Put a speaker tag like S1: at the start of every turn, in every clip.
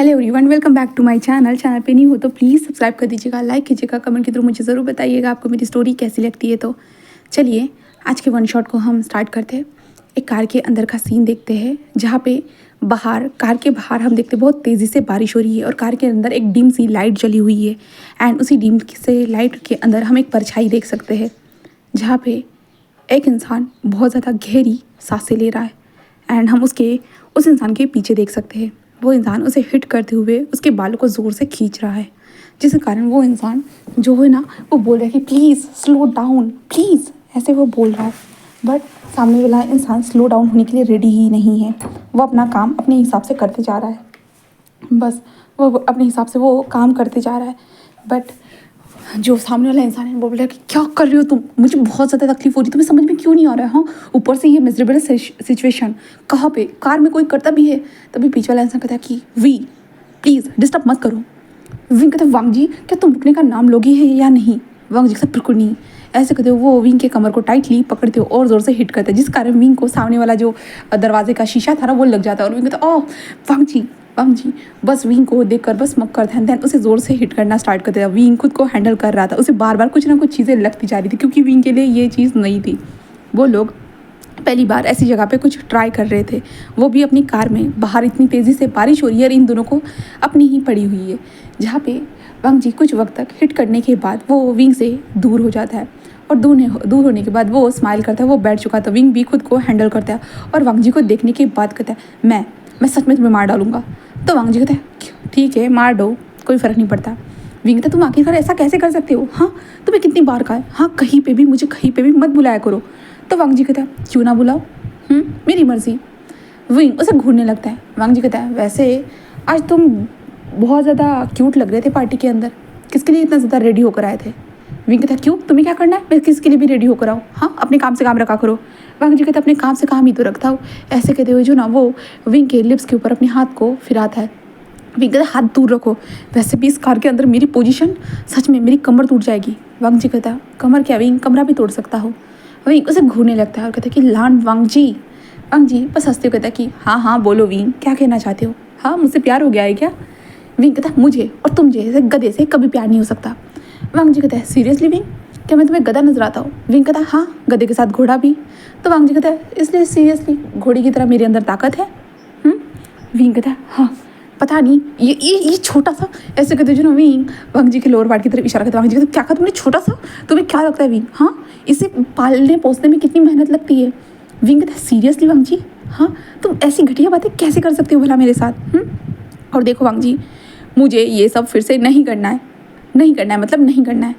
S1: Hello everyone, welcome back to my channel पे नहीं हो तो प्लीज़ सब्सक्राइब कर दीजिएगा, लाइक कीजिएगा, कमेंट के थ्रू मुझे ज़रूर बताइएगा आपको मेरी स्टोरी कैसी लगती है। तो चलिए आज के वन शॉट को हम स्टार्ट करते हैं। एक कार के अंदर का सीन देखते हैं जहाँ पे कार के बाहर हम देखते हैं बहुत तेज़ी से बारिश हो रही है और कार के अंदर एक डिम सी लाइट जली हुई है एंड उसी डिम से लाइट के अंदर हम एक परछाई देख सकते हैं जहाँ पे एक इंसान बहुत ज़्यादा गहरी सांसें ले रहा है एंड हम उस इंसान के पीछे देख सकते हैं। वो इंसान उसे हिट करते हुए उसके बालों को ज़ोर से खींच रहा है, जिसके कारण वो इंसान जो है ना वो बोल रहा है कि प्लीज़ स्लो डाउन प्लीज़, ऐसे वो बोल रहा है। बट सामने वाला इंसान स्लो डाउन होने के लिए रेडी ही नहीं है। वो अपना काम अपने हिसाब से करते जा रहा है, बस वो अपने हिसाब से वो काम करते जा रहा है। बट जो सामने वाला इंसान है वो बोला कि क्या कर रही हो तुम, मुझे बहुत ज़्यादा तकलीफ हो रही है, तुम्हें समझ में क्यों नहीं आ रहा है। हाँ, ऊपर से ये मिजरेबल सिचुएशन, कहाँ पे कार में कोई करता भी है। तभी पीछे वाला इंसान कहता है कि वी प्लीज़ डिस्टर्ब मत करो। विंग कहता है वांग जी क्या तुम रुकने का नाम लोगी है या नहीं। वांग जी कहता बिल्कुल नहीं। ऐसे कहते हो वो विंग के कमर को टाइटली पकड़ते हो और ज़ोर से हिट करते हैं, जिस कारण विंग को सामने वाला जो दरवाजे का शीशा था ना वो लग जाता है और विंग कहता ओह वांग जी बस विंग को देखकर बस मक्कर था। देन उसे ज़ोर से हिट करना स्टार्ट कर दिया। विंग खुद को हैंडल कर रहा था, उसे बार बार कुछ ना कुछ चीज़ें लगती जा रही थी क्योंकि विंग के लिए ये चीज़ नई थी। वो लोग पहली बार ऐसी जगह पे कुछ ट्राई कर रहे थे, वो भी अपनी कार में। बाहर इतनी तेज़ी से बारिश हो रही है और इन दोनों को अपनी ही पड़ी हुई है, जहाँ पे वांग जी कुछ वक्त तक हिट करने के बाद वो विंग से दूर हो जाता है और दूर होने के बाद वो स्माइल करता है। वो बैठ चुका था, विंग भी खुद को हैंडल करता है और वांग जी को देखने के बाद कहता है मैं सच में तुम्हें मार डालूंगा। तो वांग जी कहता है ठीक है मार दो, कोई फ़र्क नहीं पड़ता। विंग कहता तुम आखिरकार ऐसा कैसे कर सकते हो। हाँ तुम्हें कितनी बार कहा है, हाँ कहीं पे भी मुझे कहीं पे भी मत बुलाया करो। तो वांग जी कहता है क्यों ना बुलाओ, मेरी मर्जी। विंग उसे घूरने लगता है। वांग जी कहता है वैसे आज तुम बहुत ज़्यादा क्यूट लग रहे थे पार्टी के अंदर, किसके लिए इतना ज़्यादा रेडी होकर आए थे। विंग कहता है क्यों तुम्हें क्या करना है, मैं किसके लिए भी रेडी होकर आऊँ। हाँ अपने काम से काम रखा करो। वांग जी कहता है अपने काम से काम ही तो रखता हूँ। ऐसे कहते हुए जो ना वो विंग के लिप्स के ऊपर अपने हाथ को फिराता है। विंग कहता है हाथ दूर रखो, वैसे भी इस कार के अंदर मेरी पोजीशन सच में मेरी कमर टूट जाएगी। वांग जी कहता है कमर क्या विंग, कमरा भी तोड़ सकता हो। विंग उसे घूरने लगता है और कहता है कि लान वांग जी बस हंसते हुए कहता है कि हाँ बोलो विंग क्या कहना चाहते हो। हाँ मुझसे प्यार हो गया है क्या। विंग कहता है मुझे और तुम जैसे गधे से कभी प्यार नहीं हो सकता। वांग जी कहता है सीरियसली विंग, क्या मैं तुम्हें गधा नजर आता हूँ। विंग कहता है हाँ गधे के साथ घोड़ा भी। तो वांग जी कहता है इसलिए सीरियसली घोड़े की तरह मेरे अंदर ताकत है। विंग कहता है हाँ पता नहीं ये छोटा सा, ऐसे कहते जो ना विंग वांग जी के लोअर पार्ट की तरफ इशारा करते। वांग जी कहते क्या कहा तुमने छोटा सा, तुम्हें क्या लगता है विंग, हाँ इसे पालने पोसने में कितनी मेहनत लगती है। विंग कहता है सीरियसली वांग जी, हाँ तुम ऐसी घटिया बातें कैसे कर सकते हो भला मेरे साथ। और देखो वांग जी मुझे ये सब फिर से नहीं करना है मतलब नहीं करना है।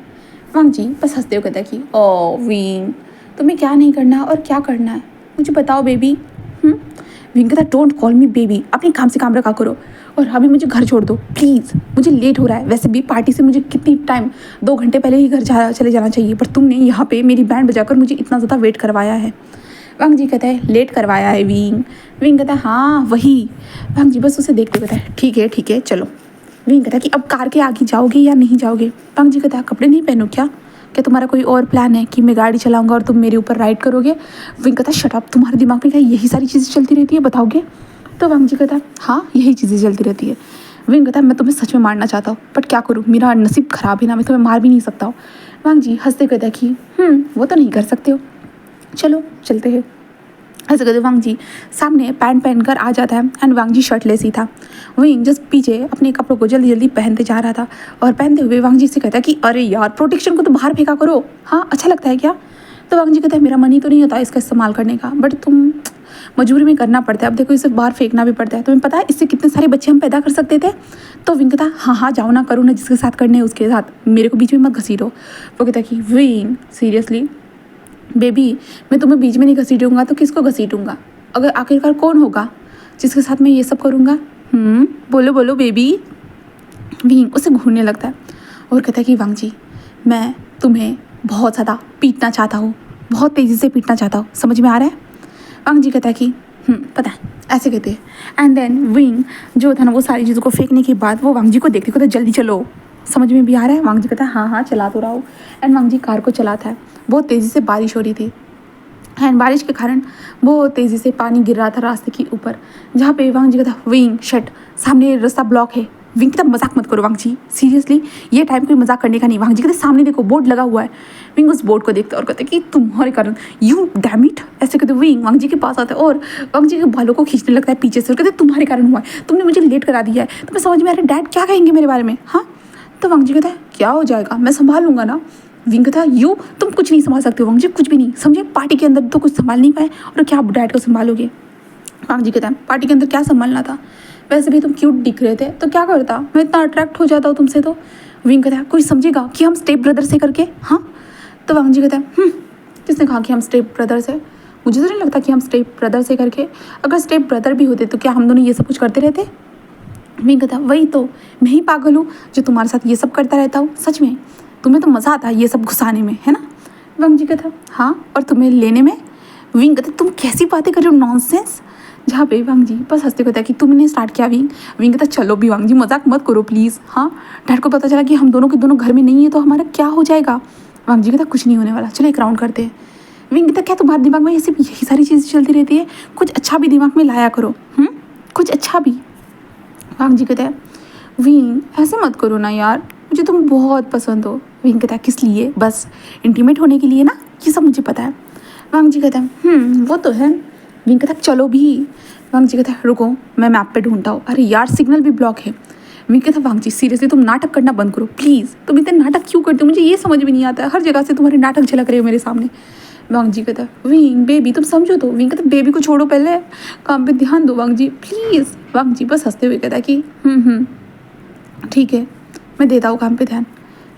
S1: वांग जी बस हंसते हुए कहता है कि ओ विंग तुम्हें क्या नहीं करना और क्या करना है मुझे बताओ बेबी। विंग कहता डोंट कॉल मी बेबी, अपने काम से काम रखा करो और अभी मुझे घर छोड़ दो प्लीज़, मुझे लेट हो रहा है। वैसे भी पार्टी से मुझे कितनी टाइम 2 घंटे पहले ही घर चले जाना चाहिए, पर तुमने यहाँ पे मेरी बैंड बजाकर मुझे इतना ज़्यादा वेट करवाया है। वांग जी कहता है लेट करवाया है विंग कहता है हाँ वही। वांग जी बस उसे देखते कहता है ठीक है चलो। विंग कहता है कि अब कार के आगे जाओगे या नहीं जाओगे। वांग जी कहता है कपड़े नहीं पहनो क्या तुम्हारा कोई और प्लान है कि मैं गाड़ी चलाऊंगा और तुम मेरे ऊपर राइड करोगे। विंग कहता है शट अप, तुम्हारे दिमाग में क्या यही सारी चीज़ें चलती रहती है बताओगे। तो वांग जी कहता है हाँ यही चीज़ें चलती रहती है। विंग कहता है मैं तुम्हें सच में मारना चाहता हूँ बट क्या करूँ, मेरा नसीब खराब है ना, मैं तुम्हें मार भी नहीं सकता हूँ। वांग जी हंसते कहता है कि वो तो नहीं कर सकते हो, चलो चलते हैं। ऐसे कहते वांग जी सामने पैंट पहनकर आ जाता है एंड वांग जी शर्टलेस ही था। विंग जस्ट पीछे अपने कपड़ों को जल्दी जल्दी पहनते जा रहा था और पहनते हुए वांग जी से कहता है कि अरे यार प्रोटेक्शन को तो बाहर फेंका करो, हाँ अच्छा लगता है क्या। तो वांग जी कहता है मेरा मन ही तो नहीं होता इसका इस्तेमाल करने का, बट तुम मजबूरी में करना पड़ता है। अब देखो इसे बाहर फेंकना भी पड़ता है, तुम्हें पता है इससे कितने सारे बच्चे हम पैदा कर सकते थे। तो विंग कहता हाँ जाओ ना, करो ना, जिसके साथ करने है उसके साथ, मेरे को बीच में मत घसीटो। वो कहता है कि विंग सीरियसली बेबी मैं तुम्हें बीच में नहीं घसीटूंगा तो किसको घसीटूंगा, अगर आखिरकार कौन होगा जिसके साथ मैं ये सब करूँगा। बोलो बेबी। विंग उसे घूरने लगता है और कहता है कि वांग जी मैं तुम्हें बहुत ज़्यादा पीटना चाहता हूँ, बहुत तेज़ी से पीटना चाहता हूँ, समझ में आ रहा है। वांग जी कहता है कि पता है, ऐसे कहते हैं। एंड देन विंग जो था ना वो सारी चीज़ों को फेंकने के बाद वो वांग जी को देखते कहता जल्दी चलो, समझ में भी आ रहा है। वांग जी कहता है हाँ चला तो रहा हूँ। एंड वांग जी कार को चलाता है, बहुत तेज़ी से बारिश हो रही थी एंड बारिश के कारण बहुत तेज़ी से पानी गिर रहा था रास्ते के ऊपर, जहाँ पे वांग जी का था विंग शट, सामने रास्ता ब्लॉक है। विंग की तरफ मजाक मत करो वांग जी, सीरियसली ये टाइम कोई मजाक करने का नहीं। वांग जी कहते सामने देखो बोर्ड लगा हुआ है। विंग उस बोर्ड को देखते और कहते कि तुम्हारे कारण यू डैम इट, ऐसे कहते विंग वांग जी के पास आता है और वांग जी के बालों को खींचने लगता है पीछे से और कहते तुम्हारे कारण हुआ है, तुमने मुझे लेट करा दिया है। तो मैं समझ में आ रहा है डैड क्या कहेंगे मेरे बारे में। हाँ, तो वांग जी कहता है क्या हो जाएगा, मैं संभाल लूंगा ना। विंग था यू तुम कुछ नहीं संभाल सकते हो वांग जी, कुछ भी नहीं समझे। पार्टी के अंदर तो कुछ संभाल नहीं पाए और क्या डैड को संभालोगे। वांग जी कहता है पार्टी के अंदर क्या संभालना था, वैसे भी तुम क्यूट दिख रहे थे तो क्या करता, मैं इतना अट्रैक्ट हो जाता हूँ तुमसे तो। विंग कहता है कोई समझेगा कि हम स्टेप ब्रदर से करके। हाँ, तो वांग जी कहता है किसने कहा कि हम स्टेप ब्रदर से, मुझे तो नहीं लगता कि हम स्टेप ब्रदर से करके, अगर स्टेप ब्रदर भी होते तो क्या हम दोनों ये सब कुछ करते रहते। विंग कहता वही तो, मैं ही पागल हूँ जो तुम्हारे साथ ये सब करता रहता हूँ, सच में तुम्हें तो मज़ा आता है ये सब घुसाने में, है ना। वांग जी कहता हाँ, और तुम्हें लेने में। विंग कहता तुम कैसी बातें कर रहे हो नॉनसेंस, जहाँ पे वांग जी बस हंसते कहता है कि तुमने स्टार्ट किया। विंग विंग कहता चलो भी वांग जी मजाक मत करो प्लीज़। हाँ, डैड को पता चला कि हम दोनों के दोनों घर में नहीं है तो हमारा क्या हो जाएगा। वांग जी कहता कुछ नहीं होने वाला, चलो एक राउंड करते हैं। विंग कहता क्या तुम्हारे दिमाग में ऐसे यही सारी चीज़ें चलती रहती है, कुछ अच्छा भी दिमाग में लाया करो। कुछ अच्छा भी। वांग जी कहता है विंग ऐसे मत करो ना यार, मुझे तुम बहुत पसंद हो। विंग कहता है किस लिए, बस इंटीमेट होने के लिए ना, ये सब मुझे पता है। वांग जी कहता है वो तो है। विंग कहता है चलो भी। वांग जी कहता है रुको मैं मैप पे ढूंढता हूँ, अरे यार सिग्नल भी ब्लॉक है। विंग कहता है वांग जी सीरियसली तुम नाटक करना बंद करो प्लीज़, तुम इतने नाटक क्यों करते हो, मुझे ये समझ में नहीं आता है, हर जगह से तुम्हारे नाटक झलक रहे हो मेरे सामने। वांग जी कहता है विंग बेबी तुम समझो तो। विंग कहता है बेबी को छोड़ो, पहले काम पे ध्यान दो वांग जी प्लीज़। वांग जी बस हंसते हुए कहता है कि ठीक है मैं देता हूँ काम पे ध्यान,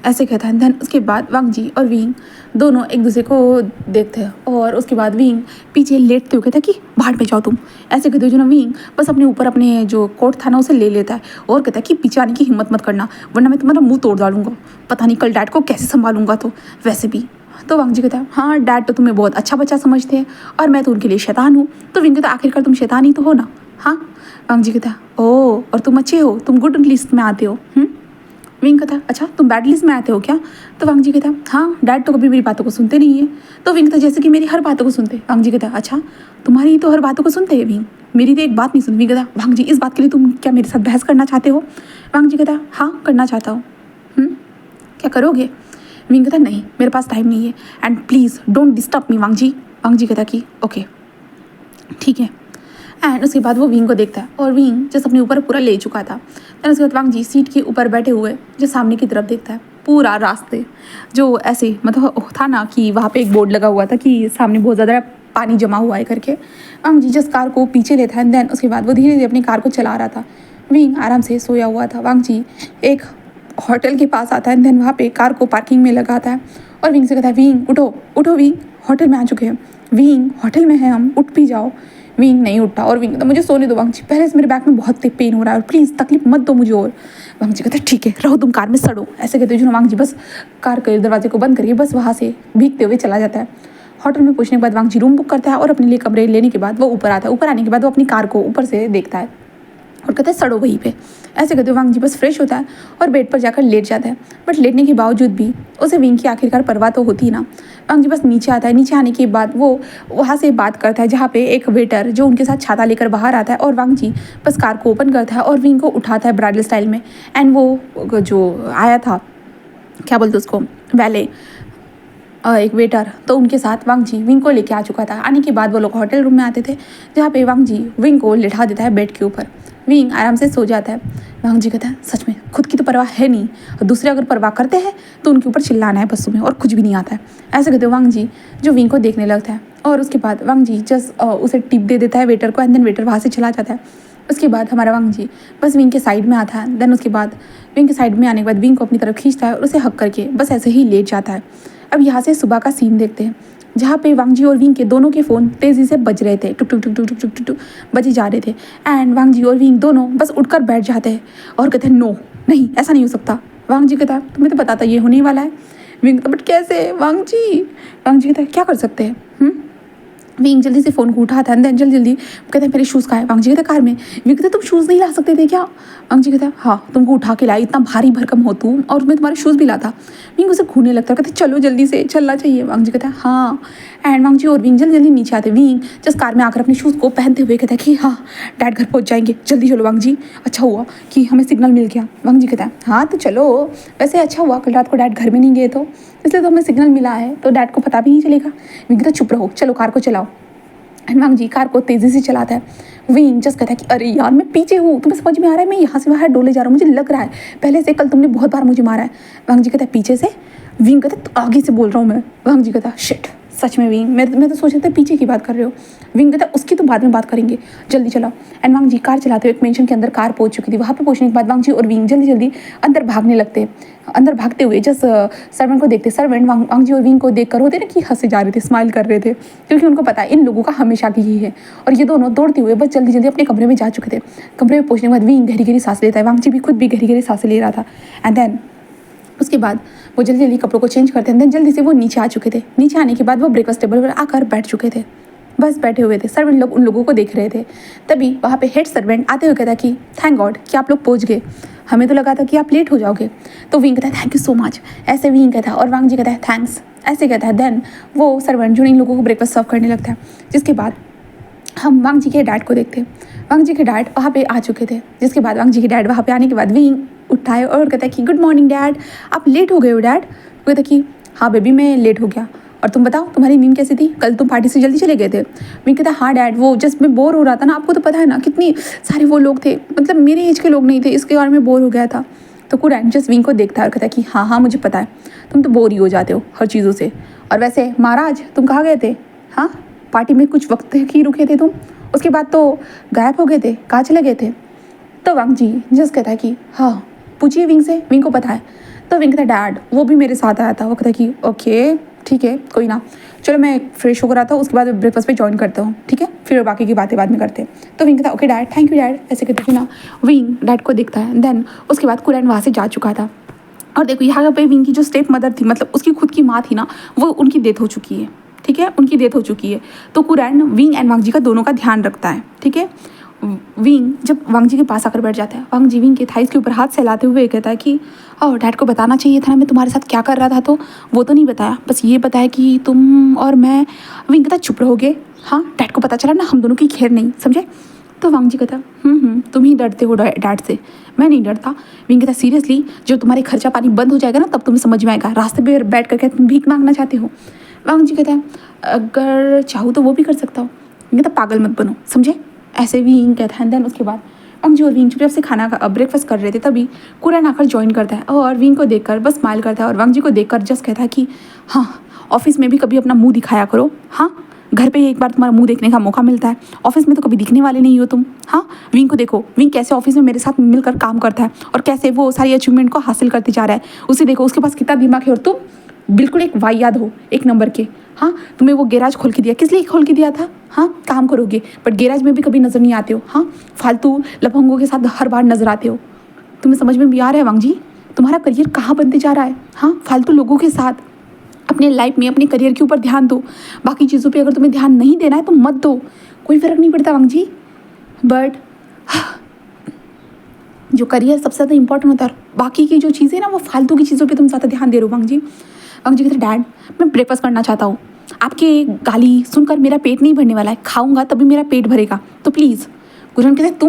S1: ऐसे कहता है। देन उसके बाद वांग जी और विंग दोनों एक दूसरे को देखते हैं और उसके बाद विंग पीछे लेटते हुए कहता है कि बाहर में जाओ तुम, ऐसे कहते हो जो ना। विंग बस अपने ऊपर अपने जो कोट था ना उसे ले लेता है और कहता है कि पीछे आने की हिम्मत मत करना वरना मैं तुम्हारा मुंह तोड़ डालूंगा, पता नहीं कल डैड को कैसे संभालूंगा। तो वैसे भी तो वांग जी कहता है हाँ डैड तो तुम्हें बहुत अच्छा बच्चा समझते हैं और मैं तो उनके लिए शैतान हूँ। तो विंग कहता है आखिरकार तुम शैतान ही तो हो ना। हाँ, वांग जी कहता है ओह और तुम अच्छे हो, तुम गुड लिस्ट में आते हो। विंग कहता अच्छा तुम बैड लिस्ट में आते हो क्या। तो वांग जी कहता हाँ डैड तो कभी मेरी बातों को सुनते नहीं है। तो विंग कहता जैसे कि मेरी हर बातों को सुनते। वांग जी कहता अच्छा तुम्हारी तो हर बातों को सुनते हैं विंग, मेरी तो एक बात नहीं सुनती। विंग कहता वांग जी इस बात के लिए तुम क्या मेरे साथ बहस करना चाहते हो। वांग जी कहता हाँ करना चाहता हूँ। क्या करोगे। विंग कहता नहीं मेरे पास टाइम नहीं है and please don't disturb me Wang ji. Wang ji कहता कि ओके ठीक है। एंड उसके बाद वो विंग को देखता है और विंग जैसे अपने ऊपर पूरा ले चुका था। एंड उसके बाद वांग जी सीट के ऊपर बैठे हुए जो सामने की तरफ देखता है पूरा रास्ते, जो ऐसे मतलब था ना कि वहाँ पे एक बोर्ड लगा हुआ था कि सामने बहुत ज़्यादा पानी जमा हुआ है करके। वांग जी जिस कार को पीछे लेता है देन उसके बाद वो धीरे धीरे अपनी कार को चला रहा था। विंग आराम से सोया हुआ था। वांग जी एक होटल के पास आता है देन वहाँ पे कार को पार्किंग में लगाता है और विंग से कहता है विंग उठो उठो विंग होटल में आ चुके हैं। विंग होटल में है हम, उठ भी जाओ। विंग नहीं उठा और विंग कहता मुझे सोने दो वांग जी, पहले से मेरे बैक में बहुत पेन हो रहा है और प्लीज़ तकलीफ मत दो मुझे। और वांग जी कहता ठीक है रहो तुम कार में सड़ो, ऐसे कहते जो वांग जी बस कार के दरवाजे को बंद करिए बस वहाँ से भीगते हुए चला जाता है। होटल में पहुंचने के बाद वांग जी रूम बुक करता है और अपने लिए कमरे लेने के बाद वो ऊपर आता है। ऊपर आने के बाद वो अपनी कार को ऊपर से देखता है और कहता है सड़ो वहीं पे, ऐसे कहते हुए वांग जी बस फ्रेश होता है और बेड पर जाकर लेट जाता है। बट लेटने के बावजूद भी उसे विंग की आखिरकार परवाह तो होती ही ना। वांग जी बस नीचे आता है, नीचे आने के बाद वो वहाँ से बात करता है जहाँ पे एक वेटर जो उनके साथ छाता लेकर बाहर आता है और वांग जी बस कार को ओपन करता है और विंग को उठाता है ब्राइडल स्टाइल में। एंड वो जो आया था क्या बोलते उसको वैले एक वेटर, तो उनके साथ वांग जी विंग को लेके आ चुका था। आने के बाद वो लोग होटल रूम में आते थे जहाँ पे वांग जी विंग को लिटा देता है बेड के ऊपर। विंग आराम से सो जाता है। वांग जी कहता है सच में खुद की तो परवाह है नहीं और दूसरे अगर परवाह करते हैं तो उनके ऊपर चिल्लाना है बस तुम्हें और कुछ भी नहीं आता है, ऐसे कहते वांग जी जो विंग को देखने लगता है। और उसके बाद वांग जी जस्ट उसे टिप दे देता है वेटर को एंड देन वेटर वहाँ से चला जाता है। उसके बाद हमारा वांग जी बस विंग के साइड में आता है। देन उसके बाद विंग के साइड में आने के बाद विंग को अपनी तरफ खींचता है और उसे हक करके बस ऐसे ही लेट जाता है। अब यहाँ से सुबह का सीन देखते हैं जहाँ पे वांग जी और विंग के दोनों के फ़ोन तेज़ी से बज रहे थे, टुक टुक टुक टुक टुक टुक टुक बजे जा रहे थे। एंड वांग जी और विंग दोनों बस उठकर बैठ जाते हैं और कहते हैं नो नहीं ऐसा नहीं हो सकता। वांग जी कहता तुम्हें तो पता था ये होने वाला है। विंग कहता बट कैसे वांग जी। वांग जी कहता क्या कर सकते हैं विंग जल्दी से फ़ोन को उठाता है, देन जल्दी जल्दी कहते हैं मेरे शूज़ कहाँ है? वांग जी कहते हैं कार में। विंग कहते तुम शूज़ नहीं ला सकते थे क्या? वांग जी कहता है हाँ तुमको उठा के लाई, इतना भारी भरकम हो तुम और मैं तुम्हारे शूज़ भी लाता। विंग उसे घूरने लगता है, कहते चलो जल्दी से चलना चाहिए। वांग जी कहता है हाँ। एंड वांग जी और विंग जल्दी जल्दी नीचे आते। विंग जस्ट कार में आकर अपने शूज़ को पहनते हुए कहता है कि हाँ डैड घर पहुँच जाएंगे, जल्दी चलो वांग जी, अच्छा हुआ कि हमें सिग्नल मिल गया। वांग जी कहता है हाँ तो चलो, वैसे अच्छा हुआ कल रात को डैड घर में नहीं गए तो, इसलिए तो हमें सिग्नल मिला है, तो डैड को पता भी नहीं चलेगा। विंग कहता चुप रहो, चलो कार को चलाओ। एंड वांग जी कार को तेज़ी से चलाता है। विंग जस्ट कहता है कि अरे यार मैं पीछे हूँ, तुम्हें समझ में आ रहा है मैं यहाँ से वहाँ डोले जा रहा हूँ, मुझे लग रहा है पहले से कल तुमने बहुत बार मुझे मारा है। वांग जी कहता है पीछे से? विंग कहता है तो आगे से बोल रहा हूँ मैं। वांग जी कहता है शिट, सच में विंग मैं तो सोच रहा था पीछे की बात कर रहे हो। विंग कहता है उसकी तो बाद में बात करेंगे, जल्दी चलाओ। एंड वांग जी कार चलाते हुए एक मेंशन के अंदर कार पहुंच चुकी थी। वहाँ पे पहुंचने के बाद वांग जी और विंग जल्दी जल्दी अंदर भागने लगते। अंदर भागते हुए जस्ट सर्वेंट को देखते, सर्वेंट वांग जी और विंग को देख कर होते ना कि हंसे जा रहे थे, स्माइल कर रहे थे, क्योंकि उनको पता है इन लोगों का हमेशा की ही है। और ये दोनों दौड़ते हुए बस जल्दी जल्दी अपने कमरे में जा चुके थे। कमरे में पहुंचने के बाद विंग गहरी गहरी सांस लेता है, वांग जी भी खुद भी गहरी गहरी सांसें ले रहा था। एंड देन उसके बाद वो जल्दी जल्दी कपड़ों को चेंज करते हैं, देन जल्दी से वो नीचे आ चुके थे। नीचे आने के बाद वो ब्रेकफास्ट टेबल पर आकर बैठ चुके थे, बस बैठे हुए थे। सर्वेंट लोग उन लोगों को देख रहे थे। तभी वहाँ पे हेड सर्वेंट आते हुए कहता कि थैंक गॉड कि आप लोग पहुँच गए, हमें तो लगा था कि आप लेट हो जाओगे। तो विंग कहता है थैंक यू सो मच, ऐसे विंग कहता है, और वांग जी कहता है थैंक्स, ऐसे कहता है। देन वो सर्वेंट जो इन लोगों को ब्रेकफास्ट सर्व करने लगता है। जिसके बाद हम वांग जी के डैड को देखते हैं। वांग जी के डैड वहाँ पे आ चुके थे। जिसके बाद वांग जी के डैड वहाँ पे आने के बाद विंग उठाए और कहता है कि गुड मॉर्निंग डैड, आप लेट हो गए हो डैड। वो कहता कि हाँ बेबी मैं लेट हो गया, और तुम बताओ तुम्हारी नींद कैसी थी, कल तुम पार्टी से जल्दी चले गए थे। विंग कहता हाँ डैड, वो जस्ट मैं बोर हो रहा था ना, आपको तो पता है ना कितनी सारे वो लोग थे, मतलब मेरे एज के लोग नहीं थे, इसके बारे में बोर हो गया था। तो कुरैन जस्ट विंग को देखता है और कहता है कि हाँ हाँ मुझे पता है, तुम तो बोर ही हो जाते हो हर चीज़ों से। और वैसे महाराज तुम कहाँ गए थे? हाँ पार्टी में कुछ वक्त ही रुके थे तुम, उसके बाद तो गायब हो गए थे, कहाँ चले गए थे? तो वांग जी जस्ट कहता है कि हाँ पूछिए विंग से, विंग को पता है। तो विंग कहता है डैड वो भी मेरे साथ आया था। वो कहता है कि ओके ठीक है कोई ना, चलो मैं फ्रेश होकर आता हूँ, उसके बाद ब्रेकफास्ट पे ज्वाइन करता हूँ, ठीक है फिर बाकी की बातें बाद में करते हैं। तो विंग कहता है okay dad, thank you dad, ऐसे कहते ना। विंग डैड को दिखता है। देन उसके बाद कुरैन वहाँ से जा चुका था। और देखो यहाँ पे विंग की जो स्टेप मदर थी, मतलब उसकी खुद की माँ थी ना, वो उनकी डेथ हो चुकी है, ठीक है उनकी डेथ हो चुकी है। तो कुरैन विंग एंड वांग जी का दोनों का ध्यान रखता है, ठीक है। विंग जब वांग जी के पास आकर बैठ जाता है, वांग जी विंग के थाइस के ऊपर हाथ सहलाते हुए कहता है कि ओह डैड को बताना चाहिए था ना मैं तुम्हारे साथ क्या कर रहा था, तो वो तो नहीं बताया, बस ये बताया कि तुम और मैं। विंग कहता चुप रहोगे? हाँ डैड को पता चला ना हम दोनों की खैर नहीं, समझे? तो वांग जी कहता तुम ही डरते हो डैड से, मैं नहीं डरता। विंग कहता सीरियसली, जब तुम्हारे खर्चा पानी बंद हो जाएगा ना तब तुम्हें समझ में आएगा, रास्ते पे बैठ करके तुम भीख मांगना चाहते हो। वांग जी कहता है अगर चाहूँ तो वो भी कर सकता हूँ। विंग कहता पागल मत बनो, समझे? ऐसे विंग कहता है। देन उसके बाद वांग जी और विंग चुपचाप से खाना का ब्रेकफास्ट कर रहे थे, तभी कुरैन आकर ज्वाइन करता है और विंग को देखकर बस स्माइल करता है, और वांग जी को देखकर जस्ट कहता है कि हाँ ऑफिस में भी कभी अपना मुंह दिखाया करो, हाँ घर पे एक बार तुम्हारा मुंह देखने का मौका मिलता है, ऑफिस में तो कभी दिखने वाले नहीं हो तुम। हाँ विंग को देखो, विंग कैसे ऑफिस में मेरे साथ मिलकर काम करता है और कैसे वो सारी अचीवमेंट को हासिल करते जा रहा है, उसे देखो उसके पास कितना दिमाग है, और तुम बिल्कुल एक वाहियात हो, एक नंबर के। हाँ तुम्हें वो गैराज खोल के दिया, किस लिए खोल के दिया था? हाँ काम करोगे, बट गैराज में भी कभी नज़र नहीं आते हो। हाँ फालतू लफंगों के साथ हर बार नजर आते हो। तुम्हें समझ में भी आ रहा है वांग जी तुम्हारा करियर कहाँ बनते जा रहा है? हाँ फालतू लोगों के साथ अपने लाइफ में अपने करियर के ऊपर ध्यान दो, बाकी चीज़ों पे अगर तुम्हें ध्यान नहीं देना है तो मत दो, कोई फ़र्क नहीं पड़ता वांग जी। बट जो करियर सबसे ज़्यादा इंपॉर्टेंट होता है, बाकी की जो चीज़ें ना वो फालतू की चीज़ों पे तुम ज़्यादा ध्यान दे रहे हो वांग जी। वांग जी कहते डैड मैं ब्रेकफास्ट करना चाहता हूँ, आपके गाली सुनकर मेरा पेट नहीं भरने वाला है, खाऊंगा तभी मेरा पेट भरेगा, तो प्लीज़। गुरन कहते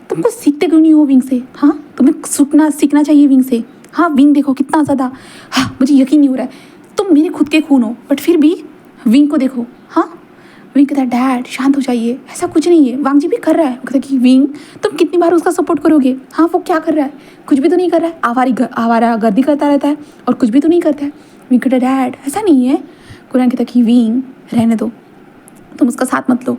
S1: तुमको सीखते क्यों नहीं हो विंग से? हाँ तुम्हें सीखना चाहिए विंग से। हाँ विंग देखो कितना ज़्यादा, हाँ मुझे यकीन नहीं हो रहा है तुम मेरे खुद के खून हो, बट फिर भी विंग को देखो। हाँ विंग कहता है डैड शांत हो जाइए, ऐसा कुछ नहीं है, वांग जी भी कर रहा है। कहता कि विंग तुम कितनी बार उसका सपोर्ट करोगे? हाँ वो क्या कर रहा है? कुछ भी तो नहीं कर रहा है, आवारा गर्दी करता रहता है और कुछ भी तो नहीं करता है। विंग कहता डैड ऐसा नहीं है। कुरैन कहता कि विंग रहने दो, तुम उसका साथ मत लो।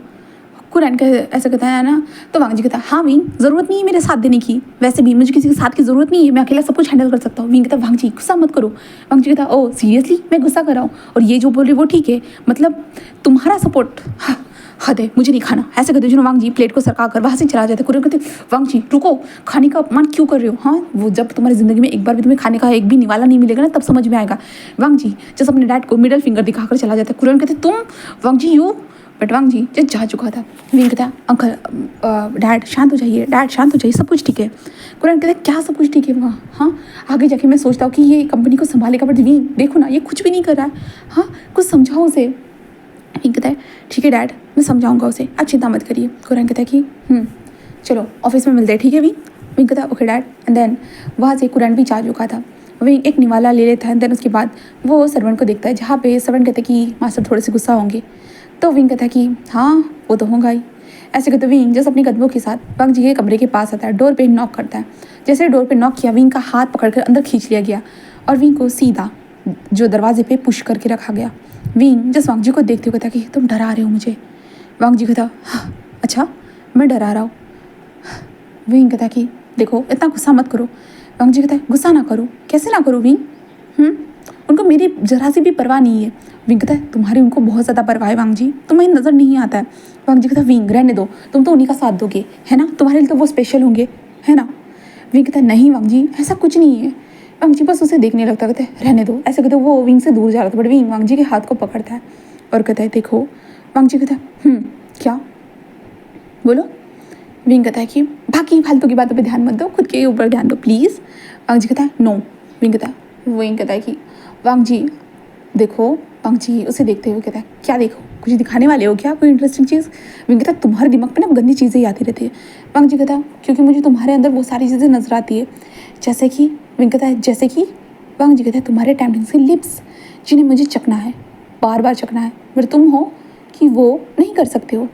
S1: कुरैन का ऐसा कहता है ना, तो वांग जी कहता है हाँ विंग ज़रूरत नहीं है मेरे साथ देने की, वैसे भी मुझे किसी के साथ की ज़रूरत नहीं है, मैं अकेला सब कुछ हैंडल कर सकता हूँ। विंग कहता वांग जी गुस्सा मत करो। वांग जी कहता ओह सीरियसली मैं गुस्सा कर रहा हूँ, और ये जो बोल रही वो ठीक है, मतलब तुम्हारा सपोर्ट हाँ हद है, मुझे नहीं खाना, ऐसे कहते वांग जी प्लेट को सरका कर वहाँ से चला जाते। कुरैन कहते वांग जी रुको, खाने का अपमान क्यों कर रहे हो? हाँ वो जब तुम्हारी ज़िंदगी में एक बार भी तुम्हें खाने का एक भी निवाला नहीं मिलेगा ना तब समझ में आएगा। वांग जी जैसे अपने डैड को मिडल फिंगर दिखाकर चला जाता है। कुरैन कहते तुम वांग जी बट वांग जी जब जा चुका था, विंग कहता है अंकल डैड शांत हो जाइए, डैड शांत हो जाइए, सब कुछ ठीक है। कुरान कहता है क्या सब कुछ ठीक है वहाँ, हाँ आगे जाके मैं सोचता हूँ कि ये कंपनी को संभालेगा, बट विंग देखो ना ये कुछ भी नहीं कर रहा है, हाँ कुछ समझाओ उसे। विंग कहता है ठीक है डैड मैं समझाऊंगा उसे, आप चिंता मत करिए। कुरान कहता है कि चलो ऑफिस में मिलते हैं ठीक है विंग। विंग कहता है ओके डैड। एंड देन वहाँ से कुरान भी जा चुका था। विंग एक निवाला ले लेता है। देन उसके बाद वो सर्वेंट को देखता है, जहाँ पे सर्वेंट कहते हैं कि मास्टर थोड़े से गुस्सा होंगे। तो विंग कहता है कि हाँ वो तो होगा ही। ऐसे कहते विंग जस्ट अपने कदमों के साथ वांग जी के कमरे के पास आता है, डोर पे नॉक करता है। जैसे डोर पे नॉक किया, विंग का हाथ पकड़कर अंदर खींच लिया गया और विंग को सीधा जो दरवाजे पे पुश करके रखा गया। विंग जस्ट वांग जी को देखते हुए कहता कि तुम डरा रहे हो मुझे। वांग जी कहता हाँ, अच्छा मैं डरा रहा हूँ। विंग कहता कि देखो इतना गुस्सा मत करो। वांग जी कहता है गुस्सा ना करो, कैसे ना करो विंग, उनको मेरी जरा सी भी परवाह नहीं है। विंग कहता है तुम्हारी उनको बहुत ज़्यादा परवाह है वांग जी, तुम्हें नज़र नहीं आता है। वांग जी कहता है विंग रहने दो, तुम तो उन्हीं का साथ दोगे है ना, तुम्हारे लिए तो वो स्पेशल होंगे है ना। विंग कहता है नहीं वांग जी ऐसा कुछ नहीं है। वांग जी बस उसे देखने लगता, कहते हैं रहने दो, ऐसे कहते वो विंग से दूर जा रहा था, बट विंग वांग जी के हाथ को पकड़ता है और कहता है देखो। वांग जी कहता है क्या बोलो। विंग कहता है कि बाकी फालतू की बातों पे ध्यान मत दो, खुद के ऊपर ध्यान दो प्लीज़। वांग जी कहता है नो। विंग कहता है कि वांग जी देखो। वांग जी उसे देखते हुए कहता है क्या देखो, कुछ दिखाने वाले हो क्या, कोई इंटरेस्टिंग चीज़। विंग कहता है तुम्हारे दिमाग पे ना गंदी चीज़ें ही आती रहती है। वांग जी कहता है क्योंकि मुझे तुम्हारे अंदर वो सारी चीज़ें नजर आती है, जैसे कि। विंग कहता है जैसे कि। वांग जी कहता है तुम्हारे टेम्पटिंग से लिप्स जिन्हें मुझे चखना है, बार बार चखना है, बट तुम हो कि वो नहीं कर सकते हो।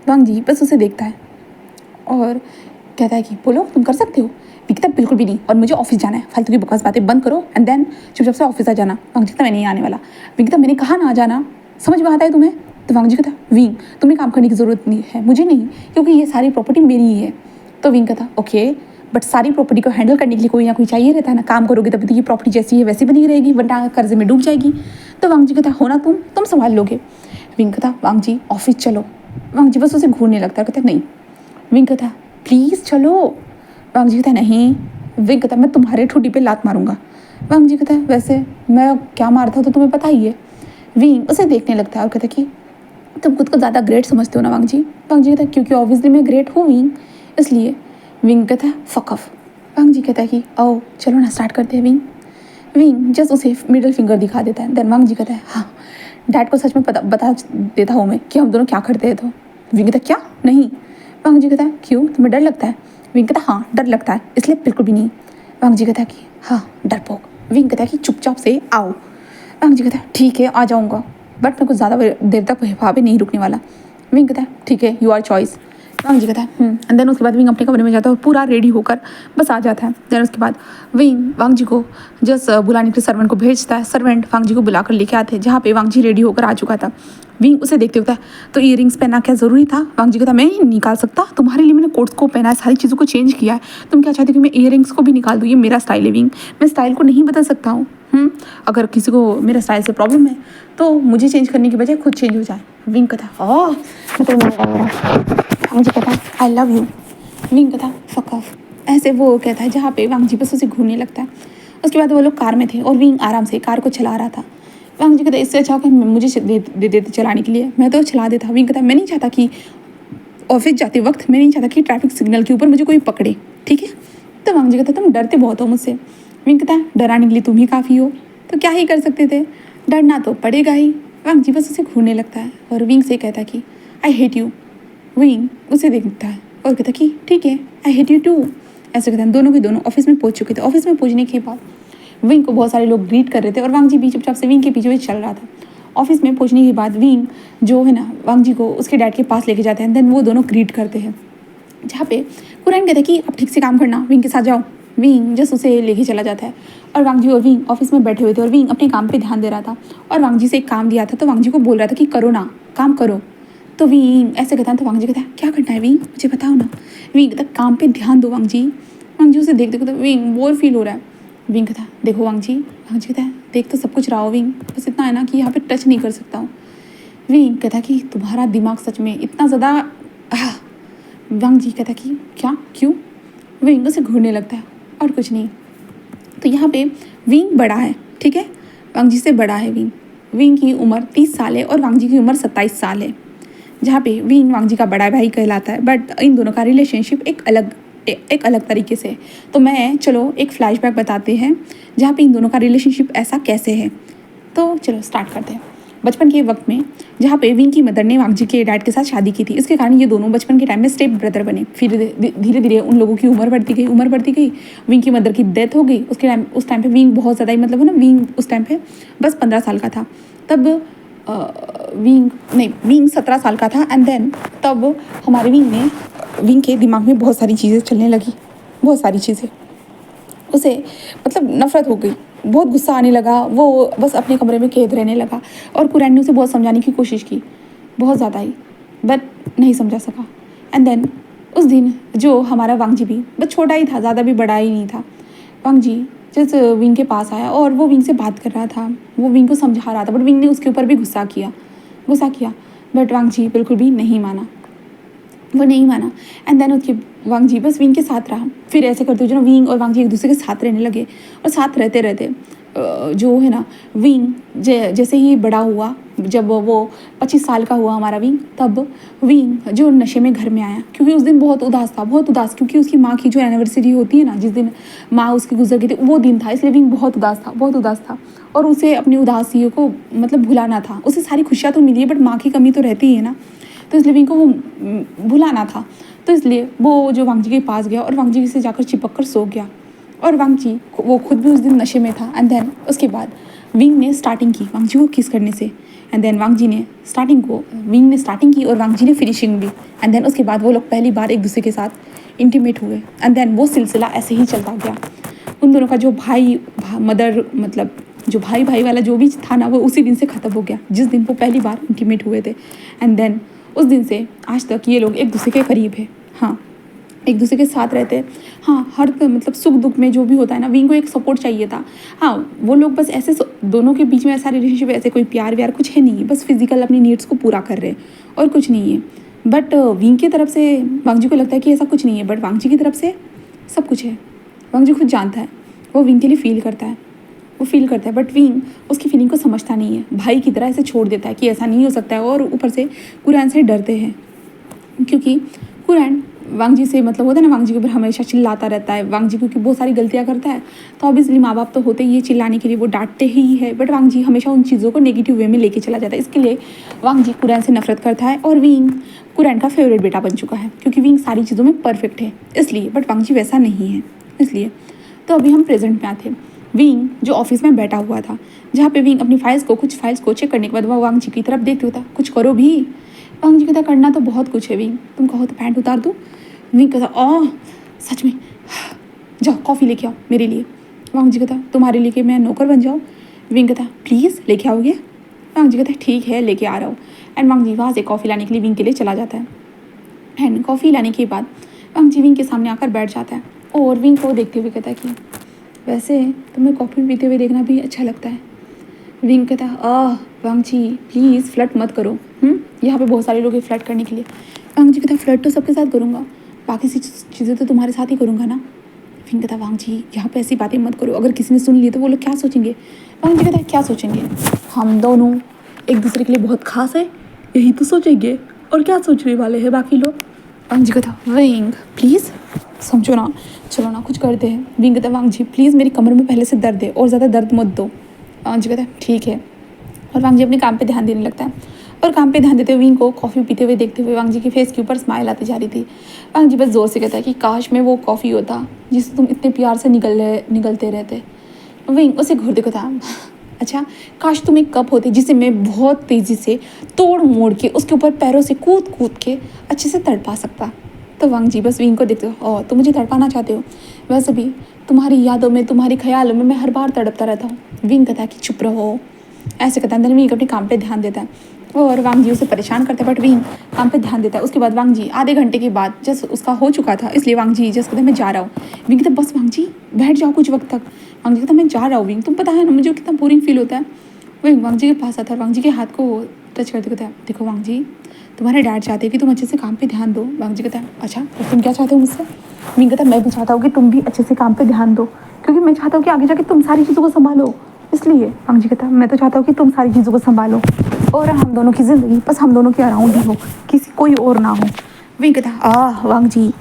S1: वांग जी बस उसे देखता है और कहता है कि बोलो तुम कर सकते हो। विंग कहता है बिल्कुल भी नहीं, और मुझे ऑफिस जाना है, फालतू की बकवास बातें बंद करो एंड देन चुपचाप से ऑफिस आ जाना। वांग जी कहता मैं नहीं आने वाला। विंग कहता मैंने कहा ना आ जाना, समझ में आता है तुम्हें। तो वांग जी कहता विंग तुम्हें काम करने की ज़रूरत नहीं है, मुझे नहीं, क्योंकि ये सारी प्रॉपर्टी मेरी ही है। तो विंग कहता ओके बट सारी प्रॉपर्टी को हैंडल करने के लिए कोई ना कोई चाहिए रहता है ना, काम करोगे तभी तो ये प्रॉपर्टी जैसी है वैसी बनी रहेगी, वरना कर्जे में डूब जाएगी। तो वांग जी कहता होना तुम संभाल लोगे। विंग कहता वांग जी ऑफिस चलो। वांग जी बस उसे घूरने लगता है, कहता नहीं। विंग कहता प्लीज़ चलो। वांग जी कहता नहीं। विंग कहता मैं तुम्हारे ठुड्डी पे लात मारूंगा। वांग जी कहता है वैसे मैं क्या मारता तो तुम्हें पता ही है। विंग उसे देखने लगता है और कहता कि तुम खुद को ज़्यादा ग्रेट समझते हो ना वांग जी। वांग जी कहता है क्योंकि ऑब्वियसली मैं ग्रेट हूँ विंग, इसलिए। विंग कहता है फक ऑफ। वांग जी कहता है कि आओ चलो ना स्टार्ट करते हैं विंग। विंग जस्ट उसे मिडिल फिंगर दिखा देता है। देन वांग जी कहता है हाँ डैड को सच में बता देता हूँ मैं कि हम दोनों क्या करते हैं। तो विंग कहता क्या नहीं। वांग जी कहता है क्यों तुम्हें डर लगता है। विंग कहता हाँ डर लगता है, इसलिए बिल्कुल भी नहीं। वांग जी कहता है कि हाँ डरपोक। विंग कहता है कि चुपचाप से आओ। वांग जी कहता है ठीक है आ जाऊँगा, बट मैं कुछ ज़्यादा देर तक वहाँ पे नहीं रुकने वाला। विंग कहता है ठीक है यू आर चॉइस। वांग जी कहता है एंड देन उसके बाद विंग अपने कमरे में जाता है और पूरा रेडी होकर बस आ जाता है। देन उसके बाद विंग वांग जी को जस्ट बुलाने के लिए सर्वेंट को भेजता है। सर्वेंट वांग जी को बुलाकर लेके आते हैं, जहाँ पे वांग जी रेडी होकर आ चुका था। विंग उसे देखते होता है तो इयरिंग्स पहनना क्या ज़रूरी था। वांग जी कहता मैं ही निकाल सकता, तुम्हारे लिए मैंने कोट्स को पहना है, सारी चीज़ों को चेंज किया है, तुम क्या चाहते हो कि मैं इयरिंग्स को भी निकाल दूँ, ये मेरा स्टाइल है विंग, मैं स्टाइल को नहीं बदल सकता हूँ। अगर किसी को मेरे स्टाइल से प्रॉब्लम है तो मुझे चेंज करने की बजाय खुद चेंज हो जाए। विंग कहता वांग जी कहता आई लव यू। विंग कहता फक ऑफ। ऐसे वो कहता है, जहाँ पे वांग जी बस उसे घूरने लगता है। उसके बाद वो लोग कार में थे और विंग आराम से कार को चला रहा था। वांग जी कहता इससे अच्छा कि मुझे दे देते चलाने के लिए, मैं तो चला देता। विंग कहता मैं नहीं चाहता कि ऑफिस जाते वक्त, मैं नहीं चाहता कि ट्रैफिक सिग्नल के ऊपर मुझे कोई पकड़े, ठीक है। तो वांग जी कहता तुम डरते बहुत हो मुझसे। विंग कहता डराने के लिए तुम ही काफ़ी हो, तो क्या ही कर सकते थे, डरना तो पड़ेगा ही। वांग जी बस उसे घूरने लगता है और विंग से कहता है कि आई हेट यू। विंग उसे देखता है और कहता कि ठीक है आई हेट यू टू। ऐसे कहते हैं दोनों के दोनों ऑफिस में पहुंच चुके थे। ऑफिस में पहुंचने के बाद विंग को बहुत सारे लोग ग्रीट कर रहे थे और वांग जी भी चुपचाप से विंग के पीछे पीछे चल रहा था। ऑफिस में पहुंचने के बाद विंग जो है ना वांग जी को उसके डैड के पास लेके जाते हैं। देन वो दोनों ग्रीट करते हैं, जहाँ पे कुरैन कहता है कि अब ठीक से काम करना, विंग के साथ जाओ। विंग जस्ट उसे लेके चला जाता है और वांग जी और विंग ऑफिस में बैठे हुए थे और विंग अपने काम पे ध्यान दे रहा था और वांग जी से एक काम दिया था, तो वांग जी को बोल रहा था कि करो ना, काम करो। तो विंग ऐसे कहता है, तो वांग जी कहता है क्या करना है विंग, मुझे बताओ ना। विंग कहता काम पे ध्यान दो वांग जी। वांग जी उसे देख देखो तो विंग बोर फील हो रहा है। विंग कहता देखो वांग जी कहता है देख तो सब कुछ रहा हो विंग, बस इतना है ना कि यहाँ पे टच नहीं कर सकता हूँ। विंग कहता कि तुम्हारा दिमाग सच में इतना ज़्यादा। वांग जी कहता कि क्या क्यों। विंग उसे घूरने लगता है और कुछ नहीं। तो यहाँ पे विंग बड़ा है, ठीक है, वांग जी से बड़ा है विंग। विंग की उम्र 30 साल है और वांग जी की उम्र 27 साल है, जहाँ पे विंग वांग जी का बड़ा भाई कहलाता है। बट इन दोनों का रिलेशनशिप एक अलग तरीके से है। तो मैं चलो एक फ्लैशबैक बताते हैं जहाँ पे इन दोनों का रिलेशनशिप ऐसा कैसे है। तो चलो स्टार्ट करते हैं। बचपन के वक्त में जहाँ पे विंग की मदर ने वांग जी के डैड के साथ शादी की थी, इसके कारण ये दोनों बचपन के टाइम में स्टेप ब्रदर बने। फिर धीरे धीरे उन लोगों की उम्र बढ़ती गई। विंग की मदर की डेथ हो गई। उस टाइम पे विंग बहुत ज़्यादा ही मतलब है ना, विंग उस टाइम पे बस 15 साल का था। तब विंग 17 साल का था। एंड देन तब हमारे विंग के दिमाग में बहुत सारी चीज़ें चलने लगी, बहुत सारी चीज़ें। उसे मतलब नफरत हो गई, बहुत गुस्सा आने लगा। वो बस अपने कमरे में कैद रहने लगा। और कुरैन ने उसे बहुत समझाने की कोशिश की, बहुत ज़्यादा ही, बट नहीं समझा सका। एंड देन उस दिन जो हमारा वांग जी भी बस छोटा ही था, ज़्यादा भी बड़ा ही नहीं था। वांग जी जिस विंग के पास आया और वो विंग से बात कर रहा था, वो विंग को समझा रहा था, बट विंग ने उसके ऊपर भी गुस्सा किया। बट वांग जी बिल्कुल भी नहीं माना, वो नहीं माना। एंड देन उसके वांग जी बस विंग के साथ रहा। फिर ऐसे करते हुए जो ना विंग और वांग जी एक दूसरे के साथ रहने लगे। और साथ रहते रहते जो है ना विंग जैसे ही बड़ा हुआ, जब वो 25 साल का हुआ हमारा विंग, तब विंग जो नशे में घर में आया, क्योंकि उस दिन बहुत उदास, क्योंकि उसकी माँ की जो एनिवर्सरी होती है ना, जिस दिन माँ उसकी गुजर गई थी, वो दिन था। इसलिए विंग बहुत उदास था। और उसे अपनी उदासियों को मतलब भुलाना था। उसे सारी खुशियाँ तो मिली है, बट माँ की कमी तो रहती है ना, तो इसलिए विंग को वो भुलाना था। तो इसलिए वो जो वांग जी के पास गया और वांग जी से जाकर चिपक कर सो गया। और वांग जी वो खुद भी उस दिन नशे में था। एंड देन उसके बाद विंग ने स्टार्टिंग की वांग जी को किस करने से। एंड देन विंग ने स्टार्टिंग की और वांग जी ने फिनिशिंग दी। एंड देन उसके बाद वो लोग पहली बार एक दूसरे के साथ इंटीमेट हुए। एंड देन वो सिलसिला ऐसे ही चलता गया। उन दोनों का जो भाई वाला जो भी था ना, वो उसी दिन से ख़त्म हो गया, जिस दिन वो पहली बार इंटीमेट हुए थे। एंड देन उस दिन से आज तक ये लोग एक दूसरे के करीब है। हाँ, एक दूसरे के साथ रहते हैं। हाँ, हर मतलब सुख दुख में जो भी होता है ना, विंग को एक सपोर्ट चाहिए था। हाँ, वो लोग बस ऐसे दोनों के बीच में ऐसा रिलेशनशिप, ऐसे कोई प्यार व्यार कुछ है नहीं, बस फिजिकल अपनी नीड्स को पूरा कर रहे हैं और कुछ नहीं है। बट विंग की तरफ से वांग जी को लगता है कि ऐसा कुछ नहीं है, बट वांग जी की तरफ से सब कुछ है। वांग जी खुद जानता है, वो विंग के लिए फील करता है, बट विंग उसकी फीलिंग को समझता नहीं है। भाई की तरह ऐसे छोड़ देता है कि ऐसा नहीं हो सकता है। और ऊपर से कुरैन से डरते हैं, क्योंकि कुरैन वांग जी से मतलब होता है ना, वांग जी के ऊपर हमेशा चिल्लाता रहता है। वांग जी क्योंकि बहुत सारी गलतियाँ करता है, तो ऑब्वियसली माँ बाप तो होते ही है चिल्लाने के लिए, वो डांटते ही है। बट वांग जी हमेशा उन चीज़ों को नेगेटिव वे में लेके चला जाता है। इसके लिए वांग जी कुरैन से नफरत करता है। और विंग कुरैन का फेवरेट बेटा बन चुका है, क्योंकि विंग सारी चीज़ों में परफेक्ट है इसलिए। बट वांग जी वैसा नहीं है इसलिए। तो अभी हम प्रेजेंट में आते हैं। विंग जो ऑफिस में बैठा हुआ था, जहाँ पे विंग अपनी कुछ फाइल्स को चेक करने के बाद वो वांग जी की तरफ देखते होता, कुछ करो भी। वांग जी कहता करना तो बहुत कुछ है विंग, तुम कहो तो पैंट उतार दूँ। विंग कहता सच में, जाओ कॉफ़ी लेके आओ मेरे लिए। वांग जी कहता तुम्हारे लिए कि मैं नौकर बन जाऊँ। विंग कहता प्लीज़ लेके आओगे। वांग जी कहता ठीक है लेके आ रहा हूँ। एंड वांग जी वहाँ से कॉफ़ी लाने के लिए विंग के लिए चला जाता है। एंड कॉफ़ी लाने के बाद वांग जी विंग के सामने आकर बैठ जाता है और विंग को देखते हुए कहता है कि वैसे तुम्हें कॉफ़ी पीते हुए देखना भी अच्छा लगता है। विंग कहता वांग जी प्लीज़ फ्लर्ट मत करो। यहाँ पे बहुत सारे लोग हैं फ्लर्ट करने के लिए। वांग जी कहता फ्लर्ट तो सबके साथ करूँगा, बाकी सी चीज़ें तो तुम्हारे साथ ही करूँगा ना। विंग कहता वांग जी यहाँ पे ऐसी बातें मत करो, अगर किसी ने सुन ली तो वो लोग क्या सोचेंगे। वांग जी कहता क्या सोचेंगे, हम दोनों एक दूसरे के लिए बहुत खास है, यही तो सोचेंगे, और क्या सोचने वाले हैं बाकी लोग। वांग जी कहता विंग प्लीज़ समझो ना, चलो ना कुछ करते हैं। विंग कहता वांग जी प्लीज़ मेरी कमर में पहले से दर्द है और ज़्यादा दर्द मत दो। वांग जी कहता ठीक है। और वांग जी अपने काम पे ध्यान देने लगता है। और काम पे ध्यान देते हुए विंग को कॉफ़ी पीते हुए देखते हुए वांग जी की फेस के ऊपर स्माइल आती जा रही थी। वांग जी बस ज़ोर से कहता है कि काश में वो कॉफ़ी होता जिससे तुम इतने प्यार से निगलते रहते। विंग उसे घूर देखो था, अच्छा काश तुम एक कप होती जिसे मैं बहुत तेज़ी से तोड़ मोड़ के उसके ऊपर पैरों से कूद के अच्छे से तड़पा सकता। तो वांग जी बस विंग को देखते हो, तुम मुझे तड़पाना चाहते हो, वैसे भी तुम्हारी यादों में तुम्हारे ख्यालों में मैं हर बार तड़पता रहता हूँ। विंग कहता है कि चुप रहो, ऐसे कहता है। विंग अपने काम पे ध्यान देता है और वांग जी उसे परेशान करता है, बट विंग काम पे ध्यान देता है। उसके बाद वांग जी आधे घंटे के बाद जस्ट उसका हो चुका था, इसलिए वांग जी जस्ट कहता है मैं जा रहा हूँ। विंग कहता बस वांग जी बैठ जाओ कुछ वक्त तक। वांग जी कहता मैं जा रहा हूँ विंग, तुम पता है ना मुझे कितना बोरिंग फील होता है। विंग वांग जी के पास आता है, वांग जी के हाथ को टच करते कहता है देखो वांग जी तुम्हारे डैड चाहते हैं कि तुम अच्छे से काम पे ध्यान दो। वांग जी कहता है अच्छा तो तुम क्या चाहते हो मुझसे। विंग कहता मैं भी चाहता हूँ कि तुम भी अच्छे से काम पे ध्यान दो, क्योंकि मैं चाहता हूँ कि आगे जाके तुम सारी चीज़ों को संभालो, इसलिए वांग जी कहता मैं तो चाहता हूँ कि तुम सारी चीज़ों को संभालो और हम दोनों की ज़िंदगी बस हम दोनों के अराउंड ही हो, किसी कोई और ना हो। विंग कहता वांग जी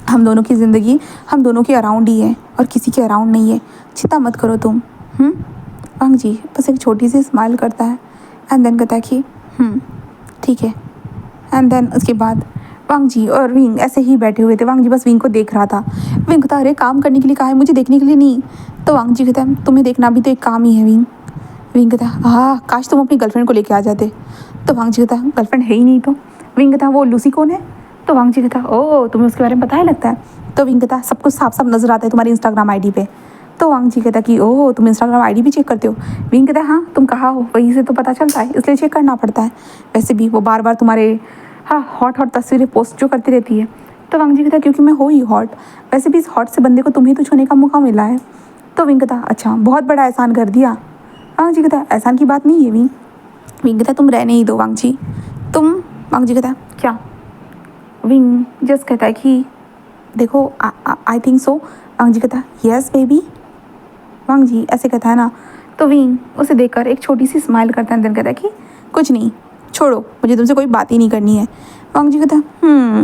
S1: हम दोनों की ज़िंदगी हम दोनों के अराउंड ही है और किसी के अराउंड नहीं है, चिंता मत करो तुम। वांग जी बस एक छोटी सी स्माइल करता है एंड देन कहता है कि ठीक है। एंड देन उसके बाद वांग जी और विंग ऐसे ही बैठे हुए थे। वांग जी बस विंग को देख रहा था। विंग कहता अरे काम करने के लिए कहा है, मुझे देखने के लिए नहीं। तो वांग जी कहता है तुम्हें देखना भी तो एक काम ही है विंग। विंग कहता काश तुम अपनी गर्लफ्रेंड को लेके आ जाते। तो वांग जी कहता गर्लफ्रेंड है ही नहीं तो। विंग कहता वो लूसी कौन है। तो वांग जी कहता ओह तुम्हें उसके बारे में पता है लगता है। तो विंग कहता सब कुछ साफ साफ नजर आता है तुम्हारी इंस्टाग्राम आईडी पे। तो वांग जी कहता कि ओह तुम इंस्टाग्राम आईडी भी चेक करते हो। विंग कहता हाँ तुम कहाँ हो वहीं से तो पता चलता है, इसलिए चेक करना पड़ता है। वैसे भी वो बार बार तुम्हारे हॉट हॉट तस्वीरें पोस्ट जो करती रहती है। तो वांग जी कहता क्योंकि मैं हो ही हॉट, वैसे भी इस हॉट से बंदे को तुम्हें तो छूने का मौका मिला है। तो विंग कहता अच्छा बहुत बड़ा एहसान कर दिया। वांग जी कहता एहसान की बात नहीं है विंग। विंग कहता तुम रहने ही दो वांग जी तुम। वांग जी कहता क्या। विंग जस्ट कहता है कि देखो आई थिंक सो। वांग जी कहता यस बेबी। वांग जी ऐसे कहता है ना। तो विंग उसे देखकर एक छोटी सी स्माइल करता है, देन कहता है कि कुछ नहीं छोड़ो, मुझे तुमसे कोई बात ही नहीं करनी है। वांग जी कहता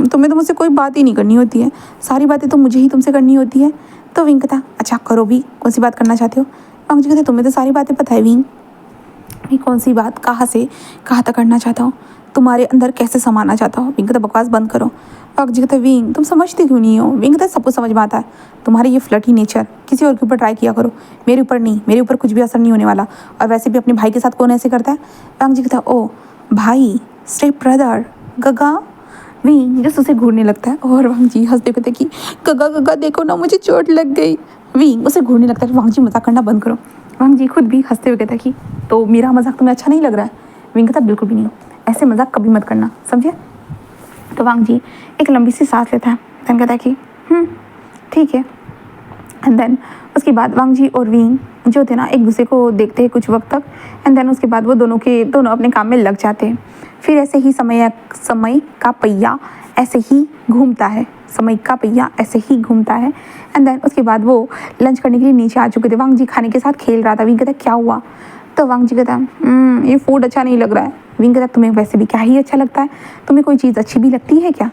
S1: तुम्हें तो मुझसे कोई बात ही नहीं करनी होती है, सारी बातें तो मुझे ही तुमसे करनी होती है। तो विंग कहता अच्छा करो भी, कौन सी बात करना चाहते हो। वांग जी कहता तुम्हें तो सारी बातें पता है विंग, मैं कौन सी बात कहाँ से कहाँ तक करना चाहता हूँ, तुम्हारे अंदर कैसे समाना चाहता हूँ। विंग कहता बकवास बंद करो। वांग जी कहता विंग तुम समझती क्यों नहीं हो। विंग कहता सब कुछ समझ में आता है, तुम्हारे ये फ्लर्टी नेचर किसी और के ऊपर ट्राई किया करो, मेरे ऊपर नहीं, मेरे ऊपर कुछ भी असर नहीं होने वाला। और वैसे भी अपने भाई के साथ कौन ऐसे करता है। वांग जी कहता ओ भाई स्टेप ब्रदर गगा। विंग जस्ट उसे घूरने लगता है और वांग जी हंसते कहते कि गगा गगा देखो ना मुझे चोट लग गई। विंग उसे घूरने लगता है वांग जी मजाक करना बंद करो। वांग जी खुद भी हंसते हुए कहता कि तो मेरा मजाक तुम्हें अच्छा नहीं लग रहा है। विंग कहता बिल्कुल भी नहीं, ऐसे मजाक कभी मत करना समझे। तो वांग जी एक लंबी सी सांस लेता है, देन कहता है कि ठीक है। एंड देन उसके बाद वांग जी और विंग जो थे ना एक दूसरे को देखते हैं कुछ वक्त तक। एंड देन उसके बाद वो दोनों अपने काम में लग जाते हैं। फिर ऐसे ही समय का पहिया ऐसे ही घूमता है, समय का पहिया ऐसे ही घूमता है। एंड देन उसके बाद वो लंच करने के लिए नीचे आ चुके थे। वांग जी खाने के साथ खेल रहा था। विंग कहता क्या हुआ। तो वांग जी कहता ये फूड अच्छा नहीं लग रहा है। विंग कहता तुम्हें वैसे भी क्या ही अच्छा लगता है, तुम्हें कोई चीज़ अच्छी भी लगती है क्या।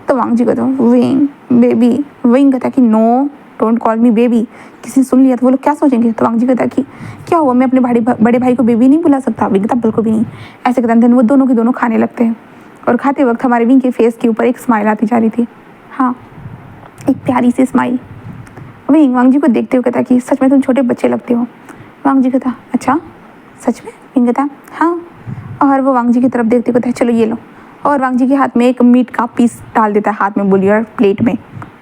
S1: तो वांग जी कहता विंग बेबी। विंग कहता कि no don't call me baby, किसी ने सुन लिया तो वो लोग क्या सोचेंगे। तो वांग जी कहता कि क्या हुआ मैं अपने बड़े भाई को बेबी नहीं बुला सकता। विंग कहता बिल्कुल भी नहीं। ऐसे कहता देन वो दोनों के दोनों खाने लगते हैं और खाते वक्त हमारे विंग के फेस के ऊपर एक स्माइल आती जा रही थी, हाँ एक प्यारी सी स्माइल। विंग वांग जी को देखते हुए कहता कि सच में तुम छोटे बच्चे लगते हो। वांग जी कहता अच्छा सच में। विंग कहता हाँ। और वो वांग जी की तरफ देखते कहता है चलो ये लो, और वांग जी के हाथ में एक मीट का पीस डाल देता है, हाथ में बोलिए और प्लेट में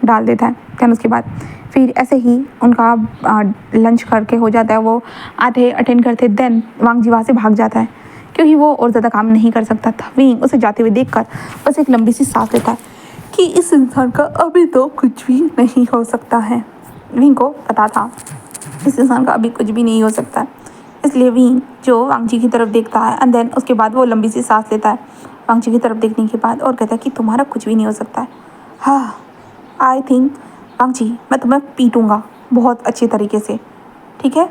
S1: डाल देता है। देन उसके बाद फिर ऐसे ही उनका लंच करके हो जाता है, वो आधे अटेंड करते। देन वांग जी वहाँ से भाग जाता है क्योंकि वो और ज़्यादा काम नहीं कर सकता था। विंग उसे जाते हुए देखकर बस एक लंबी सी सांस लेता है कि इस इंसान का अभी तो कुछ भी नहीं हो सकता है। विंग को पता था इस इंसान का अभी कुछ भी नहीं हो सकता है, इसलिए विंग जो वांग जी की तरफ देखता है एंड देन उसके बाद वो लंबी सी सांस लेता है वांग जी की तरफ देखने के बाद और कहता है कि तुम्हारा कुछ भी नहीं हो सकता है। हाँ आई थिंक वांग जी मैं तुम्हें पीटूंगा बहुत अच्छे तरीके से, ठीक है।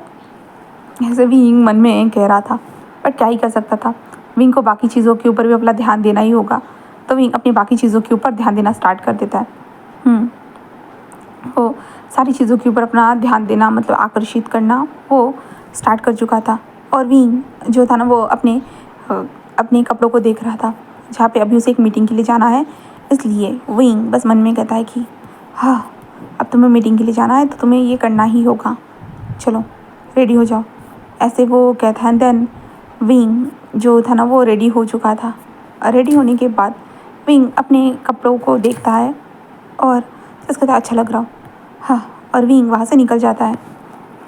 S1: ऐसे विंग मन में कह रहा था, पर क्या ही कर सकता था। विंग को बाकी चीज़ों के ऊपर भी अपना ध्यान देना ही होगा, तो विंग अपनी बाकी चीज़ों के ऊपर ध्यान देना स्टार्ट कर देता है। वो सारी चीज़ों के ऊपर अपना ध्यान देना मतलब आकर्षित करना वो स्टार्ट कर चुका था। और विंग जो था ना वो अपने कपड़ों को देख रहा था जहाँ पे अभी उसे एक मीटिंग के लिए जाना है, इसलिए विंग बस मन में कहता है कि हाँ अब तुम्हें मीटिंग के लिए जाना है तो तुम्हें ये करना ही होगा, चलो रेडी हो जाओ। ऐसे वो कहता है। देन विंग जो था ना वो रेडी हो चुका था। रेडी होने के बाद विंग अपने कपड़ों को देखता है और उसका था अच्छा लग रहा हो, हाँ, और विंग वहाँ से निकल जाता है।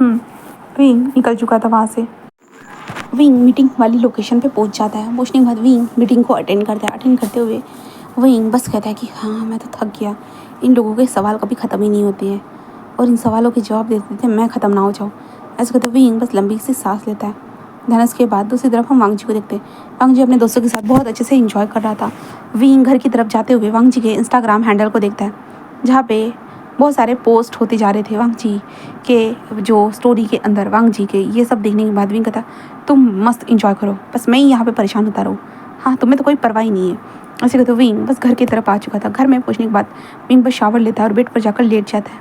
S1: विंग निकल चुका था वहाँ से। विंग मीटिंग वाली लोकेशन पे पहुँच जाता है। पहुँचने के बाद विंग मीटिंग को अटेंड करता है। अटेंड करते हुए विंग बस कहता है कि हाँ मैं तो थक गया, इन लोगों के सवाल कभी ख़त्म ही नहीं होते हैं और इन सवालों के जवाब देते देते मैं ख़त्म ना हो जाऊँ। ऐसे कहते विंग बस लंबी सी सांस लेता है। देन उसके बाद दूसरी तरफ हम वांग जी को देखते हैं। वांग जी अपने दोस्तों के साथ बहुत अच्छे से एंजॉय कर रहा था। विंग घर की तरफ जाते हुए वांग जी के इंस्टाग्राम हैंडल को देखता है जहाँ पे बहुत सारे पोस्ट होते जा रहे थे वांग जी के जो स्टोरी के अंदर, वांग जी के। ये सब देखने के बाद विंग कहता तुम मस्त इंजॉय करो, बस मैं ही यहाँ पे परेशान होता रहूँ, हाँ तुम्हें तो कोई परवाह ही नहीं है। ऐसे कहते विंग बस घर की तरफ आ चुका था। घर में पहुँचने के बाद विंग बस शावर लेता है और बेड पर जाकर लेट जाता है,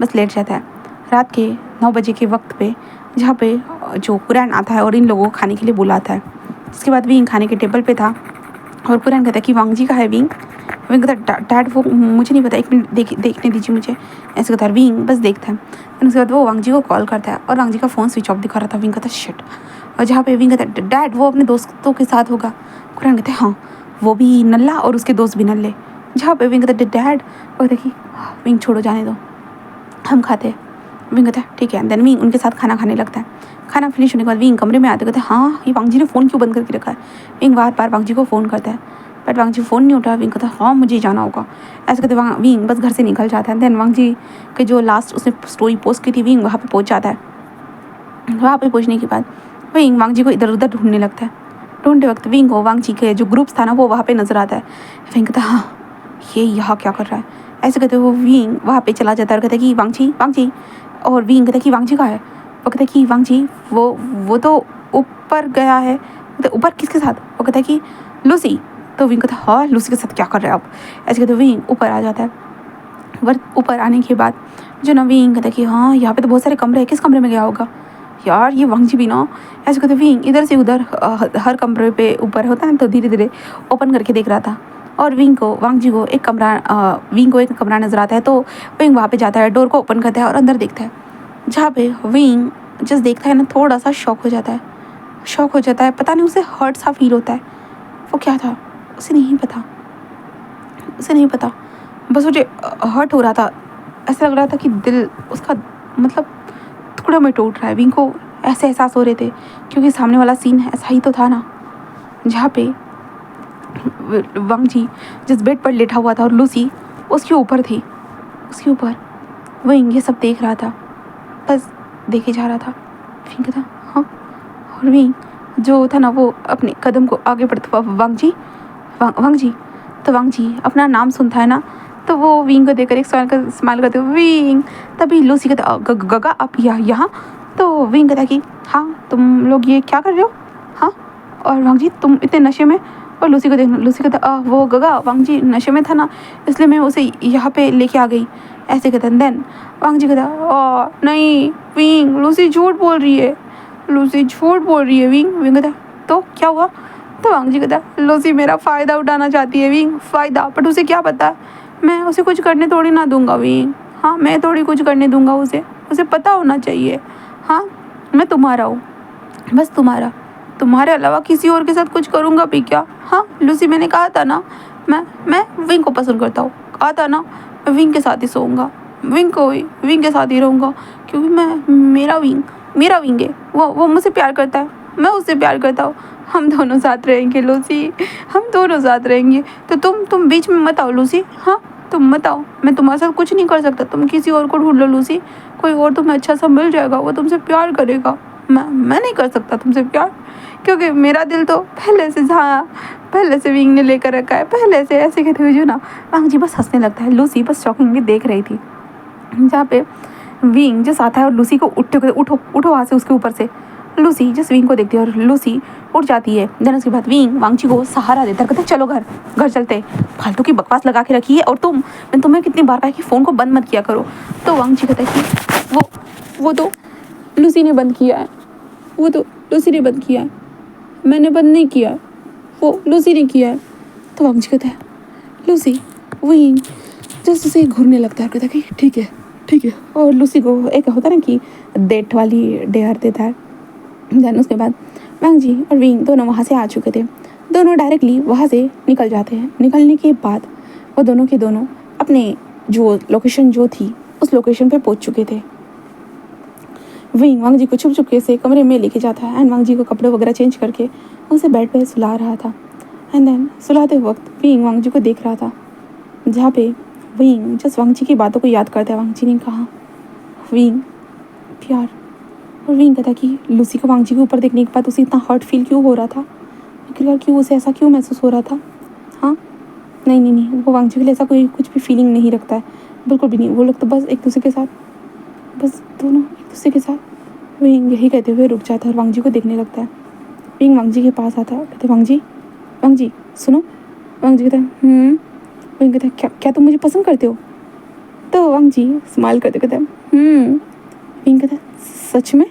S1: बस लेट जाता है। रात के 9 बजे के वक्त पे जहाँ पे जो कुरैन आता है और इन लोगों को खाने के लिए बुलाता है। इसके बाद विंग खाने के टेबल पे था और कुरैन कहता है कि वांग जी का है विंग। विंग कहता डैड वो मुझे नहीं पता, एक मिनट देखने दीजिए मुझे। ऐसे कहता है विंग बस देखता है। फिर उसके बाद वो वांग जी को कॉल करता है और वांग जी का फ़ोन स्विच ऑफ दिखा रहा था। विंग कहता शिट। और जहाँ पे विंग कहता है डैड वो अपने दोस्तों के साथ होगा। कुरैन कहते हैं हाँ वो भी नल्ला और उसके दोस्त भी नल्ले। जहाँ पे विंग कहता डैड, वो कहता कि विंग छोड़ो जाने दो हम खाते हैं। विंग कहता है ठीक है। देन विंग उनके साथ खाना खाने लगता है। खाना फिनिश होने के बाद विंग कमरे में आते कहते हैं हाँ ये वांग जी ने फ़ोन क्यों बंद करके रखा है। विंग बार बार वांग जी को फ़ोन करता है बट वांग जी फ़ोन नहीं उठा। विंग कहता है हाँ मुझे जाना होगा। ऐसे कहते विंग बस घर से निकल जाता है। देन वांग जी के जो लास्ट उसने स्टोरी पोस्ट की थी विंग वहाँ पे पहुँच जाता है। वहाँ पे पहुँचने के बाद विंग वांग जी को इधर उधर ढूंढने लगता है। ढूंढते वक्त विंग को वांग जी के जो ग्रुप्स था ना वो वहाँ पे नज़र आता है। विंग कहता हाँ ये यहाँ क्या कर रहा है। ऐसे कहते वो विंग वहाँ पे चला जाता है और कहता है कि वांग जी। और विंग कहता है कि वांग जी कहाँ है। वो कहता है कि वांग जी वो तो ऊपर गया है। तो ऊपर किसके साथ। वो कहता है कि लूसी। तो विंग कहता है हाँ लूसी के साथ क्या कर रहे हैं आप। ऐसे कहते विंग ऊपर आ जाता है। ऊपर आने के बाद जो ना विंग कहता है कि हाँ यहाँ पे तो बहुत सारे कमरे हैं, किस कमरे में गया होगा यार ये वांग जी भी ना। ऐसे कहते विंग इधर से उधर हर कमरे पे ऊपर होता है ना तो धीरे धीरे ओपन करके देख रहा था। और विंग को वांग जी को एक कमरा नज़र आता है। तो विंग वहाँ पे जाता है, डोर को ओपन करता है और अंदर देखता है। जहाँ पे विंग जस्ट देखता है ना थोड़ा सा शॉक हो जाता है। पता नहीं उसे हर्ट सा फील होता है। वो क्या था उसे नहीं पता। बस मुझे हर्ट हो रहा था। ऐसा लग रहा था कि दिल उसका मतलब टुकड़ों में टूट रहा है। विंग को ऐसे एहसास हो रहे थे क्योंकि सामने वाला सीन ऐसा ही तो था ना जहाँ पे वांग जी जिस बेड पर लेटा हुआ था और लूसी उसके ऊपर थी। उसके ऊपर विंग ये सब देख रहा था, बस देखे जा रहा था। विंग था हाँ। और विंग जो था ना वो अपने कदम को आगे बढ़ता हुआ वांग जी। तो वांग जी अपना नाम सुनता है ना तो वो विंग को देखकर एक स्माइल करते हुए विंग। तभी लूसी कहता गगा आप यहाँ। तो विंग कहता कि हाँ तुम लोग ये क्या कर रहे हो हाँ। और वांग जी तुम इतने नशे में। और लूसी को देखना। लूसी कहता वो गगा वांग जी नशे में था ना इसलिए मैं उसे यहाँ पे लेके आ गई। ऐसे कहता देन वांग जी कहता नहीं विंग लूसी झूठ बोल रही है विंग कहता तो क्या हुआ। तो वांग जी कहता लूसी मेरा फ़ायदा उठाना चाहती है विंग, फ़ायदा। बट उसे क्या पता मैं उसे कुछ करने थोड़ी ना दूंगा विंग। हाँ मैं थोड़ी कुछ करने दूंगा उसे पता होना चाहिए। हाँ मैं तुम्हारा हूँ, बस तुम्हारे अलावा किसी और के साथ कुछ करूँगा भी क्या। हाँ लूसी मैंने कहा था ना मैं विंग को पसंद करता हूँ। कहा था ना मैं विंग के साथ ही सोऊंगा, विंग के साथ ही रहूँगा क्योंकि मेरा विंग है। वो मुझसे प्यार करता है, मैं उससे प्यार करता हूँ। हम दोनों साथ रहेंगे लूसी, हम दोनों साथ रहेंगे। तो तुम बीच में मत आओ लूसी। हाँ तुम मत आओ, मैं तुम्हारे साथ कुछ नहीं कर सकता। तुम किसी और को ढूंढ लो लूसी, कोई और तुम्हें अच्छा सा मिल जाएगा, वो तुमसे प्यार करेगा। मैं नहीं कर सकता तुमसे प्यार क्योंकि मेरा दिल तो पहले से विंग ने लेकर रखा है पहले से। ऐसे कहते हुए जो ना वांग जी बस हंसने लगता है। लूसी बस शॉकिंगली देख रही थी। जहाँ पे विंग जस्ट आता है और लूसी को उठो वहाँ से उसके ऊपर से। लूसी जस्ट विंग को देखती है और लूसी उठ जाती है। देन उसके बाद विंग वांग जी को सहारा देता है, कहते चलो घर चलते, फालतू की बकवास लगा के रखी है और मैंने तुम्हें कितनी बार कहा कि फ़ोन को बंद मत किया करो। तो वांग जी कहता है कि वो तो लूसी ने बंद किया है, मैंने बंद नहीं किया है, वो लूसी ने किया है। तो वांग जी कहता है लूसी। विंग जस्ट उसे घूरने लगता है, कहता है कि ठीक है और लूसी को एक होता है ना कि डेट वाली डेयर देता है। देन उसके बाद वांग जी और विंग दोनों वहाँ से आ चुके थे। दोनों डायरेक्टली वहाँ से निकल जाते हैं। निकलने के बाद वो दोनों के दोनों अपने जो लोकेशन जो थी उस लोकेशन पे पहुँच चुके थे। विंग वांग जी को छुप से कमरे में लेके जाता है एंड वांग जी को कपड़े वगैरह चेंज करके उसे बेड पे सुला रहा था। एंड देन सुलाते वक्त विंग वांग जी को देख रहा था, जहाँ पे विंग जस्ट वांग जी की बातों को याद करता है। वांग जी ने कहा विंग प्यार। और विंग कहता कि लूसी को वांग जी के ऊपर देखने के बाद उसे इतना हर्ट फील क्यों हो रहा था, आखिरकार क्यों उसे ऐसा क्यों महसूस हो रहा था। हाँ नहीं वो वांग जी के लिए ऐसा कोई कुछ भी फीलिंग नहीं रखता है। बिल्कुल भी नहीं, वो लोग तो बस एक दूसरे के साथ, बस दोनों एक दूसरे के साथ। विंग यही कहते हुए रुक जाता है और वांग जी को देखने लगता है। विंग वांग जी के पास आता है, कहते वांग जी सुनो। वांग जी कहता है विंग कहता है क्या क्या तुम मुझे पसंद करते हो? तो वांग जी स्माइल करते कहते हैं विंग कहता है सच में?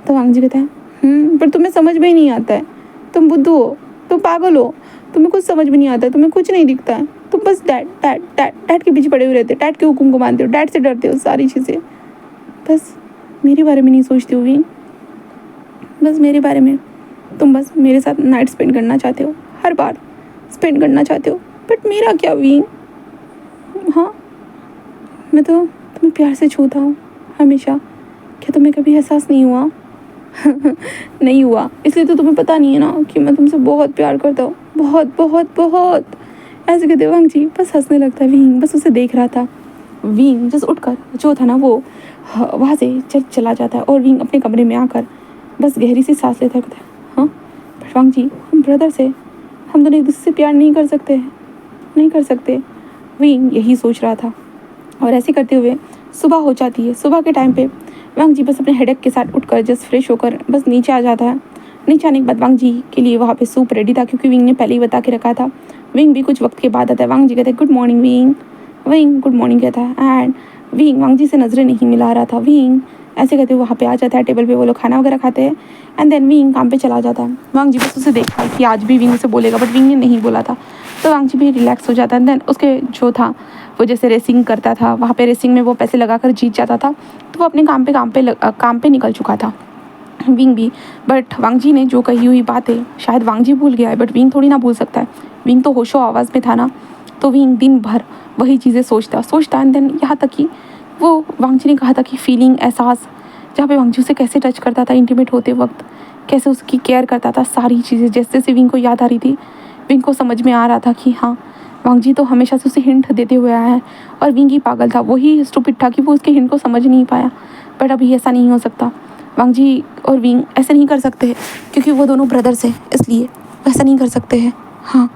S1: तो वांग जी कहता है पर तुम्हें समझ में ही नहीं आता है, तुम बुद्धू हो, तुम पागल हो, तुम्हें कुछ समझ में नहीं आता है, तुम्हें कुछ नहीं दिखता है, तुम बस डैड डैड डैड डैड के पीछे पड़े हुए रहते हो, डैड के हुक्म को मानते हो, डैड से डरते हो, सारी चीज़ें। बस मेरे बारे में नहीं सोचते हो विंग, बस मेरे बारे में। तुम बस मेरे साथ नाइट स्पेंड करना चाहते हो, हर बार स्पेंड करना चाहते हो, बट मेरा क्या विंग? हाँ, मैं तो तुम्हें प्यार से छूता हूँ हमेशा, क्या तुम्हें कभी एहसास नहीं हुआ? नहीं हुआ, इसलिए तो तुम्हें पता नहीं है ना कि मैं तुमसे बहुत प्यार करता हूँ, बहुत बहुत बहुत। ऐसे कहते वांग जी बस हंसने लगता है। विंग बस उसे देख रहा था। विंग जस्ट उठकर जो था ना वो वहाँ से चला जाता है और विंग अपने कमरे में आकर बस गहरी सी सांस लेता है, कहता है हाँ बट वांग जी हम ब्रदर से, हम दोनों एक दूसरे से प्यार नहीं कर सकते हैं, नहीं कर सकते। विंग यही सोच रहा था और ऐसे करते हुए सुबह हो जाती है। सुबह के टाइम पे वांग जी बस अपने हेडेक के साथ उठकर जस्ट फ्रेश होकर बस नीचे आ जाता है। नीचे आने के बाद वांग जी के लिए वहाँ पे सूप रेडी था, क्योंकि विंग ने पहले ही बता के रखा था। विंग भी कुछ वक्त के बाद आता है। वांग जी कहते हैं good morning wing. Wing good morning कहता है एंड विंग वांग जी से नज़रें नहीं मिला रहा था। विंग ऐसे कहते हुए वहाँ पे आ जाता है। टेबल पे वो लोग खाना वगैरह खाते हैं एंड देन विंग काम पे चला जाता है। वांग जी बस उसे देखता है कि आज भी विंग उसे बोलेगा, बट विंग ने नहीं बोला था, तो वांग जी भी रिलैक्स हो जाता है। देन उसके जो था वो जैसे रेसिंग करता था, वहाँ पे रेसिंग में वो पैसे लगाकर जीत जाता था, तो वो अपने काम पे निकल चुका था विंग भी। बट वांग जी ने जो कही हुई बातें शायद वांग जी भूल गया है, बट विंग थोड़ी ना भूल सकता है। विंग तो होशो आवाज़ में था ना, तो विंग दिन भर वही चीज़ें सोचता एंड देन यहाँ तक कि वो वांग जी ने कहा था कि फीलिंग, एहसास, जहाँ पे वांग जी उसे कैसे टच करता था इंटीमेट होते वक्त, कैसे उसकी केयर करता था, सारी चीज़ें जैसे जैसे विंग को याद आ रही थी, विंग को समझ में आ रहा था कि हाँ वांग जी तो हमेशा से उसे हिंट देते हुए आया है और विंग ही पागल था, वही स्टूपिड था कि वो उसके हिंट को समझ नहीं पाया। बट अभी ऐसा नहीं हो सकता, वांग जी और विंग ऐसे नहीं कर सकते हैं क्योंकि वो दोनों ब्रदर्स हैं, इसलिए वैसा नहीं कर सकते हैं। हाँ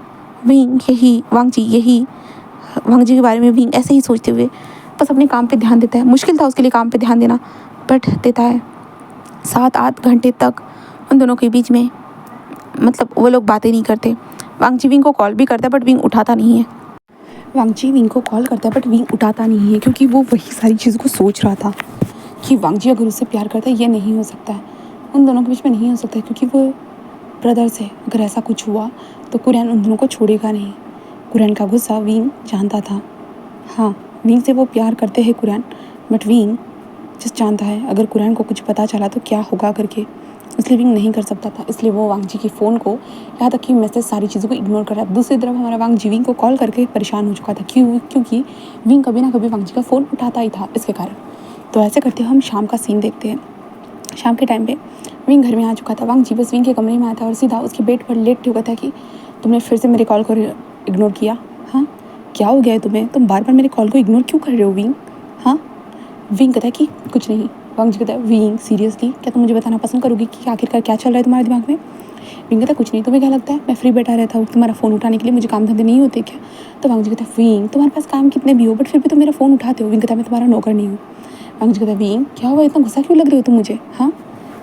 S1: विंग यही वांग जी के बारे में विंग ऐसे ही सोचते हुए बस अपने काम पे ध्यान देता है। मुश्किल था उसके लिए काम पे ध्यान देना, बट देता है। 7-8 घंटे तक उन दोनों के बीच में मतलब वो लोग बातें नहीं करते। वांग जी विंग को कॉल भी करता है बट विंग उठाता नहीं है। वांग जी विंग को कॉल करता है बट विंग उठाता नहीं है, क्योंकि वो वही सारी चीज़ों को सोच रहा था कि वांग जी अगर उससे प्यार करता है ये नहीं हो सकता है, उन दोनों के बीच में नहीं हो सकता है, क्योंकि वो ब्रदर्स है। अगर ऐसा कुछ हुआ तो कुरैन उन दोनों को छोड़ेगा नहीं। कुरैन का गुस्सा विंग जानता था। हाँ विंग से वो प्यार करते हैं कुरैन, बट विंग जस्ट जानता है अगर कुरैन को कुछ पता चला तो क्या होगा करके, इसलिए विंग नहीं कर सकता था। इसलिए वो वांग जी के फ़ोन को, यहाँ तक कि मैसेज, सारी चीज़ों को इग्नोर कर रहा है। दूसरी तरफ हमारा वांग जी विंग को कॉल करके परेशान हो चुका था, क्योंकि विंग कभी ना कभी वांग जी का फ़ोन उठाता ही था इसके कारण। तो ऐसे करते हुए हम शाम का सीन देखते हैं। शाम के टाइम पे विंग घर में आ चुका था। वांग जी बस विंग के कमरे में आया था और सीधा उसके बेड पर लेट हुआ था कि तुमने फिर से मेरे कॉल को इग्नोर किया। हाँ क्या हो गया है तुम्हें, तुम बार बार मेरे कॉल को इग्नोर क्यों कर रहे हो विंग? हाँ विंग कहता है कि कुछ नहीं। वांग जी कहता है विंग सीरियसली क्या तुम मुझे बताना पसंद करोगी कि आखिरकार क्या चल रहा है तुम्हारे दिमाग में? विंग कहता है कुछ नहीं, तुम्हें क्या लगता है मैं फ्री बैठा रहता हूँ तुम्हारा फ़ोन उठाने के लिए, मुझे काम धंधे नहीं होते क्या? तो वांग जी कहता है विंग तुम्हारे पास काम कितने भी हो बट फिर भी तुम मेरा फ़ोन उठाते हो। विंग कहता है मैं तुम्हारा नौकर नहीं हूँ। वांग जी कहता है विंग क्या हुआ, इतना गुस्सा क्यों लग रहे हो तुम मुझे? हाँ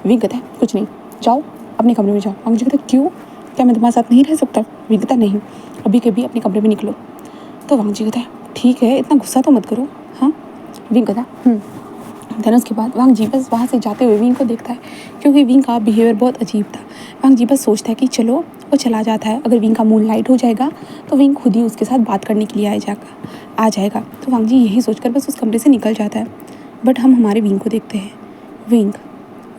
S1: विंग कहता है कुछ नहीं, जाओ अपने कमरे में जाओ। वांग जी कहता है क्यों, क्या मैं तुम्हारे साथ नहीं रह सकता? विंग कहता है नहीं, अभी कभी अपने कमरे में निकलो। तो वांग जी कहता है ठीक है इतना गुस्सा तो मत करो। हाँ विंग कहता है देन उसके बाद वांग जी बस वहाँ से जाते हुए विंग को देखता है, क्योंकि विंग का बिहेवियर बहुत अजीब था। वांग जी बस सोचता है कि चलो वो चला जाता है, अगर विंग का मूड लाइट हो जाएगा तो विंग खुद ही उसके साथ बात करने के लिए आ जाएगा। तो वांग जी यही सोचकर बस उस कमरे से निकल जाता है। बट हम हमारे विंग को देखते हैं। विंग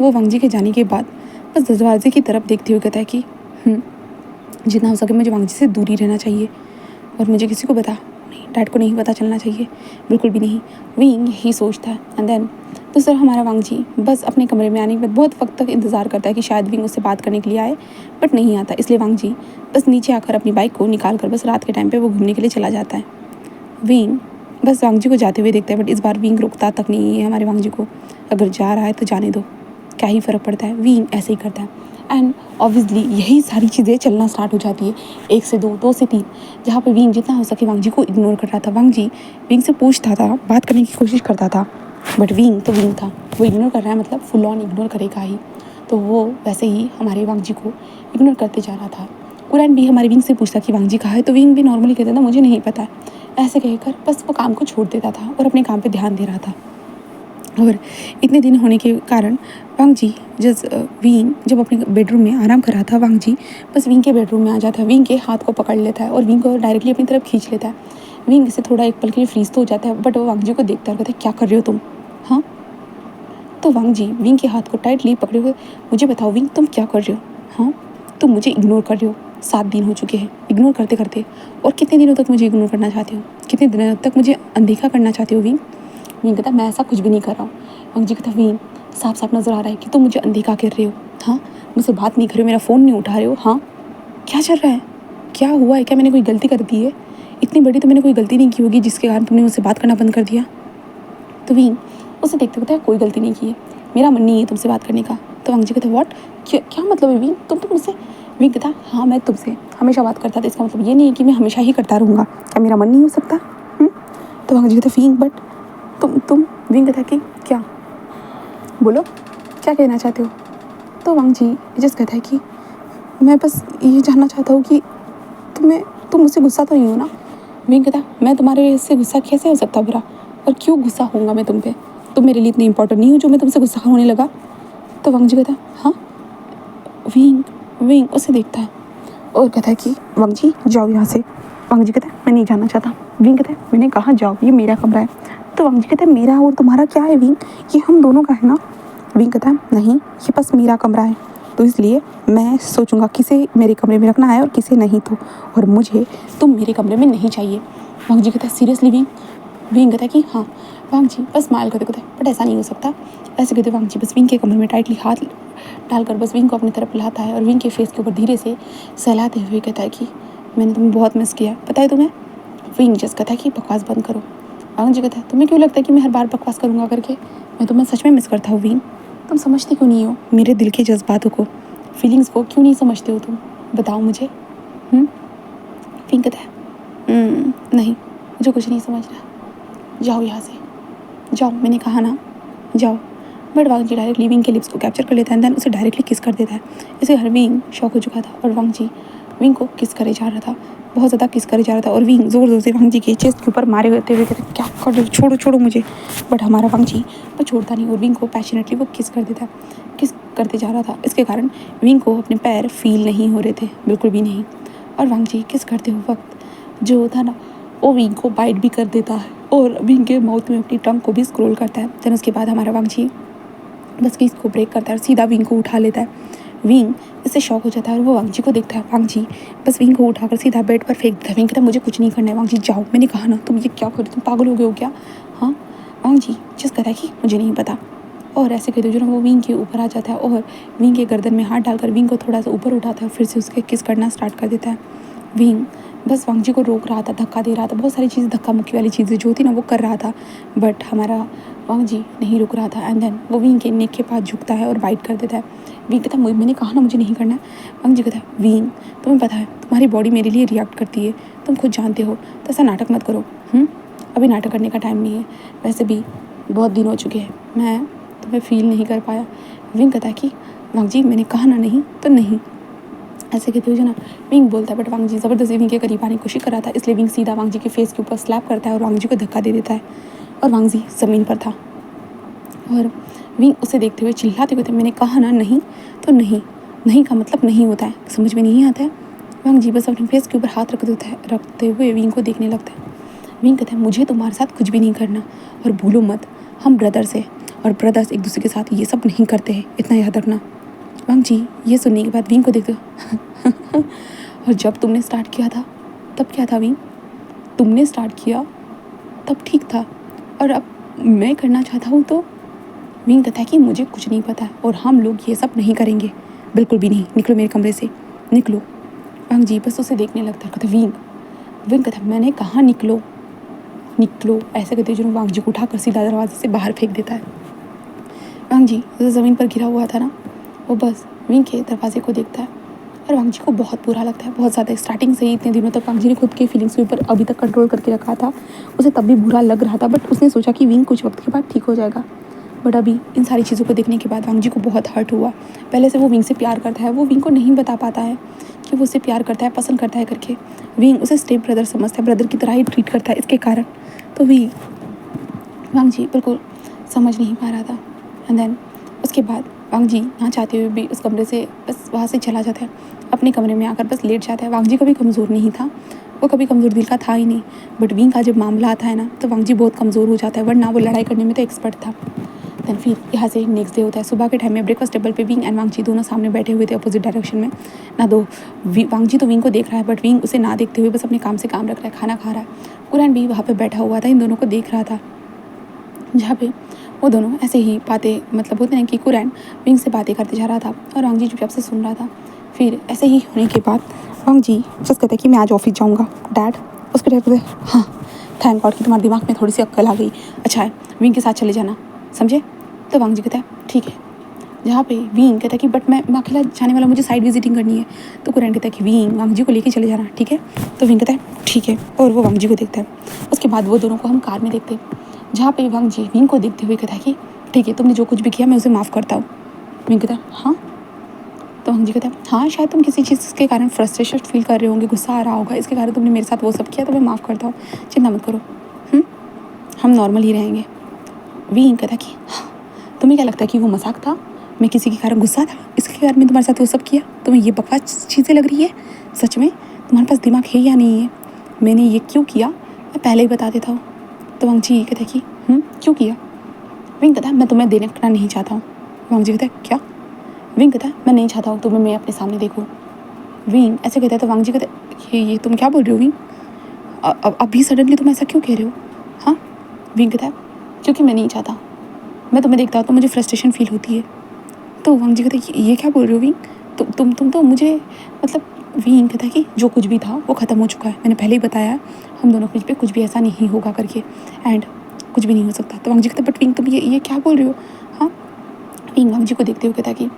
S1: वो वांग जी के जाने के बाद बस दरवाजे की तरफ देखते हुए कहता है कि जितना हो सके मुझे वांग जी से दूरी रहना चाहिए और मुझे किसी को डैड को नहीं पता चलना चाहिए, बिल्कुल भी नहीं। विंग यही सोचता है एंड देन दूसरा हमारा वांग जी बस अपने कमरे में आने के बाद बहुत वक्त तक इंतज़ार करता है कि शायद विंग उससे बात करने के लिए आए, बट नहीं आता। इसलिए वांग जी बस नीचे आकर अपनी बाइक को निकाल कर बस रात के टाइम पे वो घूमने के लिए चला जाता है। विंग बस वांग जी को जाते हुए देखता है, बट इस बार विंग रुकता तक नहीं है हमारे वांग जी को। अगर जा रहा है तो जाने दो, क्या ही फ़र्क पड़ता है, विंग ऐसे ही करता है। एंड ऑब्वियसली यही सारी चीज़ें चलना स्टार्ट हो जाती है, 1 से 2, 2 से 3, जहाँ पे विंग जितना हो सके वांग जी को इग्नोर कर रहा था। वांग जी विंग से पूछता था, बात करने की कोशिश करता था, बट विंग तो विंग था, वो इग्नोर कर रहा है मतलब फुल ऑन इग्नोर करेगा ही। तो वो वैसे ही हमारे वांग जी को इग्नोर करते जा रहा था। कुरैन भी हमारे विंग से पूछता कि वांग जी कहाँ है, तो विंग भी नॉर्मली कहता था मुझे नहीं पता। ऐसे कहकर बस वो काम को छोड़ देता था और अपने काम पे ध्यान दे रहा था। और इतने दिन होने के कारण वांग जी विंग जब अपने बेडरूम में आराम कर रहा था, वांग जी बस विंग के बेडरूम में आ जाता है, विंग के हाथ को पकड़ लेता है और विंग को डायरेक्टली अपनी तरफ खींच लेता है। विंग से थोड़ा एक पल के लिए फ्रीज तो हो जाता है, बट वो वांग जी को देखता है, कहता है क्या कर रहे हो तुम, हाँ। तो वांग जी विंग के हाथ को टाइटली पकड़े हुए, मुझे बताओ विंग तुम क्या कर रहे हो, हाँ। तुम मुझे इग्नोर कर रहे हो, 7 दिन हो चुके हैं इग्नोर करते करते, और कितने दिनों तक मुझे इग्नोर करना चाहते हो, कितने दिनों तक मुझे अनदेखा करना चाहते हो विंग। विंग कहता मैं ऐसा कुछ भी नहीं कर रहा हूँ। वांग जी कहता विंग साफ साफ नज़र आ रहा है कि तुम मुझे अनदेखा कर रहे हो, हाँ। मुझसे बात नहीं कर रहे हो, मेरा फ़ोन नहीं उठा रहे हो, हाँ। क्या चल रहा है, क्या हुआ है, क्या मैंने कोई गलती कर दी है, इतनी बड़ी तो मैंने कोई गलती नहीं की होगी जिसके कारण तुमने मुझसे बात करना बंद कर दिया। तो विंग उसे देखते कहता है कोई गलती नहीं की है, मेरा मन नहीं है तुमसे बात करने का। तो वांग जी कहता व्हाट, क्या मतलब है विंग, तुम तो मुझसे। विंग कहता हाँ मैं तुमसे हमेशा बात करता था, इसका मतलब ये नहीं है कि मैं हमेशा ही करता रहूँगा, क्या मेरा मन नहीं हो सकता। तो वांग जी कहता विंग बट तुम। विंग कहता कि क्या, बोलो क्या कहना चाहते हो। तो वांग जी जस्ट कहता है कि मैं बस ये जानना चाहता हूँ कि तुम मुझसे गुस्सा तो नहीं हो ना। विंग कहता मैं तुम्हारे से गुस्सा कैसे हो सकता बुरा, और क्यों गुस्सा होऊंगा मैं तुम पे, तुम मेरे लिए इतनी इंपॉर्टेंट नहीं हो जो मैं तुमसे गुस्सा होने लगा। तो वांग जी कहता हाँ। विंग विंग उसे देखता है और कहता है कि वांग जी जाओ यहाँ से। वांग जी कहता है मैं नहीं जाना चाहता। विंग कहता है मैंने कहा जाओ, ये मेरा कमरा है। तो वांग जी कहता है मेरा और तुम्हारा क्या है विंग, ये हम दोनों का है ना। विंग कहता है नहीं, ये बस मेरा कमरा है, तो इसलिए मैं सोचूंगा किसे मेरे कमरे में रखना है और किसे नहीं, तो और मुझे तुम मेरे कमरे में नहीं चाहिए। वांग जी कहता है सीरियसली विंग। विंग कहता है कि हाँ। वांग जी बस स्माइल करते कहते बट ऐसा नहीं हो सकता। ऐसे कहते वांग जी बस विंग के कमरे में टाइटली हाथ डालकर बस विंग को अपनी तरफ लाता है और विंग के फेस के ऊपर धीरे से सहलाते हुए कहता है कि मैंने तुम्हें बहुत मिस किया, पता है तुम्हें। विंग जस्ट कहता है कि बकवास बंद करो। वांग जी कहता है तुम्हें क्यों लगता है कि मैं हर बार बकवास करूँगा करके, मैं तुम्हें सच में मिस करता हूँ विंग। तुम समझते क्यों नहीं हो मेरे दिल के जज्बातों को, फीलिंग्स को क्यों नहीं समझते हो तुम, बताओ मुझे। विंग कहता है नहीं मुझे कुछ नहीं समझ रहा, जाओ यहाँ से जाओ, मैंने कहा ना जाओ। But Wang ji directly Wing के लिप्स को कैप्चर कर लेता है, देन उसे डायरेक्टली किस कर देता है। इसे हर विंग शॉक हो चुका था और वांग जी विंग को किस करे जा रहा था, बहुत ज़्यादा किस करे जा रहा था, और विंग ज़ोर ज़ोर से वांग जी के चेस्ट के ऊपर मारे होते हुए कहते क्या कर रहे हो, छोड़ो छोड़ो मुझे। बट हमारा वांग जी वो छोड़ता नहीं और विंग को पैशनेटली वो किस कर देता, किस करते जा रहा था। इसके कारण विंग को अपने पैर फील नहीं हो रहे थे, बिल्कुल भी नहीं। और वांग जी किस करते हुए वक्त जो था ना, वो विंग को बाइट भी कर देता है और विंग के माउथ में अपनी टंग को भी स्क्रॉल करता है। देन उसके बाद हमारा वांग जी बस किस को ब्रेक करता है और सीधा विंग को उठा लेता है। विंग इससे शॉक हो जाता है और वो वांग जी को देखता है। वांग जी बस विंग को उठाकर सीधा बेड पर फेंक देता है। विंग कहता है मुझे कुछ नहीं करना है, वांग जी जाओ, मैंने कहा ना, तुम ये क्या कर, तुम पागल हो गए हो क्या, हाँ। वांग जी जिस कहता है कि मुझे नहीं पता, और ऐसे कहते जो ना वो विंग के ऊपर आ जाता है और विंग के गर्दन में हाथ डालकर विंग को थोड़ा सा ऊपर उठाता है, फिर से उसके किस करना स्टार्ट कर देता है। विंग बस वांग जी को रोक रहा था, धक्का दे रहा था, बहुत सारी चीज़ें धक्का मुक्की वाली चीज़ें जो थी ना वो कर रहा था, बट हमारा वांग जी नहीं रुक रहा था। एंड देन वो विंग के नेक के पास झुकता है और बाइट कर देता है। विंग कहता है मैंने कहा ना मुझे नहीं करना है। वांग जी कहता है विंग तुम्हें पता है तुम्हारी बॉडी मेरे लिए रिएक्ट करती है, तुम खुद जानते हो, तो ऐसा नाटक मत करो। अभी नाटक करने का टाइम नहीं है, वैसे भी बहुत दिन हो चुके हैं, मैं तुम्हें फील नहीं कर पाया। विंग कहता है कि वांग जी मैंने कहा ना नहीं तो नहीं, ऐसे कहते हुए जो ना विंग बोलता है, बट वांग जी ज़बरदस्ती विंग के करीब आने की कोशिश कर रहा था, इसलिए विंग सीधा वांग जी के फेस के ऊपर स्लैप करता है और वांग जी को धक्का दे देता है और वांग जी ज़मीन पर था। और विंग उसे देखते हुए चिल्लाते हुए थे मैंने कहा ना नहीं तो नहीं, नहीं का मतलब नहीं होता है, समझ में नहीं आता है। वांग जी बस अपने फेस के ऊपर हाथ रखते हुए विंग को देखने लगता है। विंग कहता है मुझे तुम्हारे साथ कुछ भी नहीं करना, और भूलो मत हम ब्रदर्स हैं और ब्रदर्स एक दूसरे के साथ ये सब नहीं करते हैं, इतना याद रखना। वांग जी ये सुनने के बाद विंग को देखते हो और जब तुमने स्टार्ट किया था तब क्या था विंग, तुमने स्टार्ट किया तब ठीक था, और अब मैं करना चाहता हूँ तो। विंग कहता है कि मुझे कुछ नहीं पता है और हम लोग ये सब नहीं करेंगे, बिल्कुल भी नहीं, निकलो मेरे कमरे से, निकलो। वांग जी बस उसे देखने लगता है, कहता विंग विंग कहता है मैंने कहा निकलो निकलो, ऐसे कहते जो वांग जी को उठाकर सीधा दरवाजे से बाहर फेंक देता है। वांग जी ज़मीन पर गिरा हुआ था ना, वो बस विंग के दरवाजे को देखता है और वांग जी को बहुत बुरा लगता है, बहुत ज़्यादा। स्टार्टिंग से ही इतने दिनों तक वांग जी ने खुद के फीलिंग्स के ऊपर अभी तक कंट्रोल करके रखा था, उसे तब भी बुरा लग रहा था, बट उसने सोचा कि विंग कुछ वक्त के बाद ठीक हो जाएगा। बट अभी इन सारी चीज़ों को देखने के बाद वांग जी को बहुत हर्ट हुआ। पहले से वो विंग से प्यार करता है, वो विंग को नहीं बता पाता है कि वो उसे प्यार करता है, पसंद करता है करके। विंग उसे स्टेप ब्रदर समझता है, ब्रदर की तरह ही ट्रीट करता है इसके कारण। तो वांग जी बिल्कुल समझ नहीं पा रहा था। एंड देन उसके बाद वांग जी ना चाहते हुए भी उस कमरे से बस वहाँ से चला जाता है, अपने कमरे में आकर बस लेट जाता है। वांग जी कभी कमज़ोर नहीं था, वो कभी कमज़ोर दिल का था ही नहीं, बट विंग का जब मामला आता है ना तो वांग जी बहुत कमज़ोर हो जाता है, वरना वो लड़ाई करने में तो एक्सपर्ट था। देन फिर यहाँ से नेक्स्ट डे होता है। सुबह के टाइम में ब्रेकफास्ट टेबल पे विंग एंड वांग जी दोनों सामने बैठे हुए थे अपोजिट डायरेक्शन में। ना दो वांग जी तो विंग को देख रहा है, बट विंग उसे ना देखते हुए बस अपने काम से काम रख रहा है, खाना खा रहा है। कुरैन भी वहाँ पे बैठा हुआ था, इन दोनों को देख रहा था, जहाँ पे वो दोनों ऐसे ही बातें, मतलब होते हैं कि कुरैन विंग से बातें करते जा रहा था और वांग जी चुपचाप से सुन रहा था। फिर ऐसे ही होने के बाद वांग जी बस कहते हैं कि मैं आज ऑफिस जाऊँगा डैड। उसके कहते हाँ थैंक गॉड कि तुम्हारे दिमाग में थोड़ी सी अक्ल आ गई, अच्छा है विंग के साथ चले जाना, समझे। तो वांग जी कहता है ठीक है। जहाँ पे विंग कहता है कि बट मैं अकेला जाने वाला, मुझे साइड विजिटिंग करनी है। तो कुरैन कहता है कि विंग वांग जी को लेके चले जाना, ठीक है। तो विंग कहता है ठीक है, और वो वांग जी को देखता है। उसके बाद वो दोनों को हम कार में देखते हैं, जहाँ पे वांग जी विंग को देखते हुए कहता है कि ठीक है तुमने जो कुछ भी किया मैं उसे माफ़ करता हूँ। विंग कहता है हाँ। तो वांग जी कहता है हाँ शायद तुम किसी चीज़ के कारण फ्रस्ट्रेशन फील कर रहे होंगे, गुस्सा आ रहा होगा, इसके कारण तुमने मेरे साथ वो सब किया, तो मैं माफ़ करता हूँ, चिंता मत करो, हम नॉर्मल ही रहेंगे। विंग कहता है कि हाँ तुम्हें क्या लगता है कि वो मजाक था, मैं किसी के कारण गुस्सा था इसके कारण मैं तुम्हारे साथ वो सब किया, तुम्हें ये बकवास चीज़ें लग रही है, सच में तुम्हारे पास दिमाग है या नहीं है, मैंने ये क्यों किया मैं पहले ही बता देता हूँ। तो वांग जी कहता है कि क्यों किया। विंग कहता है मैं तुम्हें देखना नहीं चाहता हूँ। वांग जी कहता है क्या। विंग कहता है मैं नहीं चाहता हूँ तुम्हें मैं अपने सामने देखूँ। विंग ऐसे कहता है तो वांग जी कहते हैं ये तुम क्या बोल रहे हो विंग, अभी सडनली तुम ऐसा क्यों कह रहे हो। हाँ विंग कहता है क्योंकि मैं नहीं चाहता, मैं तुम्हें देखता हूँ तो मुझे फ्रस्ट्रेशन फील होती है। तो वांग जी कहते हैं ये क्या बोल रहे हो विंग, तुम तो मुझे मतलब। विंग कहता है कि जो कुछ भी था वो ख़त्म हो चुका है, मैंने पहले ही बताया हम दोनों के बीच पे कुछ भी ऐसा नहीं होगा करके, एंड कुछ भी नहीं हो सकता। तो वांग जी कहता है बट विंग तुम ये क्या बोल रहे हो। हाँ विंग वांग जी को देखते हुए कहता है कि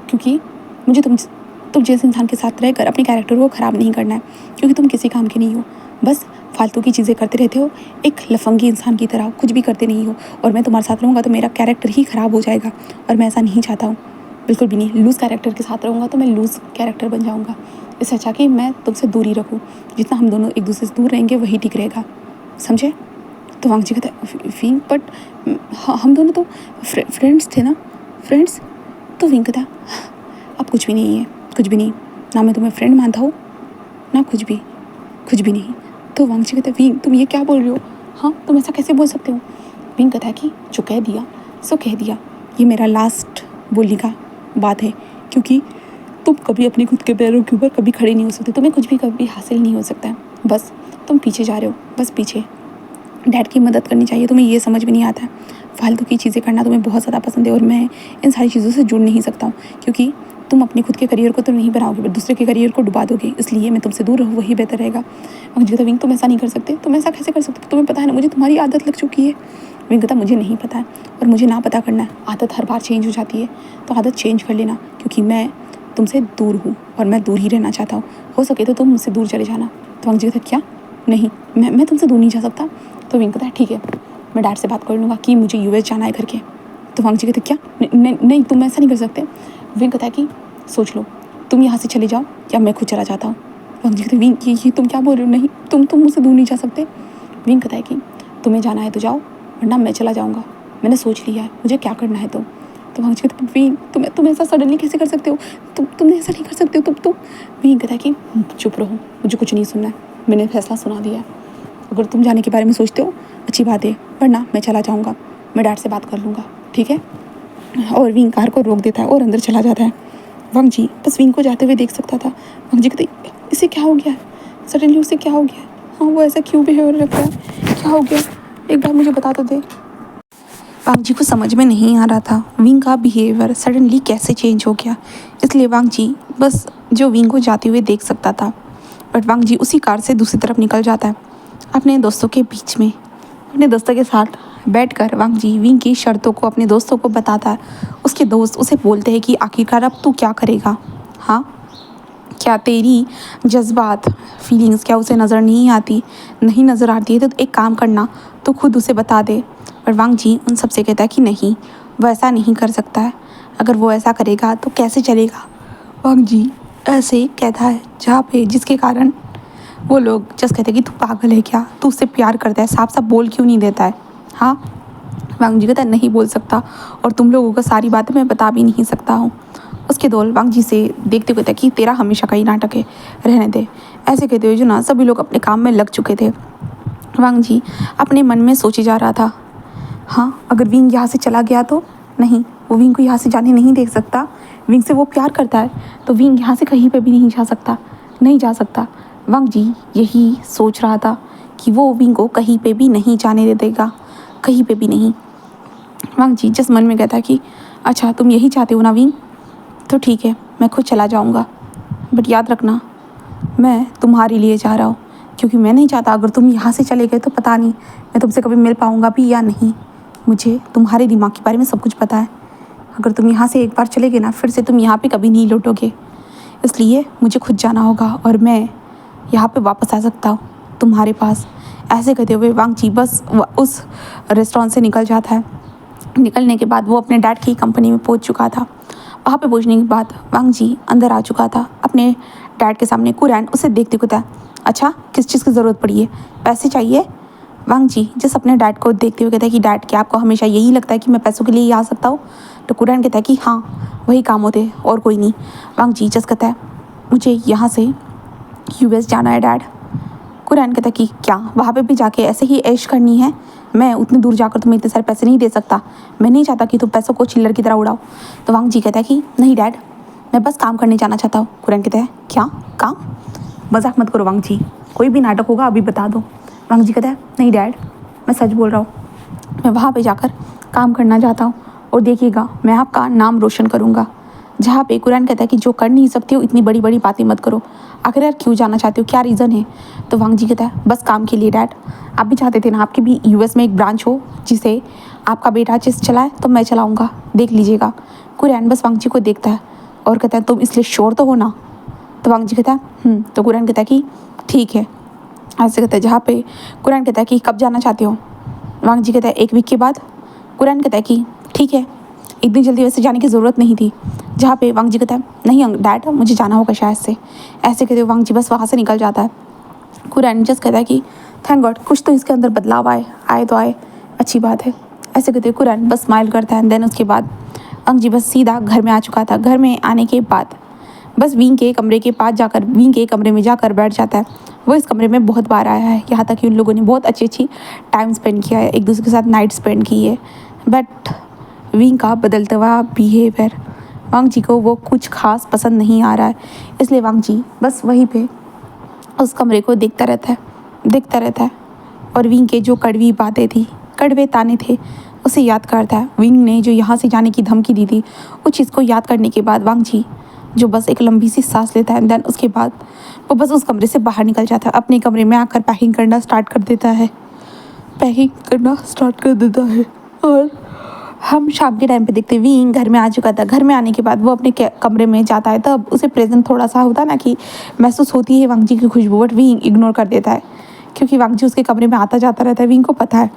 S1: क्योंकि मुझे तुम जैसे इंसान के साथ रहकर अपने कैरेक्टर को ख़राब नहीं करना है, क्योंकि तुम किसी काम के नहीं हो, बस फालतू की चीज़ें करते रहते हो, एक लफंगी इंसान की तरह कुछ भी करते नहीं हो, और मैं तुम्हारे साथ रहूँगा तो मेरा कैरेक्टर ही ख़राब हो जाएगा, और मैं ऐसा नहीं चाहता हूँ, बिल्कुल भी नहीं। लूज़ कैरेक्टर के साथ रहूँगा तो मैं लूज़ कैरेक्टर बन जाऊँगा, इससे अच्छा कि मैं तुमसे दूरी रखूँ, जितना हम दोनों एक दूसरे से दूर रहेंगे वही ठीक रहेगा, समझे। तो वांग जी कहता है विंग बट हम दोनों तो फ्रेंड्स थे ना, फ्रेंड्स। तो विंग कहता है अब कुछ भी नहीं है, कुछ भी नहीं, ना मैं तुम्हें फ्रेंड मानता हूँ ना कुछ भी नहीं। तो वांग जी कहता है विंग तुम ये क्या बोल रहे हो, हाँ तुम ऐसा कैसे बोल सकते हो। विंग कहता है कि जो कह दिया सो कह दिया, ये मेरा लास्ट बोलने का बात है, क्योंकि तुम कभी अपने खुद के पैरों के ऊपर कभी खड़े नहीं हो सकते, तुम्हें कुछ भी कभी हासिल नहीं हो सकता है, बस तुम पीछे जा रहे हो, बस पीछे। डैड की मदद करनी चाहिए, तुम्हें ये समझ में नहीं आता है, फालतू की चीज़ें करना तुम्हें बहुत ज़्यादा पसंद है, और मैं इन सारी चीज़ों से जुड़ नहीं सकता हूँ, क्योंकि तुम अपने खुद के करियर को तो नहीं बनाओगे बट दूसरे के करियर को डुबा दोगे, इसलिए मैं तुमसे दूर रहूँ वही बेहतर रहेगा। वांग जी कहता विंग तुम ऐसा नहीं कर सकते, तुम ऐसा कैसे कर सकते, तुम्हें पता है ना मुझे तुम्हारी आदत लग चुकी है। विंग कहता मुझे नहीं पता है और मुझे ना पता करना है, आदत हर बार चेंज हो जाती है, तो आदत चेंज कर लेना, क्योंकि मैं तुमसे दूर हूँ और मैं दूर ही रहना चाहता हूँ, हो सके तो तुम मुझसे दूर चले जाना। तो वांग जी कहता क्या नहीं, मैं तुमसे दूर नहीं जा सकता। तो विंग कहता है ठीक है मैं डैड से बात कर लूँगा कि मुझे यूएस जाना है करके। तो वांग जी कहते क्या नहीं तुम ऐसा नहीं कर सकते। विंग कहता है कि सोच लो, तुम यहाँ से चले जाओ या मैं खुद चला जाता हूँ। वांग जी कहते विंग ये तुम क्या बोल रहे हो, नहीं तुम मुझसे दूर नहीं जा सकते। विंग कहता है कि तुम्हें जाना है तो जाओ, वरना मैं चला जाऊँगा, मैंने सोच लिया है मुझे क्या करना है। तो वांग जी कहते विंग तुम ऐसा सडनली कैसे कर सकते हो, तुम ऐसा नहीं कर सकते हो तुम। विंग कहता है कि चुप रहो, मुझे कुछ नहीं सुनना है, मैंने फैसला सुना दिया है, अगर तुम जाने के बारे में सोचते हो अच्छी बात है, वरना मैं चला जाऊँगा, मैं डैड से बात कर लूँगा, ठीक है। और विंग कार को रोक देता है और अंदर चला जाता है। वांग जी बस विंग को जाते हुए देख सकता था। वांग जी कहते इसे क्या हो गया है, सडनली उसे क्या हो गया है, हाँ वो ऐसा क्यों बिहेव रखता है, क्या हो गया, एक बार मुझे बता तो दे। वांग जी को समझ में नहीं आ रहा था विंग का बिहेवियर सडनली कैसे चेंज हो गया, इसलिए वांग जी बस जो विंग को जाते हुए देख सकता था। बट वांग जी उसी कार से दूसरी तरफ निकल जाता है अपने दोस्तों के बीच में, अपने दोस्तों के साथ बैठकर वांग जी विंग की शर्तों को अपने दोस्तों को बताता है। उसके दोस्त उसे बोलते हैं कि आखिरकार अब तू क्या करेगा, हाँ, क्या तेरी जज्बात फीलिंग्स क्या उसे नज़र नहीं आती, नहीं नज़र आती है तो एक काम करना, तो खुद उसे बता दे। पर वांग जी उन सब से कहता है कि नहीं, वो ऐसा नहीं कर सकता है, अगर वो ऐसा करेगा तो कैसे चलेगा। वांग जी ऐसे कहता है जहाँ पे जिसके कारण वो लोग जस्ट कहते हैं कि तू पागल है क्या, तू उससे प्यार करता है, साफ साफ बोल क्यों नहीं देता है, हाँ। वांग जी कहता है नहीं बोल सकता, और तुम लोगों को सारी बातें मैं बता भी नहीं सकता हूँ। उसके दोल वांग जी से देखते हुए कहता है कि तेरा हमेशा का ही नाटक है, रहने दे। ऐसे कहते हुए जो ना सभी लोग अपने काम में लग चुके थे। वांग जी अपने मन में सोचे जा रहा था, हाँ, अगर विंग यहाँ से चला गया तो नहीं, वो विंग को यहाँ से जाने नहीं देख सकता, विंग से वो प्यार करता है, तो विंग यहाँ से कहीं पे भी नहीं जा सकता, नहीं जा सकता। वांग जी यही सोच रहा था कि वो विंग को कहीं पे भी नहीं जाने दे देगा, कहीं पे भी नहीं। वांग जी जिस मन में कहता कि अच्छा तुम यही चाहते हो ना विंग, तो ठीक है, मैं खुद चला जाऊँगा, बट याद रखना मैं तुम्हारे लिए जा रहा हूँ, क्योंकि मैं नहीं चाहता अगर तुम यहाँ से चले गए तो पता नहीं मैं तुमसे कभी मिल पाऊँगा भी या नहीं। मुझे तुम्हारे दिमाग के बारे में सब कुछ पता है, अगर तुम यहाँ से एक बार चले गए ना फिर से तुम यहाँ पे कभी नहीं लौटोगे, इसलिए मुझे खुद जाना होगा और मैं यहाँ पे वापस आ सकता हूँ तुम्हारे पास। ऐसे कहते हुए वांग जी बस उस रेस्टोरेंट से निकल जाता है। निकलने के बाद वो अपने डैड की कंपनी में पहुँच चुका था। वहाँ पे पहुँचने के बाद वांग जी अंदर आ चुका था अपने डैड के सामने। कुरैन उसे देखते कहता है अच्छा किस चीज़ की ज़रूरत पड़ी है, पैसे चाहिए। वांग जी जिस अपने डैड को देखते हुए कहता है कि डैड क्या आपको हमेशा यही लगता है कि मैं पैसों के लिए ही आ सकता हूँ, तो कुरैन कहता है कि हाँ वही काम होते हैं और कोई नहीं। वांग जी जस कहता है मुझे यहाँ से यूएस जाना है डैड। कुरैन कहता है कि क्या वहाँ पे भी जाके ऐसे ही ऐश करनी है, मैं उतनी दूर जाकर तुम्हें इतने सारे पैसे नहीं दे सकता, मैं नहीं चाहता कि तुम पैसों को चिल्लर की तरह उड़ाओ। तो वांग जी कहता है कि नहीं डैड, मैं बस काम करने जाना चाहता हूँ। कुरैन कहता है क्या काम, मजाक मत करो वांग जी, कोई भी नाटक होगा अभी बता दो। वांग जी कहता है नहीं डैड, मैं सच बोल रहा हूँ, मैं वहाँ पे जाकर काम करना चाहता हूँ और देखिएगा मैं आपका नाम रोशन करूँगा। जहाँ पे कुरैन कहता है कि जो कर नहीं सकते हो इतनी बड़ी बड़ी बातें मत करो, आखिर यार क्यों जाना चाहते हो, क्या रीज़न है। तो वांग जी कहता है बस काम के लिए डैड, आप भी चाहते थे ना आपके भी यूएस में एक ब्रांच हो जिसे आपका बेटा जिस चलाए तो मैं चलाऊँगा, देख लीजिएगा। कुरैन बस वांग जी को देखता है और कहता है तुम इसलिए श्योर तो हो ना। तो वांग जी कहता है तो कुरैन कहता है कि ठीक है। ऐसे कहता है जहाँ पे कुरैन कहता है कि कब जाना चाहते हो। वांग जी कहता है 1 वीक के बाद। कुरैन कहता है कि ठीक है, इतनी जल्दी वैसे जाने की ज़रूरत नहीं थी। जहाँ पे वांग जी कहता है नहीं डैड मुझे जाना होगा शायद से। ऐसे कहते हुए वांग जी बस वहाँ से निकल जाता है। कुरैन जस्ट कहता है कि थैंक गॉड कुछ तो इसके अंदर बदलाव आए तो आए, अच्छी बात है। ऐसे कहते हुए कुरैन बस स्माइल करता है। देन उसके बाद वांग जी बस सीधा घर में आ चुका था। घर में आने के बाद बस विंग के कमरे के पास जाकर विंग के कमरे में जाकर बैठ जाता है। वो इस कमरे में बहुत बार आया है, यहाँ तक कि उन लोगों ने बहुत अच्छी टाइम स्पेंड किया है, एक दूसरे के साथ नाइट स्पेंड की है। बट विंग का बदलता हुआ बिहेवियर वांग जी को वो कुछ खास पसंद नहीं आ रहा है, इसलिए वांग जी बस वहीं पे उस कमरे को देखता रहता है और विंग के जो कड़वी बातें थी, कड़वे ताने थे, उसे याद करता है। विंग ने जो यहाँ से जाने की धमकी दी थी उस चीज़ को याद करने के बाद वांग जी जो बस एक लंबी सी सांस लेता है। देन उसके बाद वो बस उस कमरे से बाहर निकल जाता है, अपने कमरे में आकर पैकिंग करना स्टार्ट कर देता है। और हम शाम के टाइम पे देखते विंग घर में आ चुका था। घर में आने के बाद वो अपने कमरे में जाता है, तब उसे प्रेजेंट थोड़ा सा होता ना कि महसूस होती है वांग जी की खुशबू, बट विंग इग्नोर कर देता है क्योंकि वांग जी उसके कमरे में आता जाता रहता है, विंग को पता है।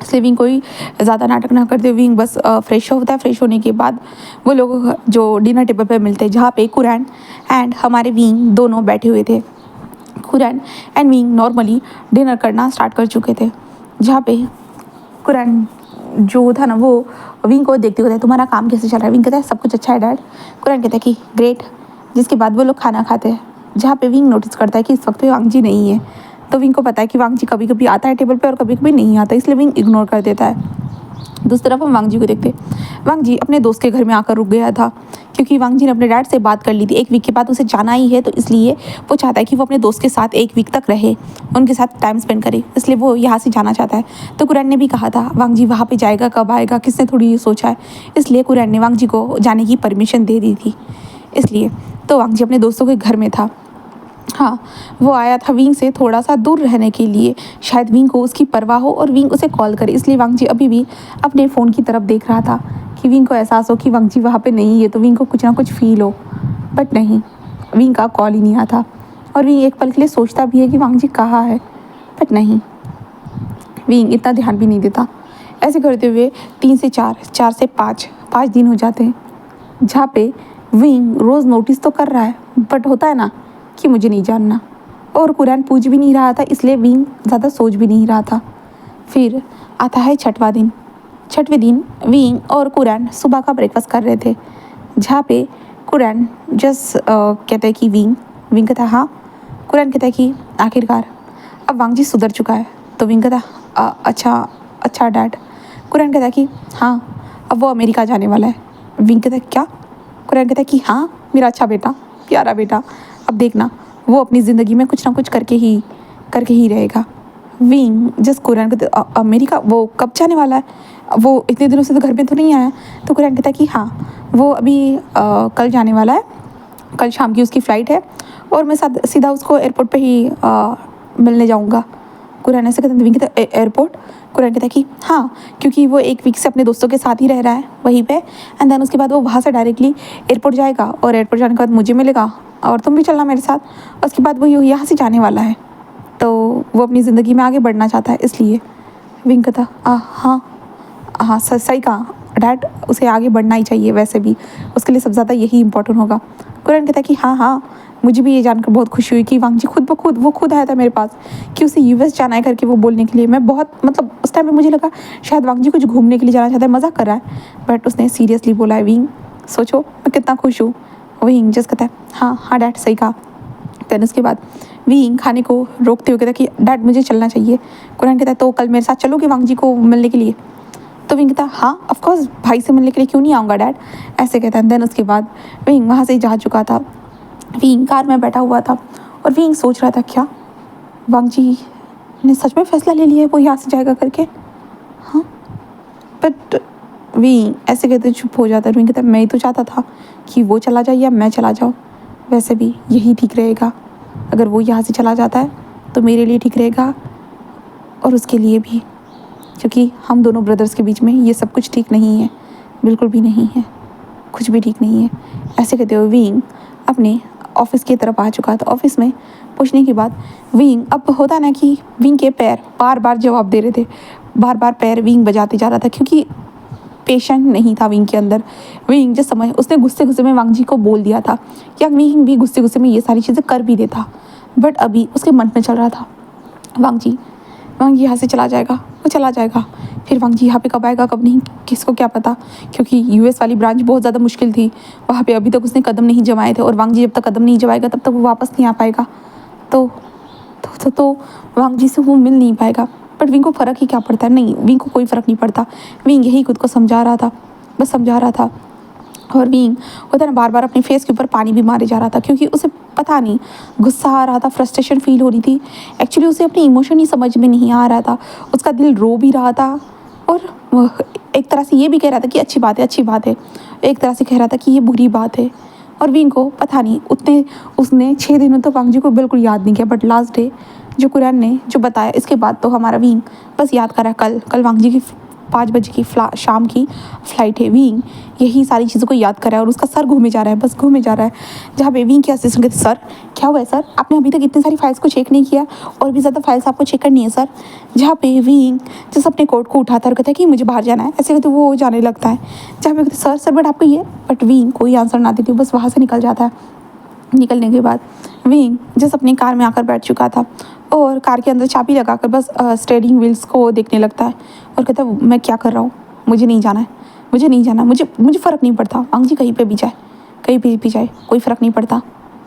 S1: इसलिए विंग कोई ज़्यादा नाटक ना करते, विंग बस फ्रेश होता है। फ्रेश होने के बाद वो लोग जो डिनर टेबल पर मिलते हैं, जहाँ पे कुरैन एंड हमारे विंग दोनों बैठे हुए थे। Curran and wing normally dinner करना स्टार्ट कर चुके थे, जहाँ पे कुरैन जो था ना वो विंग को देखते हुए तुम्हारा काम कैसे चल रहा है। विंग कहता है सब कुछ अच्छा है डैड। कुरैन कहता है कि ग्रेट। जिसके बाद वो लोग खाना खाते हैं, जहाँ पे विंग नोटिस करता है कि इस वक्त वांग जी नहीं है। तो विंग को पता है कि वांग जी कभी कभी आता है टेबल पे और कभी कभी नहीं आता, इसलिए विंग इग्नोर कर देता है। दूसरी तरफ हम वांग जी को देखते, वांग जी अपने दोस्त के घर में आकर रुक गया था क्योंकि वांग जी ने अपने डैड से बात कर ली थी। 1 वीक के बाद उसे जाना ही है, तो इसलिए वो चाहता है कि वो अपने दोस्त के साथ 1 वीक तक रहे, उनके साथ टाइम स्पेंड करे, इसलिए वो यहाँ से जाना चाहता है। तो कुरैन ने भी कहा था वांग जी वहाँ पे जाएगा, कब आएगा किसने थोड़ी सोचा है, इसलिए कुरैन ने वांग जी को जाने की परमिशन दे दी थी। इसलिए तो वांग जी अपने दोस्तों के घर में था। हाँ, वो आया था विंग से थोड़ा सा दूर रहने के लिए, शायद विंग को उसकी परवाह हो और विंग उसे कॉल करे, इसलिए वांग जी अभी भी अपने फ़ोन की तरफ देख रहा था कि विंग को एहसास हो कि वांग जी वहाँ पे नहीं है, तो विंग को कुछ ना कुछ फील हो। बट नहीं, विंग का कॉल ही नहीं आता और विंग एक पल के लिए सोचता भी है कि वांग जी कहाँ है, बट नहीं, विंग इतना ध्यान भी नहीं देता। ऐसे करते हुए 3 से 4, 4 से 5 दिन हो जाते हैं, जहाँ पे विंग रोज़ नोटिस तो कर रहा है, बट होता है ना कि मुझे नहीं जानना, और कुरान पूछ भी नहीं रहा था, इसलिए विंग ज़्यादा सोच भी नहीं रहा था। फिर आता है छठवां दिन। छठवें दिन विंग और कुरान सुबह का ब्रेकफास्ट कर रहे थे, जहाँ पे कुरान जस्ट कहता है कि विंग कहता है हाँ। कुरान कहता है कि आखिरकार अब वांग जी सुधर चुका है, तो विंग कहता अच्छा अच्छा डैड। कुरान कहता है कि हाँ, अब वो अमेरिका जाने वाला है। विंग कहता है क्या? कुरान कहता है कि हाँ मेरा अच्छा बेटा, प्यारा बेटा, अब देखना वो अपनी ज़िंदगी में कुछ ना कुछ करके ही रहेगा। विंग जस्ट कुरान कहते अमेरिका वो कब जाने वाला है? वो इतने दिनों से तो घर में तो नहीं आया। तो कुरान कहता है कि हाँ वो अभी कल जाने वाला है, कल शाम की उसकी फ़्लाइट है और मैं सीधा उसको एयरपोर्ट पे ही मिलने जाऊँगा। कुरान ऐसे कहते हैं, विंग कहता है एयरपोर्ट? कुरान कहता है कि हाँ, क्योंकि वो 1 वीक से अपने दोस्तों के साथ ही रह रहा है वहीं पे, एंड देन उसके बाद वो वहाँ से डायरेक्टली एयरपोर्ट जाएगा और एयरपोर्ट जाने के बाद मुझे मिलेगा और तुम भी चलना मेरे साथ। उसके बाद वो यहाँ से जाने वाला है, तो वो अपनी ज़िंदगी में आगे बढ़ना चाहता है, इसलिए। विंग कहता हाँ सही कहा डैड, उसे आगे बढ़ना ही चाहिए, वैसे भी उसके लिए सबसे ज़्यादा यही इंपॉर्टेंट होगा। कुरान कहता है कि हाँ, मुझे भी ये जानकर बहुत खुशी हुई कि वांग जी खुद आया था मेरे पास कि उसे यूएस जाना है करके, वो बोलने के लिए। मैं बहुत मतलब उस टाइम में मुझे लगा शायद वांग जी कुछ घूमने के लिए जाना चाहता है, मज़ाक कर रहा है, बट उसने सीरियसली बोला है विंग, सोचो मैं कितना खुश हूँ। विंग जस्ट कहता है हाँ डैड सही कहा। देन उसके बाद विंग खाने को रोकते हुए कहता कि डैड मुझे चलना चाहिए। कुरान कहता है तो कल मेरे साथ चलोगे वांग जी को मिलने के लिए? तो विंग कहता हाँ ऑफकोर्स, भाई से मिलने के लिए क्यों नहीं आऊँगा डैड, ऐसे कहता है। देन उसके बाद विंग वहाँ से जा चुका था, विंग कार में बैठा हुआ था और विंग सोच रहा था क्या वांग जी ने सच में फैसला ले लिया है वो यहाँ से जाएगा करके? हाँ, बट विंग ऐसे कहते चुप हो जाता है। विंग कहता मैं ही तो चाहता था कि वो चला जाए या मैं चला जाऊँ, वैसे भी यही ठीक रहेगा, अगर वो यहाँ से चला जाता है तो मेरे लिए ठीक रहेगा और उसके लिए भी, क्योंकि हम दोनों ब्रदर्स के बीच में ये सब कुछ ठीक नहीं है, बिल्कुल भी नहीं है, कुछ भी ठीक नहीं है। ऐसे कहते हुए विंग अपने ऑफिस की तरफ आ चुका था। ऑफिस में पहुंचने के बाद विंग, अब होता ना कि विंग के पैर बार बार जवाब दे रहे थे, बार बार पैर विंग बजाते जा रहा था, क्योंकि पेशेंट नहीं था विंग के अंदर। विंग जो समझ उसने गुस्से में वांग जी को बोल दिया था कि विंग भी गुस्से में ये सारी चीज़ें कर भी देता, बट अभी उसके मन में चल रहा था वांग जी यहाँ से चला जाएगा, वो चला जाएगा, फिर वांग जी यहाँ पे कब आएगा कब नहीं, किसको क्या पता, क्योंकि यूएस वाली ब्रांच बहुत ज़्यादा मुश्किल थी, वहाँ पे अभी तक उसने कदम नहीं जमाए थे और वांग जी जब तक कदम नहीं जमाएगा तब तक वो वापस नहीं आ पाएगा, तो वांग जी से वो मिल नहीं पाएगा। बट विंग को फ़र्क ही क्या पड़ता है, नहीं विंग को कोई फ़र्क नहीं पड़ता। विंग यही खुद को समझा रहा था, बस समझा रहा था, और विंग होता ना बार बार अपने फेस के ऊपर पानी भी मारे जा रहा था, क्योंकि उसे पता नहीं गुस्सा आ रहा था, फ्रस्ट्रेशन फील हो रही थी, एक्चुअली उसे अपनी इमोशन ही समझ में नहीं आ रहा था, उसका दिल रो भी रहा था और एक तरह से ये भी कह रहा था कि अच्छी बात है, एक तरह से कह रहा था कि ये बुरी बात है। और विंग को पता नहीं उसने 6 दिनों तक वांग जी को बिल्कुल याद नहीं किया, बट लास्ट डे जो कुरान ने जो बताया इसके बाद तो हमारा विंग बस याद कर रहा है कल वांग जी की 5 बजे की शाम की फ़्लाइट है। विंग यही सारी चीज़ों को याद कर रहा है और उसका सर घूमे जा रहा है, बस घूमे जा रहा है। जहाँ पे विंग के असिस्टेंट कहते सर क्या हुआ है सर, आपने अभी तक इतनी सारी फाइल्स को चेक नहीं किया और भी ज़्यादा फाइल्स आपको चेक करनी है सर। जहाँ पे विंग जिस अपने कोट को उठाता है और कहता है कि मुझे बाहर जाना है, ऐसे कहते वो जाने लगता है। जहाँ पे कहते सर बट आपको ये, बट विंग कोई आंसर ना देती बस वहाँ से निकल जाता है। निकलने के बाद विंग जिस अपनी कार में आकर बैठ चुका था और कार के अंदर चाबी लगाकर बस स्टीयरिंग व्हील्स को देखने लगता है और कहता है मैं क्या कर रहा हूँ, मुझे नहीं जाना, मुझे फ़र्क नहीं पड़ता, वांग जी कहीं पे भी जाए कोई फ़र्क नहीं पड़ता,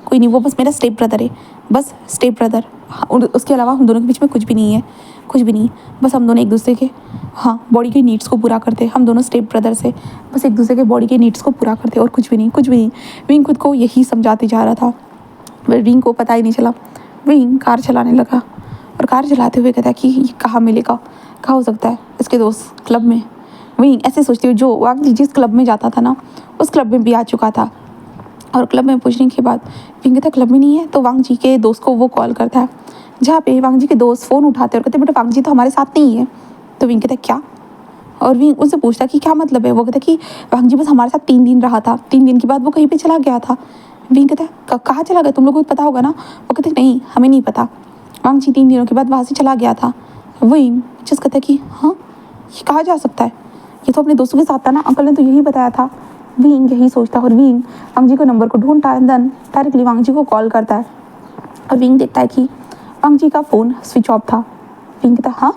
S1: कोई नहीं, वो बस मेरा स्टेप ब्रदर है, बस स्टेप ब्रदर, उसके अलावा हम दोनों के बीच में कुछ भी नहीं, बस हम दोनों एक दूसरे के बॉडी के नीड्स को पूरा करते, हम दोनों स्टेप ब्रदर से बस एक दूसरे के बॉडी के नीड्स को पूरा करते और कुछ भी नहीं। विंग खुद को यही समझाते जा रहा था, विंग को पता ही नहीं चला। विंग कार चलाने लगा और कार चलाते हुए कहता कि ये कहाँ मिलेगा, कहाँ हो सकता है, इसके दोस्त क्लब में। विंग ऐसे सोचते हुए जो वांग जी जिस क्लब में जाता था ना उस क्लब में भी आ चुका था और क्लब में पूछने के बाद विंग कहता क्लब में नहीं है। तो वांग जी के दोस्त को वो कॉल करता है, जहाँ पे वांग जी के दोस्त फ़ोन उठाते हैं और कहते बेटा वांग जी तो हमारे साथ नहीं है। तो विंग कहता क्या, और विंग उनसे पूछता कि क्या मतलब है। वो कहता कि वांग जी बस हमारे साथ 3 दिन रहा था, 3 दिन के बाद वो कहीं पे चला गया था। विंग कहता कहाँ चला गया, तुम लोगों को पता होगा ना। वो कहते नहीं हमें नहीं पता, वांग जी 3 दिनों के बाद वहाँ से चला गया था। विंग जिस कहता कि हाँ ये कहा जा सकता है, ये तो अपने दोस्तों के साथ था ना, अंकल ने तो यही बताया था। विंग यही सोचता है और विंग वांग जी का नंबर को ढूंढता है, देन डायरेक्टली वांग जी को कॉल करता है। और विंग देखता है कि वांग जी का फ़ोन स्विच ऑफ था। विंग कहता हाँ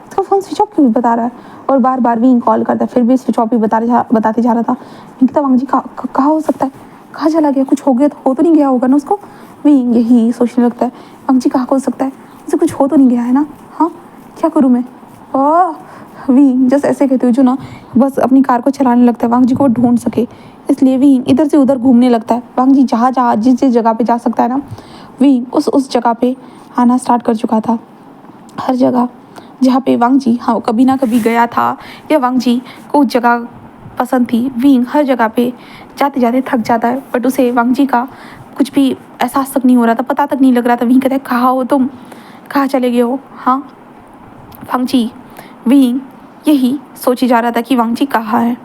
S1: इसका फ़ोन स्विच ऑफ क्यों बता रहा है, और बार बार विंग कॉल करता है, फिर भी स्विच ऑफ ही बताते जा रहा था। विंग कहता वांग जी कहाँ हो सकता है, कहाँ चला गया, कुछ हो गया तो नहीं गया होगा ना उसको। विंग यही सोचने लगता है वांग जी कहाँ हो सकता है, उसे कुछ हो तो नहीं गया है ना, हाँ क्या करूँ मैं। विंग जस्ट ऐसे कहते हुए जो ना बस अपनी कार को चलाने लगता है वांग जी को ढूंढ सके, इसलिए विंग इधर से उधर घूमने लगता है। वांग जी जहाँ जहाँ जिस जिस जगह पे जा सकता है ना, विंग उस जगह पे आना स्टार्ट कर चुका था। हर जगह जहाँ पे वांग जी हाँ कभी ना कभी गया था या वांग जी को जगह पसंद थी, विंग हर जगह पे जाते जाते थक जाता है, बट उसे वांग जी का कुछ भी एहसास तक नहीं हो रहा था, पता तक नहीं लग रहा था। विंग कहता है कहाँ हो तुम, कहाँ चले गए हो, हाँ वांग जी। विंग यही सोची जा रहा था कि वांग जी कहाँ है,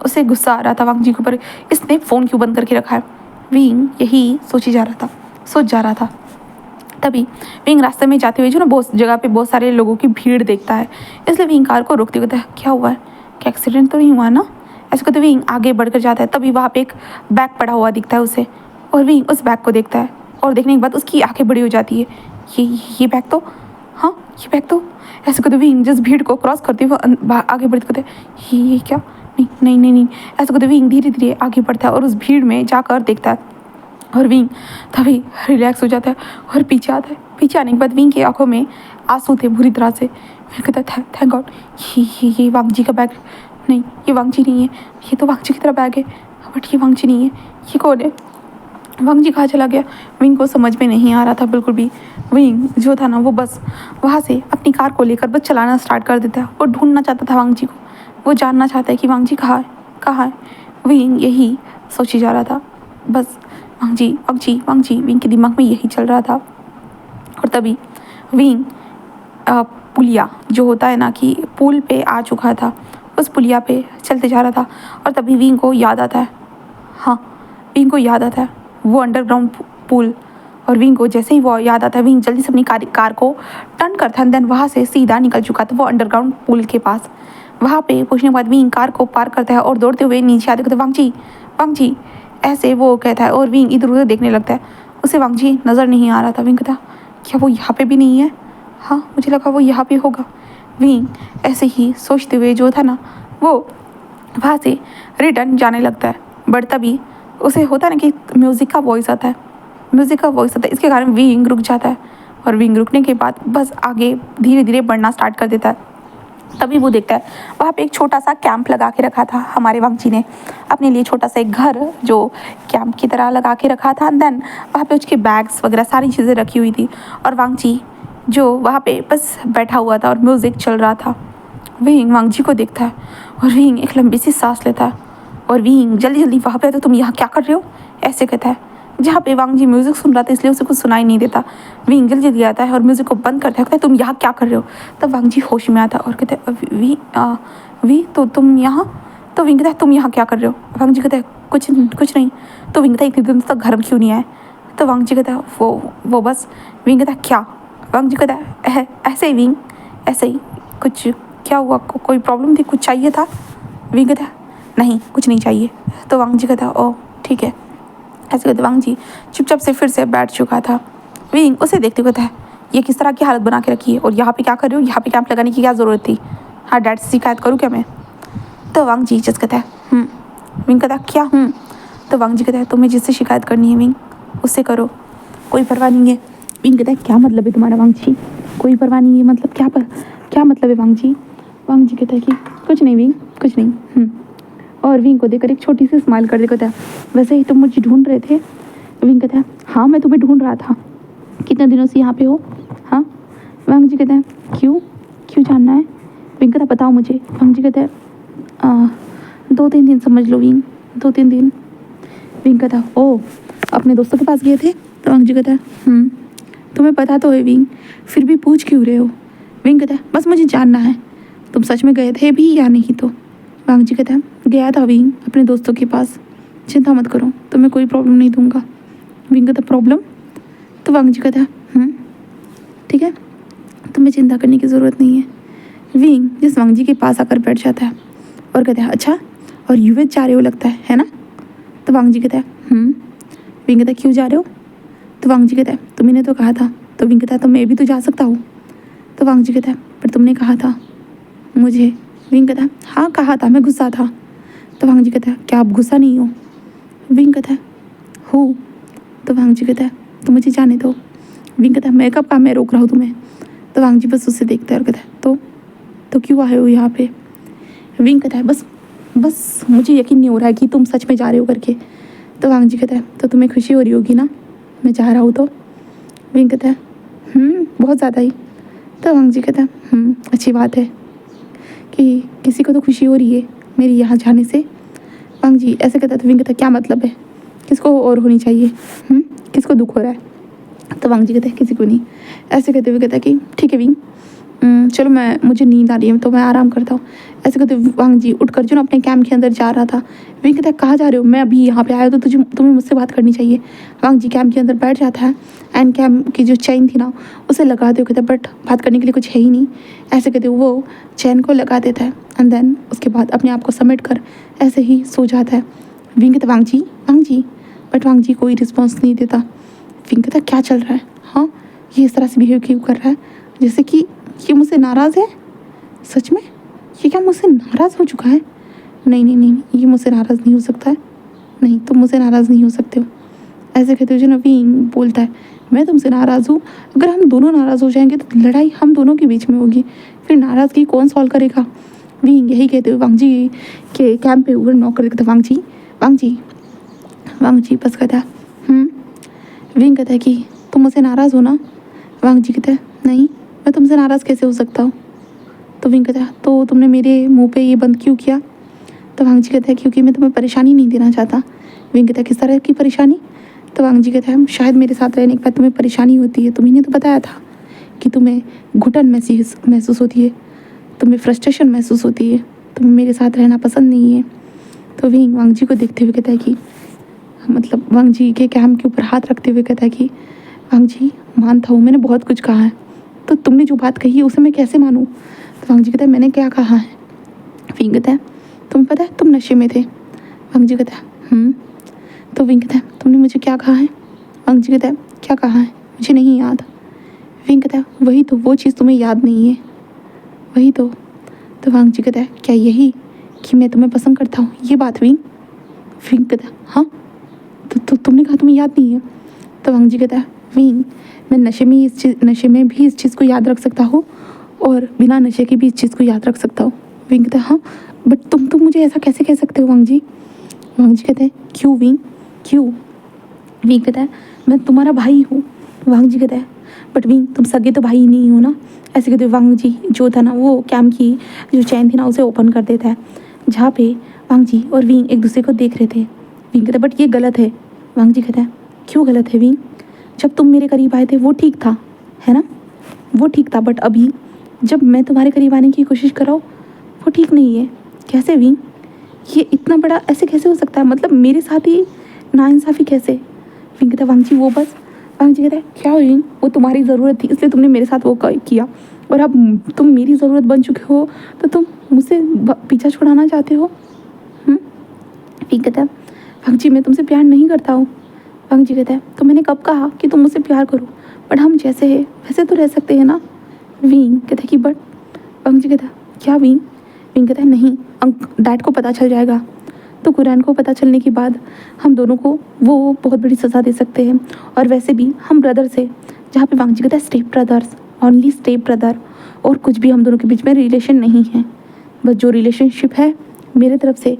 S1: उसे गुस्सा आ रहा था वांग जी के ऊपर, इसने फ़ोन क्यों बंद करके रखा है। विंग यही सोच जा रहा था। तभी विंग रास्ते में जाते हुए जो ना बहुत जगह पे बहुत सारे लोगों की भीड़ देखता है, इसलिए विंग कार को रोकते हुए कहता है क्या हुआ है, क्या एक्सीडेंट तो नहीं हुआ ना। ऐसे कहते विंग आगे बढ़कर जाता है, तभी वहाँ पे एक बैग पड़ा हुआ दिखता है उसे, और विंग उस बैग को देखता है और देखने के बाद उसकी आंखें बड़ी हो जाती है, ये बैग तो, हाँ ये बैग तो। ऐसे कहते विंग जिस भीड़ को क्रॉस करते हुए आगे बढ़ते कहते ये क्या, नहीं। ऐसे कहते विंग धीरे धीरे आगे बढ़ता है और उस भीड़ में जाकर देखता है, और विंग तभी रिलैक्स हो जाता है और पीछे आता है। पीछे आने के बाद विंग की आंखों में आंसू थे बुरी तरह से। फिर कहता है थैंक गॉड, ये वांग जी का बैग नहीं, ये वांग जी नहीं है, ये तो वांग जी की तरह बैग है, बट ये वांग जी नहीं है, ये कौन है, वांग जी कहाँ चला गया। विंग को समझ में नहीं आ रहा था बिल्कुल भी। विंग जो था ना वो बस वहाँ से अपनी कार को लेकर बस चलाना स्टार्ट कर देता है। वो ढूंढना चाहता था वांग जी को, वो जानना चाहता है कि वांग जी कहाँ है। विंग यही सोची जा रहा था, बस वांग जी। विंग के दिमाग में यही चल रहा था। और तभी विंग पुलिया जो होता है ना कि पुल पे आ चुका था, उस पुलिया पे चलते जा रहा था। और तभी विंग को याद आता है, हाँ विंग को याद आता है वो अंडरग्राउंड पुल। और विंग को जैसे ही वो याद आता है, विंग जल्दी से अपनी कार को टर्न करता है, देन वहाँ से सीधा निकल चुका था वो अंडरग्राउंड पुल के पास। वहाँ पे पहुँचने के बाद विंग कार को पार करता है और दौड़ते हुए नीचे आते कहते वांग जी ऐसे वो कहता है। और विंग इधर उधर देखने लगता है, उसे वांग जी नज़र नहीं आ रहा था। विंग कहता क्या वो यहाँ पे भी नहीं है, हाँ मुझे लगा वो यहाँ पे होगा। विंग ऐसे ही सोचते हुए जो था ना वो वहाँ से रिटर्न जाने लगता है, बट तभी उसे होता है ना कि म्यूज़िक का वॉइस आता है, इसके कारण विंग रुक जाता है। और विंग रुकने के बाद बस आगे धीरे धीरे बढ़ना स्टार्ट कर देता है। तभी वो देखता है वहाँ पे एक छोटा सा कैंप लगा के रखा था हमारे वांग जी ने, अपने लिए छोटा सा एक घर जो कैंप की तरह लगा के रखा था। देन वहाँ पे उसके बैग्स वगैरह सारी चीज़ें रखी हुई थी, और वांग जी जो वहाँ पे बस बैठा हुआ था और म्यूज़िक चल रहा था। विंग वांग जी को देखता है और विंग एक लंबी सी सांस लेता है, और विंग जल्दी वहाँ पे, तो तुम यहाँ क्या कर रहे हो, ऐसे कहता है। जहाँ पे वांग जी म्यूज़िक सुन रहा था इसलिए उसे कुछ सुनाई नहीं देता। विंग जल्दी आता है और म्यूज़िक को बंद करता है, कहता है तुम यहाँ क्या कर रहे हो। तब वांग जी होश में आता है और कहते हैं वी तो तुम यहाँ। तो विंग कहता है तुम यहाँ क्या कर रहे हो। वांग जी कहता है कुछ नहीं। तो विंग कहता है इतने दिन तक घर क्यों नहीं आए। तो वांग जी कहता है वो बस। विंग कहता है क्या। वांग जी कहता है ऐसे ही विंग, ऐसे ही। कुछ क्या हुआ, कोई प्रॉब्लम थी, कुछ चाहिए था। विंग कहता है नहीं कुछ नहीं चाहिए। तो वांग जी कहता है ओह ठीक है। ऐसे कहते वांग जी चुपचाप से फिर से बैठ चुका था। विंग उसे देखते हुए कहता है ये किस तरह की हालत बना के रखी है, और यहाँ पे क्या कर रही हो, यहाँ पे कैंप लगाने की क्या ज़रूरत थी, हाँ डैड से शिकायत करूँ क्या मैं। तो वांग जी जस्ट कहता है विंग कहता है क्या तो वांग जी कहता है तुम्हें जिससे शिकायत करनी है विंग उससे करो, कोई परवाह नहीं है। विंग कहता है क्या मतलब है तुम्हारा वांग जी, कोई परवाह नहीं है मतलब क्या मतलब है वांग जी। वांग जी कहता है कि कुछ नहीं विंग कुछ नहीं। और विंग को देखकर एक छोटी सी स्माइल कर देता है, वैसे ही तुम मुझे ढूंढ रहे थे। विंग कहता है हाँ मैं तुम्हें ढूंढ रहा था, कितने दिनों से यहाँ पे हो। हाँ वांग जी कहता है क्यों जानना है। विंग कहता बताओ मुझे। वांग जी कहता है 2-3 दिन समझ लो विंग, 2-3 दिन। विंग कहता है ओ अपने दोस्तों के पास गए थे? तो वांग जी कहता है तुम्हें पता तो है विंग, फिर भी पूछ क्यों रहे हो? विंग कहता है बस मुझे जानना है तुम सच में गए थे भी या नहीं। तो वांग जी कहता है गया था विंग अपने दोस्तों के पास, चिंता मत करो तुम्हें कोई प्रॉब्लम नहीं दूंगा। विंग कहता प्रॉब्लम? तो वांग जी कहता है ठीक है तुम्हें चिंता करने की ज़रूरत नहीं है। विंग जिस वांग जी के पास आकर बैठ जाता है और कहता है अच्छा और यूएस जा रहे हो लगता है ना? तो वांग जी कहता है विंग कहता है क्यों जा रहे हो? तो वांग जी कहता है तुमने तो कहा था। तो विंग कहता है तो मैं भी तो जा सकता हूँ। तो वांग जी कहता है पर तुमने कहा था मुझे। विंग कहता है हाँ कहा था, मैं गुस्सा था। तो वांग जी कहता है क्या आप गुस्सा नहीं हो? विंग कहता है हूँ। तो वांग जी कहता है तो मुझे जाने दो। विंग कहता है मैं कब कहा मैं रोक रहा हूँ तुम्हें? तो वांग जी बस उससे देखता है और कहता है तो क्यों आए हो यहाँ पे? विंग कहता है बस मुझे यकीन नहीं हो रहा है कि तुम सच में जा रहे हो करके। तो वांग जी कहता है तो तुम्हें खुशी हो रही होगी ना मैं जा रहा हूँ तो? विंग कहता है बहुत ज़्यादा ही। तो वांग जी कहता है अच्छी बात है कि किसी को तो खुशी हो रही है मेरी यहाँ जाने से। वांग जी ऐसे कहता है तो विंग कहता है क्या मतलब है, किसको और होनी चाहिए? किसको दुख हो रहा है? तो वांग जी कहते हैं किसी को नहीं। ऐसे कहते हुए कहता है कि ठीक है विंग चलो मुझे नींद आ रही है तो मैं आराम करता हूँ। ऐसे कहते वांग जी उठकर जो ना अपने कैम्प के अंदर जा रहा था। विंग कहता है कहाँ जा रहे हो? मैं अभी यहाँ पे आया तो तुम्हें मुझसे बात करनी चाहिए। वांग जी कैम्प के अंदर बैठ जाता है एंड कैम्प की जो चेन थी ना उसे लगा दे कहता है बट बात करने के लिए कुछ है ही नहीं। ऐसे कहते वो चैन को लगा देता है एंड देन उसके बाद अपने आप को समेट कर ऐसे ही सो जाता है। विंग कहता वांग जी बट वांग जी कोई रिस्पॉन्स नहीं देता। विंग कहता क्या चल रहा है? हाँ ये इस तरह से बिहेव क्यों कर रहा है जैसे कि ये मुझसे नाराज़ है? सच में ये क्या मुझसे नाराज़ हो चुका है? नहीं ये मुझसे नाराज़ नहीं हो सकता है। नहीं तुम मुझसे नाराज़ नहीं हो सकते हो। ऐसे कहते हुए जो नवीन बोलता है मैं तुमसे नाराज़ हूँ, अगर हम दोनों नाराज़ हो जाएंगे तो लड़ाई हम दोनों के बीच में होगी, फिर नाराज़गी कौन सॉल्व करेगा? विंग यही कहते हुए वांग जी के कैंप पे ऊपर नॉक कर देता वांग जी बस कहता है विंग कहता है कि तुम मुझसे नाराज़ हो ना? वांग जी कहता है नहीं मैं तुमसे नाराज़ कैसे हो सकता हूँ? तो विंग कहता है तो तुमने मेरे मुंह पे ये बंद क्यों किया? तो वांग जी कहता है क्योंकि मैं तुम्हें परेशानी नहीं देना चाहता। विंग कहता है किस तरह की परेशानी? तो वांग जी कहता है शायद मेरे साथ रहने के बाद तुम्हें परेशानी होती है, तुम्हें तो बताया था कि तुम्हें घुटन महसूस होती है, तुम्हें फ्रस्ट्रेशन महसूस होती है, तुम्हें मेरे साथ रहना पसंद नहीं है। तो विंग वांग जी को देखते हुए कहता है कि मतलब वांग जी के कैम के ऊपर हाथ रखते हुए कहता है कि वांग जी मानता हूँ मैंने बहुत कुछ कहा है, तो तुमने जो बात कही है उसे मैं कैसे मानूँ? तो वांग जी कहता है मैंने क्या कहा है? विंग कहता है तुम्हें पता है तुम नशे में थे। वांग जी कहता है तो विंग कहता है तुमने मुझे क्या कहा है? वांग जी कहता है क्या कहा है मुझे नहीं याद। विंग कहता है वही तो, वो चीज़ तुम्हें याद नहीं है वही तो। वांग जी कहता है क्या यही कि मैं तुम्हें पसंद करता हूँ ये बात? विंग कहता है हाँ तो तुमने कहा तुम्हें याद नहीं है। तो वांग जी कहता है विंग मैं नशे में भी इस चीज़ को याद रख सकता हूँ और बिना नशे के भी इस चीज़ को याद रख सकता हूँ। विंग कहता है हाँ बट तुम मुझे ऐसा कैसे कह सकते हो वांग जी? वांग जी कहते हैं क्यों विंग क्यों? विंग कहता है मैं तुम्हारा भाई हूँ। वांग जी कहता है बट विंग तुम सगे तो भाई नहीं हो ना। ऐसे कहते वांग जी जो था ना वो कैम की जो चैन थी ना उसे ओपन कर देता है जहाँ पे वांग जी और विंग एक दूसरे को देख रहे थे। विंग कहता है बट ये गलत है। वांग जी कहता है क्यों गलत है विंग? जब तुम मेरे करीब आए थे वो ठीक था है ना, वो ठीक था, बट अभी जब मैं तुम्हारे करीब आने की कोशिश कर रहा हूँ वो ठीक नहीं है। कैसे विंग? ये इतना बड़ा ऐसे कैसे हो सकता है, मतलब मेरे साथ ही नाइंसाफ़ी कैसे? विंग कहता है वांग जी वो बस। वांग जी कहता है क्या विंग वो तुम्हारी ज़रूरत थी इसलिए तुमने मेरे साथ वो किया और अब तुम मेरी ज़रूरत बन चुके हो तो तुम मुझसे पीछा छुड़ाना चाहते हो? विंग कहता है वांग जी मैं तुमसे प्यार नहीं करता हूँ। वांग जी कहता है तो मैंने कब कहा कि तुम मुझसे प्यार करो, बट हम जैसे है वैसे तो रह सकते हैं ना। विंग कहता है कि बट। वांग जी कहता है क्या विंग? विंग कहता है नहीं डैड को पता चल जाएगा तो कुरान को पता चलने के बाद हम दोनों को वो बहुत बड़ी सज़ा दे सकते हैं, और वैसे भी हम ब्रदर्स है। जहाँ पे वांग जी कहता है step brothers, only step brother, और कुछ भी हम दोनों के बीच में रिलेशन नहीं है, बस जो रिलेशनशिप है मेरे तरफ से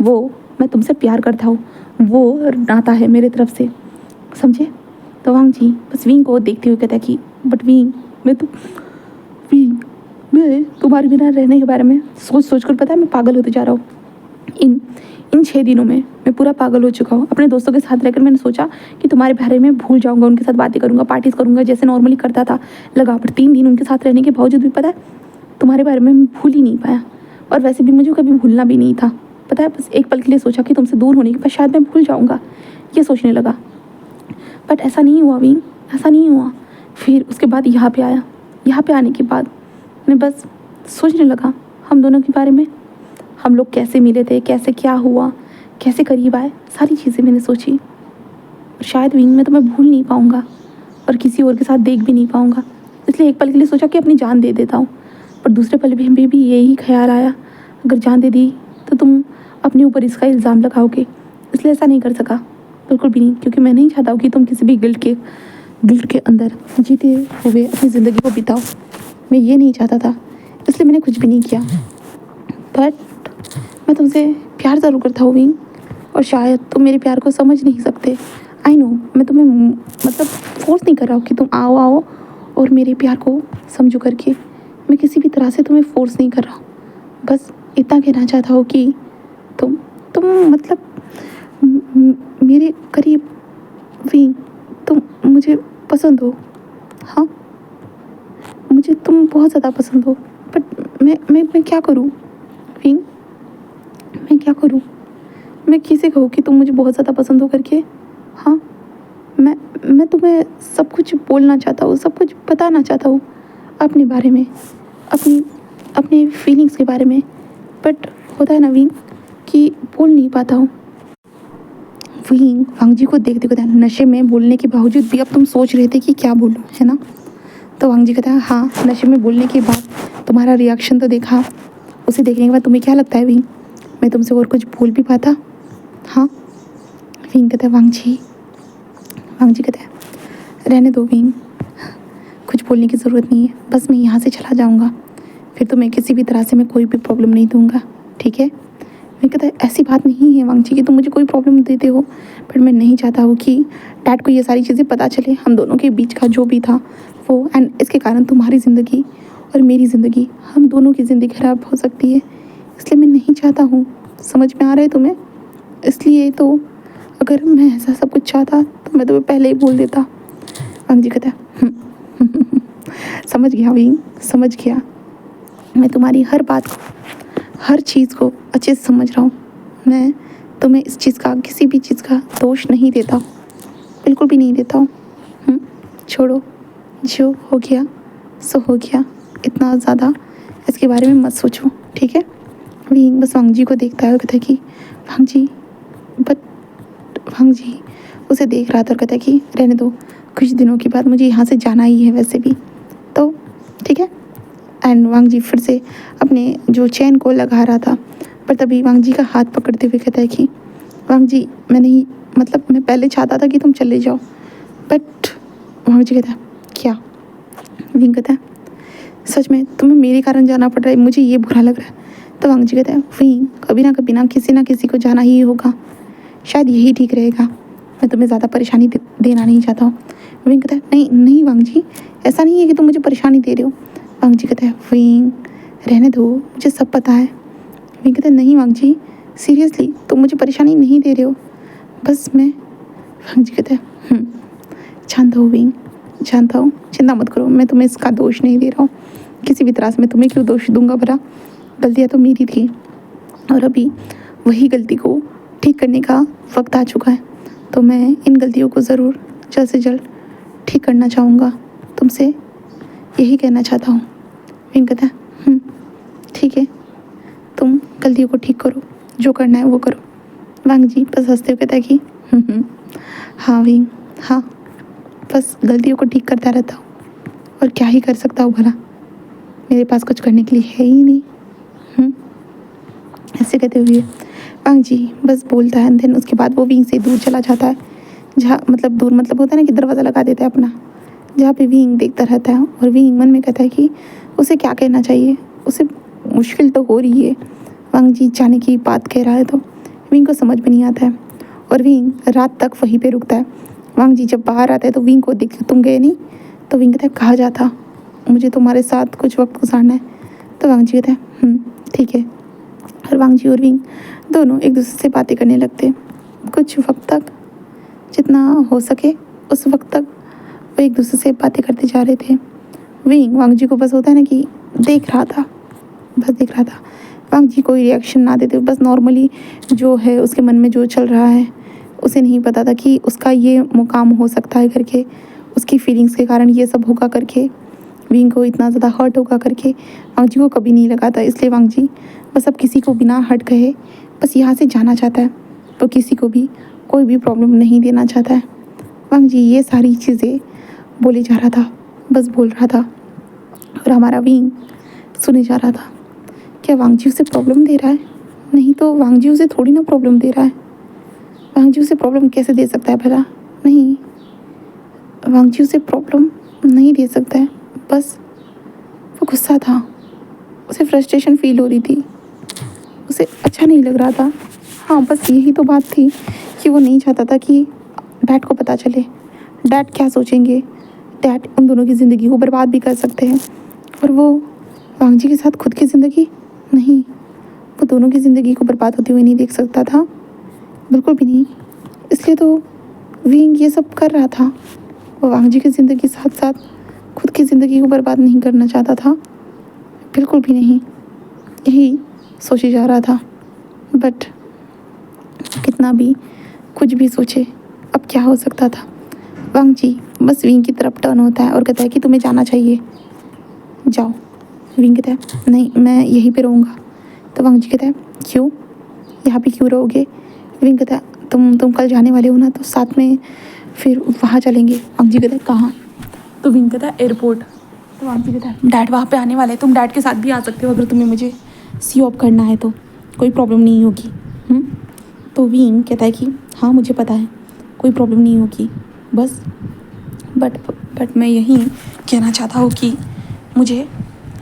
S1: वो मैं तुमसे प्यार करता हूँ वो नाता है मेरे तरफ से, समझे? तो वांग जी बस विंग को देखते हुए कहता है कि बट विंग मैं तुम्हारे बिना रहने के बारे में सोच कर पता है मैं पागल होते जा रहा हूँ। इन 6 दिनों में मैं पूरा पागल हो चुका हूँ। अपने दोस्तों के साथ रहकर मैंने सोचा कि तुम्हारे बारे में भूल जाऊँगा, उनके साथ बातें करूँगा, पार्टीज़ करूँगा जैसे नॉर्मली करता था। लगा पर 3 दिन उनके साथ रहने के बावजूद भी पता है तुम्हारे बारे में मैं भूल ही नहीं पाया। और वैसे भी मुझे कभी भूलना भी नहीं था, पता है। बस एक पल के लिए सोचा कि तुमसे दूर होने के बाद शायद मैं भूल जाऊँगा, ये सोचने लगा। बट ऐसा नहीं हुआ विंग, ऐसा नहीं हुआ। फिर उसके बाद यहाँ पे आया। यहाँ पे आने के बाद मैं बस सोचने लगा हम दोनों के बारे में, हम लोग कैसे मिले थे, कैसे क्या हुआ, कैसे करीब आए, सारी चीज़ें मैंने सोची। और शायद विंग में तो मैं भूल नहीं पाऊँगा और किसी और के साथ देख भी नहीं पाऊँगा। इसलिए एक पल के लिए सोचा कि अपनी जान दे देता हूँ। पर दूसरे पल में भी यही ख्याल आया, अगर जान दे दी तो तुम अपने ऊपर इसका इल्ज़ाम लगाओगे। इसलिए ऐसा नहीं कर सका, बिल्कुल भी नहीं, क्योंकि मैं नहीं चाहता हूँ कि तुम किसी भी गिल्ट के अंदर जीते हुए अपनी ज़िंदगी को बिताओ। मैं ये नहीं चाहता था, इसलिए मैंने कुछ भी नहीं किया। बट मैं तुमसे प्यार ज़रूर करता हूँ विंग, और शायद तुम मेरे प्यार को समझ नहीं सकते। आई नो, मैं तुम्हें मतलब फोर्स नहीं कर रहा हूँ कि तुम आओ और मेरे प्यार को समझो करके। मैं किसी भी तरह से तुम्हें फोर्स नहीं कर रहा हूँ। बस इतना कहना चाहता हूँ कि तुम मतलब मेरे करीब विंग, तुम मुझे पसंद हो। हाँ, मुझे तुम बहुत ज़्यादा पसंद हो। बट मैं क्या करूँ विंग, मैं क्या करूँ? मैं किसे कहूँ कि तुम मुझे बहुत ज़्यादा पसंद हो करके? हाँ, मैं तुम्हें सब कुछ बोलना चाहता हूँ, सब कुछ बताना चाहता हूँ अपने बारे में, अपने फीलिंग्स के बारे में। बट होता है ना विंग कि बोल नहीं पाता हूँ। विंग वांग जी को देखते कहता है, नशे में बोलने के बावजूद भी अब तुम सोच रहे थे कि क्या बोलूँ, है ना? तो वांग जी कहता है, हाँ, नशे में बोलने के बाद तुम्हारा रिएक्शन तो देखा। उसे देखने के बाद तुम्हें क्या लगता है विंग, मैं तुमसे और कुछ बोल भी पाता? हाँ। विंग कहता है, वांग जी कहता है, रहने दो विंग, कुछ बोलने की ज़रूरत नहीं है, बस मैं यहाँ से चला जाऊँगा, फिर तुम्हें किसी भी तरह से मैं कोई भी प्रॉब्लम नहीं दूँगा, ठीक है? मैं कहता है, ऐसी बात नहीं है वांग जी कि तुम मुझे कोई प्रॉब्लम देते हो, पर मैं नहीं चाहता हूँ कि डैड को ये सारी चीज़ें पता चले, हम दोनों के बीच का जो भी था वो, एंड इसके कारण तुम्हारी ज़िंदगी और मेरी ज़िंदगी, हम दोनों की ज़िंदगी खराब हो सकती है। इसलिए मैं नहीं चाहता हूँ, समझ में आ रहा है तुम्हें? इसलिए तो अगर मैं ऐसा सब कुछ चाहता तो मैं तुम्हें पहले ही बोल देता। वांग जी कहता है, समझ गया विंग, समझ गया। मैं तुम्हारी हर बात को, हर चीज़ को अच्छे से समझ रहा हूँ। मैं तुम्हें इस चीज़ का, किसी भी चीज़ का दोष नहीं देता हूँ, बिल्कुल भी नहीं देता हूँ। छोड़ो, जो हो गया सो हो गया, इतना ज़्यादा इसके बारे में मत सोचो, ठीक है? विंग बस वांग जी को देखता है और कहता है कि वांग जी, बट वांग जी उसे देख रहा था और कहता है कि रहने दो, कुछ दिनों के बाद मुझे यहाँ से जाना ही है वैसे भी, तो ठीक है। एंड वांग जी फिर से अपने जो चैन को लगा रहा था, पर तभी वांग जी का हाथ पकड़ते हुए कहता है कि वांग जी, मैं नहीं, मतलब मैं पहले चाहता था कि तुम चले जाओ, बट वांग जी कहता है, क्या? विंग कहता है, सच में तुम्हें मेरे कारण जाना पड़ रहा है, मुझे ये बुरा लग रहा है। तो वांग जी कहता है, विंग, कभी ना किसी को जाना ही होगा, शायद यही ठीक रहेगा, मैं तुम्हें ज़्यादा परेशानी देना नहीं चाहता हूँ। विंग कहता है, नहीं वांग जी, ऐसा नहीं है कि तुम मुझे परेशानी दे रहे हो। वांग जी कहता है, विंग रहने दो, मुझे सब पता है। विंग कहता है, नहीं वांग जी, सीरियसली तुम मुझे परेशानी नहीं दे रहे हो, बस मैं। वांग जी कहता है, जानता हूँ विंग, जानता हूँ, चिंता मत करो, मैं तुम्हें इसका दोष नहीं दे रहा हूँ किसी भी तरह से। मैं तुम्हें क्यों दोष दूंगा भला, गलतियाँ तो मेरी थी और अभी वही गलती को ठीक करने का वक्त आ चुका है, तो मैं इन गलतियों को ज़रूर जल्द से जल्द ठीक करना चाहूँगा, तुमसे यही कहना चाहता हूँ। विंग कहता है, ठीक है, तुम गलतियों को ठीक करो, जो करना है वो करो। वांग जी बस हंसते हुए कहता है कि हाँ विंग, हाँ, बस गलतियों को ठीक करता रहता हूँ, और क्या ही कर सकता हूँ भला, मेरे पास कुछ करने के लिए है ही नहीं। ऐसे कहते हुए वांग जी बस बोलता है, देन उसके बाद वो विंग से दूर चला जाता है, जहाँ मतलब दूर मतलब होता है ना कि दरवाज़ा लगा देता है अपना, जहाँ पे विंग देखता रहता है। और विंग मन में कहता है कि उसे क्या कहना चाहिए, उसे मुश्किल तो हो रही है, वांग जी जाने की बात कह रहा है तो विंग को समझ में नहीं आता है, और विंग रात तक वहीं पे रुकता है। वांग जी जब बाहर आता है तो विंग को देख, तुम गए नहीं? तो विंग कहता है, कहाँ जाता, मुझे तुम्हारे साथ कुछ वक्त गुजारना है। तो वांग जी कहता है, ठीक है। और वांग जी और विंग दोनों एक दूसरे से बातें करने लगते। कुछ वक्त तक, जितना हो सके उस वक्त तक वो एक दूसरे से बातें करते जा रहे थे। वांग जी को बस होता है ना कि देख रहा था, बस देख रहा था। वांग जी कोई रिएक्शन ना देते, बस नॉर्मली जो है उसके मन में जो चल रहा है, उसे नहीं पता था कि उसका ये मुकाम हो सकता है करके, उसकी फीलिंग्स के कारण ये सब होगा करके, विंग को इतना ज़्यादा हर्ट होगा करके वांग जी को कभी नहीं लगा था। इसलिए वांग जी बस अब किसी को बिना हर्ट कहे बस यहाँ से जाना चाहता है। वो किसी को भी कोई भी प्रॉब्लम नहीं देना चाहता है। वांग जी ये सारी चीज़ें बोले जा रहा था, बस बोल रहा था, और हमारा विंग सुने जा रहा था। क्या वांग जी उसे प्रॉब्लम दे रहा है? नहीं तो वांग जी उसे थोड़ी ना प्रॉब्लम दे रहा है। वांग जी उसे प्रॉब्लम कैसे दे सकता है भला? नहीं, वांग जी उसे प्रॉब्लम नहीं दे सकता है। बस वो गुस्सा था, उसे फ्रस्ट्रेशन फील हो रही थी, उसे अच्छा नहीं लग रहा था। हाँ, बस यही तो बात थी कि वो नहीं चाहता था कि डैड को पता चले। डैड क्या सोचेंगे? डैड उन दोनों की ज़िंदगी को बर्बाद भी कर सकते हैं, और वो वांग जी के साथ खुद की ज़िंदगी नहीं, वो दोनों की ज़िंदगी को बर्बाद होते हुए नहीं देख सकता था, बिल्कुल भी नहीं। इसलिए तो विंग ये सब कर रहा था। वो वांग जी की ज़िंदगी के साथ साथ खुद की ज़िंदगी को बर्बाद नहीं करना चाहता था, बिल्कुल भी नहीं। यही सोचे जा रहा था। बट कितना भी कुछ भी सोचे, अब क्या हो सकता था? वांग जी बस विंग की तरफ टर्न होता है और कहता है कि तुम्हें जाना चाहिए, जाओ। विंग कहता है नहीं, मैं यहीं पे रहूँगा। तो वांग जी कहता है क्यों, यहाँ पे क्यों रहोगे? विंग कहता है तुम कल जाने वाले हो ना, तो साथ में फिर वहाँ चलेंगे। वांग जी कहता है कहाँ? तो विंग कहता है एयरपोर्ट। तो वांग जी कहता है डैड वहाँ पे आने वाले हैं, तुम डैड के साथ भी आ सकते हो अगर तुम्हें मुझे सी ऑफ करना है तो, कोई प्रॉब्लम नहीं होगी। तो विंग कहता है कि हाँ मुझे पता है, कोई प्रॉब्लम नहीं होगी, बस बट मैं यही कहना चाहता हूँ कि मुझे,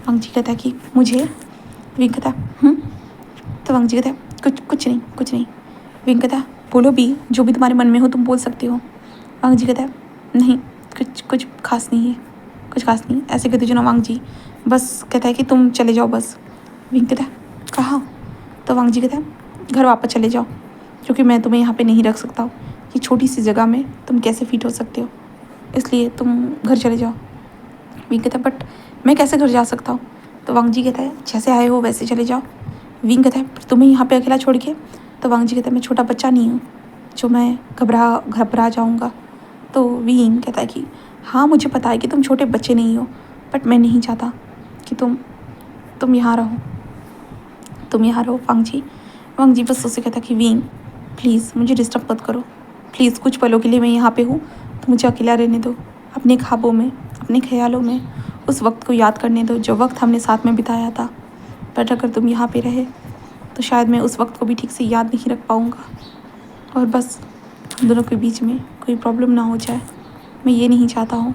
S1: वांग जी कहता है कि मुझे, विंग कहता है तो वांग जी कहता है कुछ नहीं। विंग कहता है बोलो भी, जो भी तुम्हारे मन में हो तुम बोल सकते हो। वांग जी कहता है नहीं, कुछ खास नहीं है, कुछ खास नहीं। ऐसे कहते जो ना वांग जी बस कहता है कि तुम चले जाओ बस। विंग कहता है कहाँ? तो वांग जी कहता है घर वापस चले जाओ, क्योंकि मैं तुम्हें यहाँ पे नहीं रख सकता हूँ। ये छोटी सी जगह में तुम कैसे फिट हो सकते हो, इसलिए तुम घर चले जाओ। विंग कहता है बट मैं कैसे घर जा सकता हूँ? तो वांग जी कहता है जैसे आए हो वैसे चले जाओ। विंग कहता है तुम्हें यहाँ पे अकेला छोड़ के? तो वांग जी कहता है मैं छोटा बच्चा नहीं हूँ जो मैं घबरा जाऊँगा। तो विंग कहता है कि हाँ मुझे पता है कि तुम छोटे बच्चे नहीं हो, बट मैं नहीं चाहता कि तुम यहाँ रहो वांग जी बस उससे कहता कि विंग प्लीज़ मुझे डिस्टर्ब मत करो, प्लीज़ कुछ पलों के लिए मैं यहाँ पे हूँ तो मुझे अकेला रहने दो, अपने ख्वाबों में, अपने ख्यालों में उस वक्त को याद करने दो जो वक्त हमने साथ में बिताया था। बट अगर तुम यहाँ पे रहे तो शायद मैं उस वक्त को भी ठीक से याद नहीं रख पाऊँगा, और बस हम दोनों के बीच में कोई प्रॉब्लम ना हो जाए, मैं ये नहीं चाहता हूँ।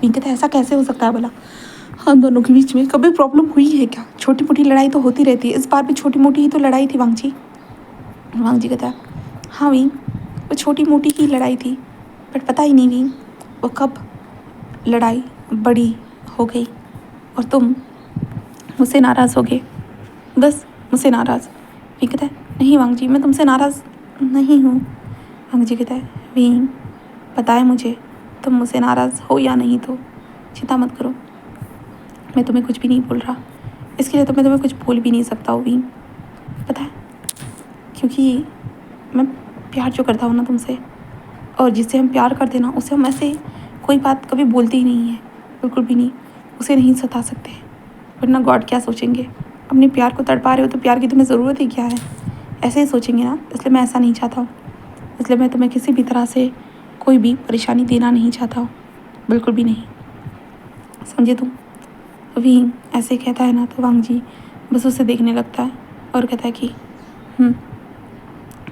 S1: विंग कहता है ऐसा कैसे हो सकता है भला? हम दोनों के बीच में कभी प्रॉब्लम हुई है क्या? छोटी मोटी लड़ाई तो होती रहती है, इस बार भी छोटी मोटी ही तो लड़ाई थी वांग जी कहता है हाँ विंग, वो छोटी मोटी ही लड़ाई थी, बट पता ही नहीं विंग वो कब लड़ाई बड़ी हो गई और तुम मुझसे नाराज़ हो गए, बस मुझसे नाराज़। विंग कहता है नहीं वांग जी मैं तुमसे नाराज़ नहीं हूँ। वांग जी कहता है विंग पता है मुझे तुम मुझसे नाराज़ हो या नहीं, तो चिंता मत करो, मैं तुम्हें कुछ भी नहीं बोल रहा, इसके लिए तो मैं तुम्हें कुछ बोल भी नहीं सकता हूँ विंग, पता है, क्योंकि मैं प्यार जो करता हूँ ना तुमसे, और जिससे हम प्यार करते ना उसे हम ऐसे कोई बात कभी बोलते ही नहीं है, बिल्कुल भी नहीं, उसे नहीं सता सकते, वरना गॉड क्या सोचेंगे, अपने प्यार को तड़पा रहे हो तो प्यार की तुम्हें ज़रूरत ही क्या है, ऐसे ही सोचेंगे ना। इसलिए मैं ऐसा नहीं चाहता हूँ, इसलिए मैं तुम्हें किसी भी तरह से कोई भी परेशानी देना नहीं चाहता हूँ, बिल्कुल भी नहीं, समझे तुम? विंग ऐसे कहता है ना तो वांग जी बस उसे देखने लगता है और कहता है कि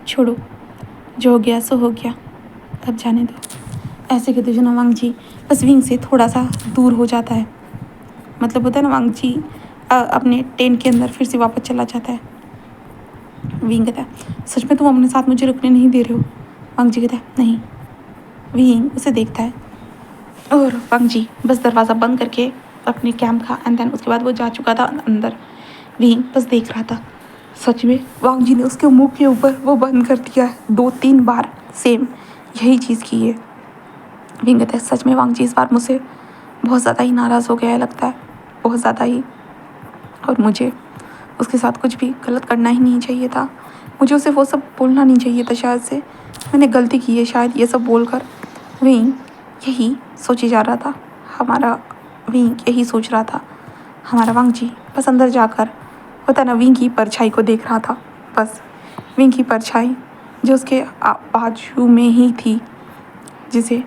S1: छोड़ो, जो हो गया सो हो गया, अब जाने दो। ऐसे कहते जो ना वांग जी बस विंग से थोड़ा सा दूर हो जाता है, मतलब होता है ना वांग जी अपने टेंट के अंदर फिर से वापस चला जाता है। विंग कहता है सच में तुम अपने साथ मुझे रुकने नहीं दे रहे हो? वांग जी कहता है नहीं। विंग उसे देखता है और वांग जी बस दरवाज़ा बंद करके अपने कैंप का, एंड देन उसके बाद वो जा चुका था अंदर। विंग बस देख रहा था सच में वांग जी ने उसके मुंह के ऊपर वो बंद कर दिया है 2-3 बार, सेम यही चीज़ की है। विंग कहता है सच में वांग जी इस बार मुझसे बहुत ज़्यादा ही नाराज़ हो गया है लगता है, बहुत ज़्यादा ही। और मुझे उसके साथ कुछ भी गलत करना ही नहीं चाहिए था, मुझे उसे वो सब बोलना नहीं चाहिए था। शायद से मैंने गलती की है शायद ये सब बोलकर। विंग यही सोचे जा रहा था, हमारा विंग यही सोच रहा था। हमारा वांग जी बस अंदर जाकर होता ना विंग की परछाई को देख रहा था, बस विंग की परछाई जो उसके बाजू में ही थी, जिसे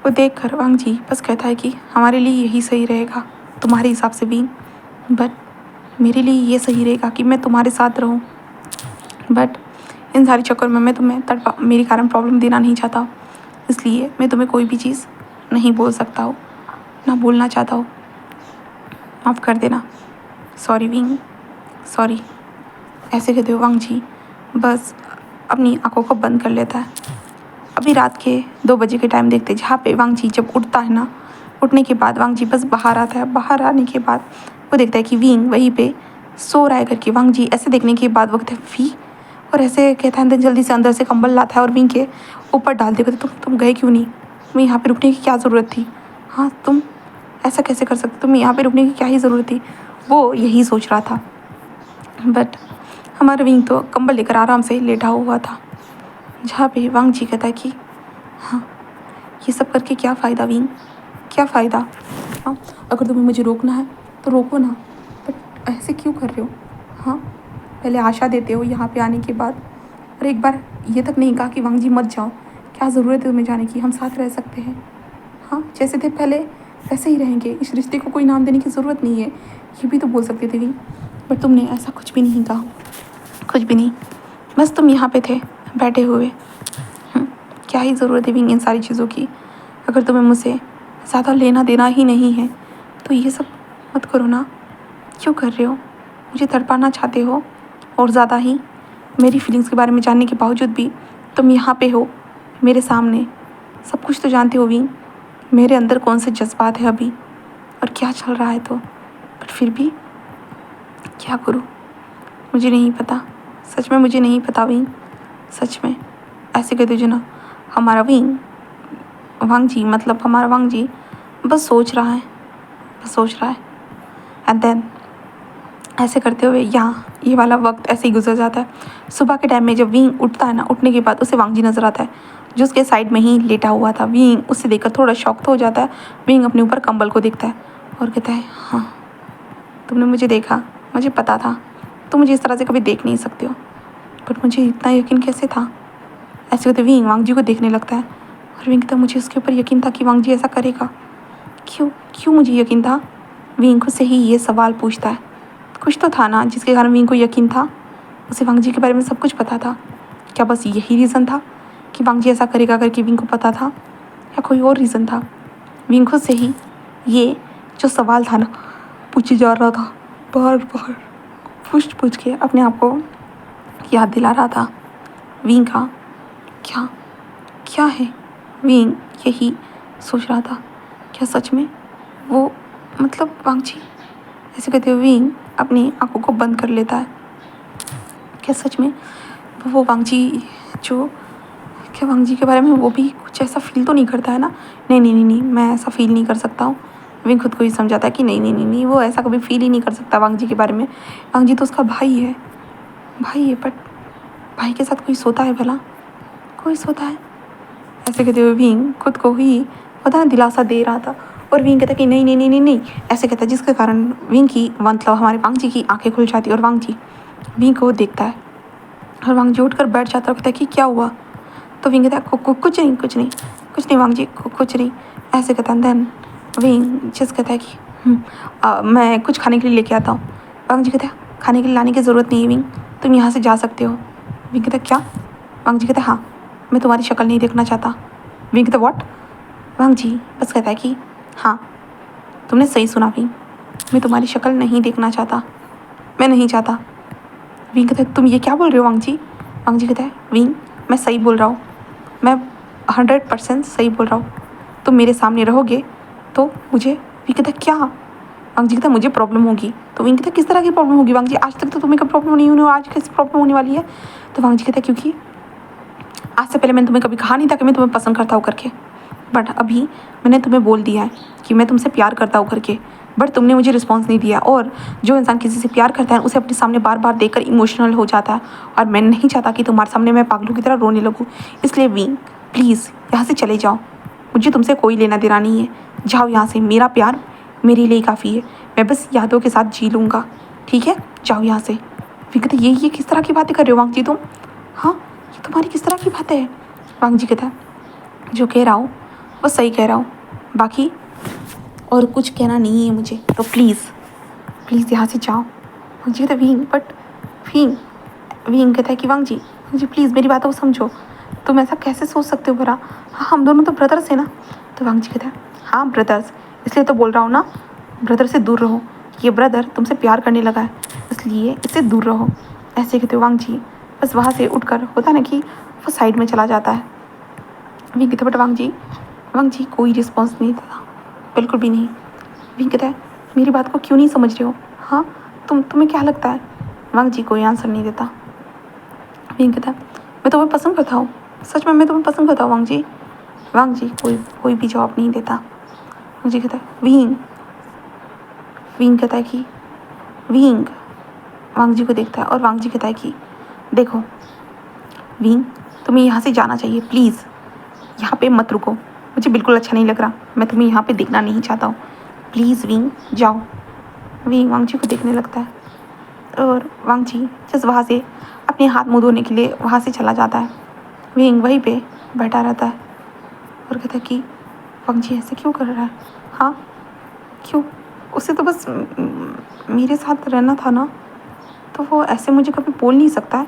S1: वो देख कर वांग जी बस कहता है कि हमारे लिए यही सही रहेगा तुम्हारे हिसाब से विंग, बट मेरे लिए ये सही रहेगा कि मैं तुम्हारे साथ रहूं। बट इन सारी चक्कर में मैं तुम्हें तड़पा मेरे कारण प्रॉब्लम देना नहीं चाहता, इसलिए मैं तुम्हें कोई भी चीज़ नहीं बोल सकता हूँ, ना बोलना चाहता हूँ। माफ़ कर देना, सॉरी विंग, सॉरी। ऐसे कहते हो वांग जी बस अपनी आंखों को बंद कर लेता है। अभी रात के 2 बजे के टाइम देखते जहाँ पे वांग जी जब उठता है ना, उठने के बाद वांग जी बस बाहर आता है। बाहर आने के बाद वो देखता है कि विंग वहीं पे सो रहा है करके। वांग जी ऐसे देखने के बाद वो कहता है वी, और ऐसे कहता है जल्दी से अंदर से कंबल लाता है और विंग के ऊपर डाल देगा। तुम गए क्यों नहीं, तुम्हें यहाँ पे रुकने की क्या ज़रूरत थी? हाँ तुम ऐसा कैसे कर सकते, तुम्हें यहाँ पे रुकने की क्या ही ज़रूरत थी? वो यही सोच रहा था। बट हमारा विंग तो कंबल लेकर आराम से लेटा हुआ था, जहाँ पे वांग जी कहता है कि हाँ ये सब करके क्या फ़ायदा विंग, क्या फ़ायदा? हाँ अगर तुम्हें मुझे रोकना है तो रोको ना, बट ऐसे क्यों कर रहे हो? हाँ पहले आशा देते हो यहाँ पे आने के बाद, और एक बार ये तक नहीं कहा कि वांग जी मत जाओ, क्या ज़रूरत है तुम्हें जाने की, हम साथ रह सकते हैं। हाँ जैसे थे पहले वैसे ही रहेंगे, इस रिश्ते को कोई नाम देने की ज़रूरत नहीं है, ये भी तो बोल सकते थे विंग। बट तुमने ऐसा कुछ भी नहीं कहा, कुछ भी नहीं, बस तुम यहाँ पे थे बैठे हुए। क्या ही ज़रूरत है विंग इन सारी चीज़ों की? अगर तुम्हें मुझसे ज़्यादा लेना देना ही नहीं है तो ये सब मत करो ना। क्यों कर रहे हो? मुझे तड़पाना चाहते हो और ज़्यादा ही। मेरी फीलिंग्स के बारे में जानने के बावजूद भी तुम यहाँ पे हो मेरे सामने, सब कुछ तो जानते हो विंग, मेरे अंदर कौन से जज्बात है अभी और क्या चल रहा है। तो बट फिर भी क्या करूँ, मुझे नहीं पता, सच में मुझे नहीं पता विंग, सच में। ऐसे कहते जो ना हमारा विंग वांग जी, मतलब हमारा वांग जी बस सोच रहा है, बस सोच रहा है। एंड देन ऐसे करते हुए यहाँ ये वाला वक्त ऐसे ही गुजर जाता है। सुबह के टाइम में जब विंग उठता है ना, उठने के बाद उसे वांग जी नज़र आता है जो उसके साइड में ही लेटा हुआ था। विंग उसे देखकर थोड़ा शॉक तो हो जाता है। विंग अपने ऊपर कंबल को देखता है और कहता है हाँ तुमने मुझे देखा, मुझे पता था तुम मुझे इस तरह से कभी देख नहीं सकते हो, बट मुझे इतना यकीन कैसे था? ऐसे कहते विंग वांग जी को देखने लगता है और विंग कहता मुझे उसके ऊपर यकीन था कि वांग जी ऐसा करेगा। क्यों क्यों मुझे यकीन था? विंग खुद से ही ये सवाल पूछता है। कुछ तो था ना जिसके कारण विंग को यकीन था, उसे वांग जी के बारे में सब कुछ पता था। क्या बस यही रीज़न था कि वांग जी ऐसा करेगा करके विंग को पता था, या कोई और रीज़न था? विंग खुद से ही ये जो सवाल था ना पूछे जा रहा था, बार बार पूछ के अपने आप को याद दिला रहा था विंग का क्या क्या है। विंग यही सोच रहा था, क्या सच में वो, मतलब वांग जी? ऐसे कहते हुए विंग अपनी आंखों को बंद कर लेता है। क्या सच में वो वांग जी जो, क्या वांग जी के बारे में वो भी कुछ ऐसा फील तो नहीं करता है ना? नहीं नहीं नहीं नहीं, मैं ऐसा फील नहीं कर सकता हूँ। विंग खुद को ही समझाता है कि नहीं नहीं नहीं नहीं, वो ऐसा कभी फील ही नहीं कर सकता वांग जी के बारे में। वांग जी तो उसका भाई है, भाई है, बट भाई के साथ कोई सोता है भला? कोई सोता है? ऐसे कहते हुए विंग खुद को ही पता ना दिलासा दे रहा था, और विंग कहता कि नहीं नहीं नहीं नहीं नहीं, ऐसे कहता जिसके कारण विंग की, मतलब हमारे वांग जी की आंखें खुल जाती है और वांग जी विंग को देखता है और वांग जी उठकर बैठ जाता है और कहता है कि क्या हुआ? तो विंग कहता है कुछ नहीं कुछ नहीं कुछ नहीं वांग जी, कुछ नहीं। ऐसे कहता है। देन विंग जिस कहता है कि मैं कुछ खाने के लिए लेके आता हूँ। वांग जी कहता है खाने के लिए लाने की ज़रूरत नहीं है विंग, तुम यहाँ से जा सकते हो। विंग कहता है क्या? वांग जी कहता है हाँ, मैं तुम्हारी शक्ल नहीं देखना चाहता। विंग कहता व्हाट? वांग जी बस कहता है कि हाँ तुमने सही सुना विंग, मैं तुम्हारी शक्ल नहीं देखना चाहता, मैं नहीं चाहता। विंग कहता है तुम ये क्या बोल रहे हो वांग जी? वांग जी कहता है विंग मैं सही बोल रहा हूँ, मैं 100% सही बोल रहा हूँ, तुम मेरे सामने रहोगे तो मुझे। विंग कहता है क्या? वांग जी कहता मुझे प्रॉब्लम होगी। तो विंग कहता किस तरह की प्रॉब्लम होगी वांग जी, आज तक तो तुम्हें कभी प्रॉब्लम नहीं हुई और आज कैसे प्रॉब्लम होने वाली है। तो वांग जी कहता क्योंकि आज से पहले मैंने तुम्हें कभी कहा नहीं था कि मैं तुम्हें पसंद करता हूँ करके, बट अभी मैंने तुम्हें बोल दिया है कि मैं तुमसे प्यार करता हूँ करके, बट तुमने मुझे रिस्पॉन्स नहीं दिया। और जो इंसान किसी से प्यार करता है उसे अपने सामने बार बार देखकर इमोशनल हो जाता है, और मैं नहीं चाहता कि तुम्हारे सामने मैं पागलों की तरह रोने लगूँ। इसलिए विंग प्लीज़ यहाँ से चले जाओ, मुझे तुमसे कोई लेना देना नहीं है, जाओ यहाँ से, मेरा प्यार मेरे लिए काफ़ी है, मैं बस यादों के साथ जी लूँगा, ठीक है, जाओ यहाँ से। विंग कहते ये किस तरह की बातें कर रहे हो वांग जी तुम, हाँ ये तुम्हारी किस तरह की बात है। वांग जी कहता है जो कह रहा हूँ वो सही कह रहा हूँ, बाकी और कुछ कहना नहीं है मुझे, तो प्लीज़ प्लीज़ यहाँ से जाओ। वांग जी कहता है विंग बट विंग विंग कहता है कि वांग जी प्लीज़ मेरी बातों को समझो, तुम ऐसा कैसे सोच सकते हो भला, हाँ हम दोनों तो ब्रदर्स हैं ना। तो वांग जी कहता है हाँ ब्रदर्स, इसलिए तो बोल रहा हूँ ना, ब्रदर से दूर रहो, ये ब्रदर तुमसे प्यार करने लगा है इसलिए इससे दूर रहो, ऐसे कहते हो वांग जी। बस वहाँ से उठकर होता है ना कि वो साइड में चला जाता है। विंग कहता है बट वांग जी कोई रिस्पॉन्स नहीं देता, बिल्कुल भी नहीं। विंग कहता है मेरी बात को क्यों नहीं समझ रहे हो, हाँ तुम्हें क्या लगता है। वांग जी कोई आंसर नहीं देता। विंग कहता है मैं तुम्हें पसंद करता हूँ, सच में मैं तुम्हें पसंद करता हूँ वांग जी। वांग जी कोई भी जवाब नहीं देता। वांग जी कहता है विंग कहता है कि विंग वांग जी को देखता है और वांग जी कहता है कि देखो विंग तुम्हें यहाँ से जाना चाहिए, प्लीज़ यहाँ पे मत रुको, मुझे बिल्कुल अच्छा नहीं लग रहा, मैं तुम्हें यहाँ पे देखना नहीं चाहता हूँ, प्लीज़ विंग जाओ। विंग वांग जी को देखने लगता है और वांग जी जस्ट वहाँ से अपने हाथ मुँह धोने के लिए वहाँ से चला जाता है। विंग वहीं पे बैठा रहता है और कहता है कि वांग जी ऐसे क्यों कर रहा है, हाँ क्यों, उसे तो बस मेरे साथ रहना था ना, तो वो ऐसे मुझे कभी बोल नहीं सकता है,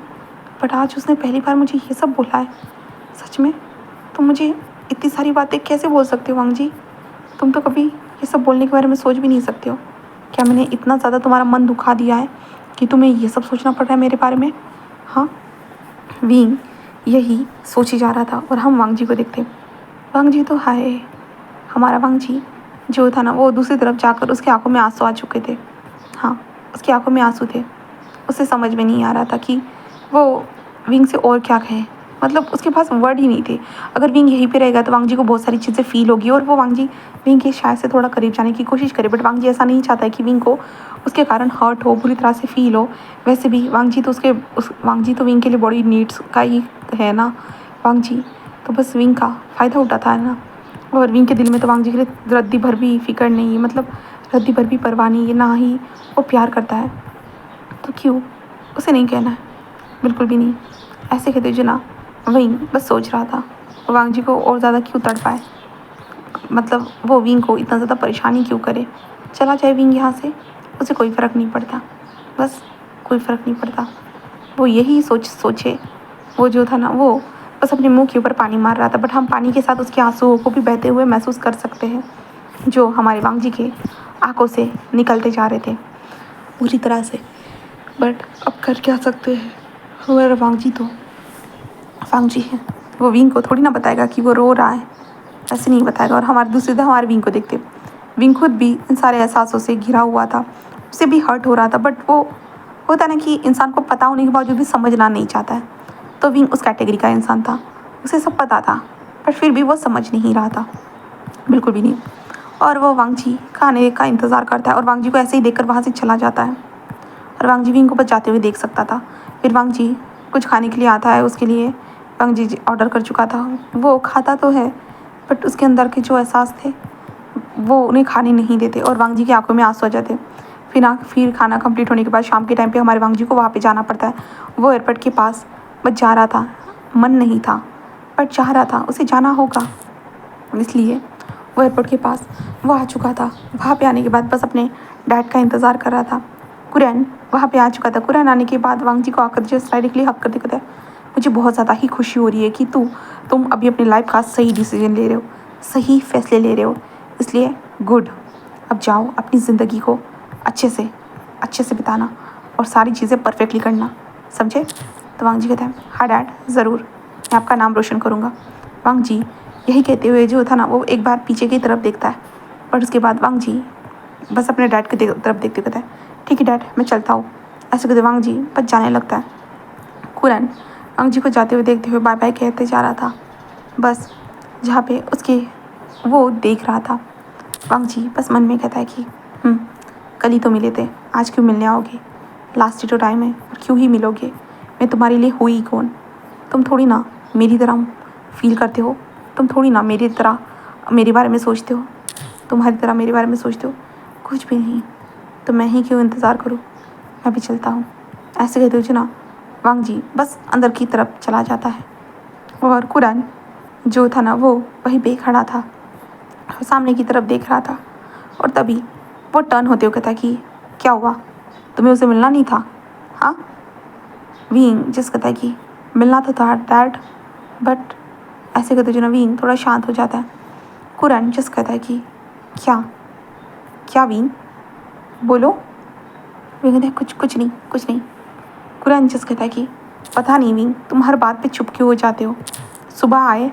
S1: बट आज उसने पहली बार मुझे ये सब बोला है, सच में तुम मुझे इतनी सारी बातें कैसे बोल सकते हो वांग जी, तुम तो कभी ये सब बोलने के बारे में सोच भी नहीं सकते हो, क्या मैंने इतना ज़्यादा तुम्हारा मन दुखा दिया है कि तुम्हें ये सब सोचना पड़ रहा है मेरे बारे में, हाँ। विंग यही सोची जा रहा था और हम वांग जी को देखते, वांग जी तो हाय, हमारा वांग जी जो था ना वो दूसरी तरफ जाकर उसकी आंखों में आंसू आ चुके थे, हाँ उसकी आंखों में आंसू थे, उसे समझ में नहीं आ रहा था कि वो विंग से और क्या कहे, मतलब उसके पास वर्ड ही नहीं थे। अगर विंग यहीं पे रहेगा तो वांग जी को बहुत सारी चीज़ें फील होगी और वो वांग जी विंग के शायद से थोड़ा करीब जाने की कोशिश करे, बट वांग जी ऐसा नहीं चाहता है कि विंग को उसके कारण हर्ट हो, बुरी तरह से फील हो। वैसे भी वांग जी तो विंग के लिए बॉडी नीड्स का ही है ना, वांग जी तो बस विंग का फ़ायदा उठाता है ना, और विंग के दिल में तो वांग जी के लिए रद्दी भर भी फिक्र नहीं है, मतलब रद्दी भर भी परवाह नहीं है, ना ही वो प्यार करता है, तो क्यों उसे नहीं कहना है, बिल्कुल भी नहीं। ऐसे कहते जना विंग बस सोच रहा था वांग जी को और ज़्यादा क्यों तड़पाए, मतलब वो विंग को इतना ज़्यादा परेशानी क्यों करे, चला जाए विंग यहाँ से, उसे कोई फ़र्क नहीं पड़ता, बस कोई फ़र्क नहीं पड़ता। वो यही सोचे वो जो था ना वो बस अपने मुंह के ऊपर पानी मार रहा था, बट हम पानी के साथ उसके आंसुओं को भी बहते हुए महसूस कर सकते हैं जो हमारे वांग जी के आंखों से निकलते जा रहे थे पूरी तरह से। बट अब कर क्या सकते हैं, हमारा वांग जी तो वांग जी है, वो विंग को थोड़ी ना बताएगा कि वो रो रहा है, ऐसे नहीं बताएगा। और हमारे दूसरी तरफ हमारे विंग को देखते, विंग खुद भी इन सारे एहसासों से घिरा हुआ था, उसे भी हर्ट हो रहा था, बट वो होता ना कि इंसान को पता होने के बावजूद भी समझना नहीं चाहता है, तो विंग उस कैटेगरी का इंसान था, उसे सब पता था पर फिर भी वो समझ नहीं रहा था, बिल्कुल भी नहीं। और वो वांग जी का आने का इंतज़ार करता है और वांग जी को ऐसे ही देखकर वहाँ से चला जाता है, और वांग जी विंग को बस जाते हुए देख सकता था। फिर वांग जी कुछ खाने के लिए आता है, उसके लिए वांग जी ऑर्डर कर चुका था, वो खाता तो है बट उसके अंदर के जो एहसास थे वो उन्हें खाने नहीं देते और वांग जी की आंखों में आंसू आ जाते। फिर खाना कंप्लीट होने के बाद शाम के टाइम पे हमारे वांग जी को वहाँ पे जाना पड़ता है। वो एयरपोर्ट के पास बस जा रहा था, मन नहीं था बट जा रहा था, उसे जाना होगा, इसलिए वो एयरपोर्ट के पास वो आ चुका था। वहाँ पे आने के बाद बस अपने डैड का इंतज़ार कर रहा था। कुरैन वहाँ पे आ चुका था। कुरैन आने के बाद वांग जी को आकर जस्ट डायरेक्टली हक कर देखता है, मुझे बहुत ज़्यादा ही खुशी हो रही है कि तुम अभी अपनी लाइफ का सही डिसीजन ले रहे हो, सही फैसले ले रहे हो, इसलिए गुड, अब जाओ अपनी ज़िंदगी को अच्छे से बिताना और सारी चीज़ें परफेक्टली करना, समझे। तो वांग जी कहता है हाँ डैड ज़रूर, मैं आपका नाम रोशन करूँगा। वांग जी यही कहते हुए जो था ना वो एक बार पीछे की तरफ देखता है, पर उसके बाद वांग जी बस अपने डैड की तरफ देखते कहता है ठीक है डैड मैं चलता हूँ। ऐसे कहते वांग जी बस जाने लगता है। कुरन वांग जी को जाते हुए देखते हुए बाय बाय कहते जा रहा था। बस जहाँ पे उसके वो देख रहा था। वांग जी बस मन में कहता है कि कल ही तो मिले थे, आज क्यों मिलने आओगे? लास्ट ही तो टाइम है और क्यों ही मिलोगे? मैं तुम्हारे लिए हुई कौन? तुम थोड़ी ना मेरी तरह फील करते हो, तुम थोड़ी ना मेरी तरह मेरे बारे में सोचते हो, तुम्हारी तरह मेरे बारे में सोचते हो, कुछ भी नहीं। तो मैं ही क्यों इंतज़ार करूँ, मैं भी चलता हूँ। ऐसे कहते हुए ना वांग जी बस अंदर की तरफ चला जाता है। और कुरन जो था ना वो वहीं पे खड़ा था और सामने की तरफ देख रहा था। और तभी वो टर्न होते हुए कहता कि क्या हुआ, तुम्हें उसे मिलना नहीं था? हाँ वीइंग जिस कहता है कि मिलना तो था डैड, बट ऐसे कहते जो ना वीइंग थोड़ा शांत हो जाता है। कुरन जिस कहता है कि क्या क्या वीइंग बोलो। वीइंग कहता है कुछ नहीं कुछ नहीं। कुरन जिस कहता है कि पता नहीं वीइंग तुम हर बात पे चुप क्यों हो जाते हो। सुबह आए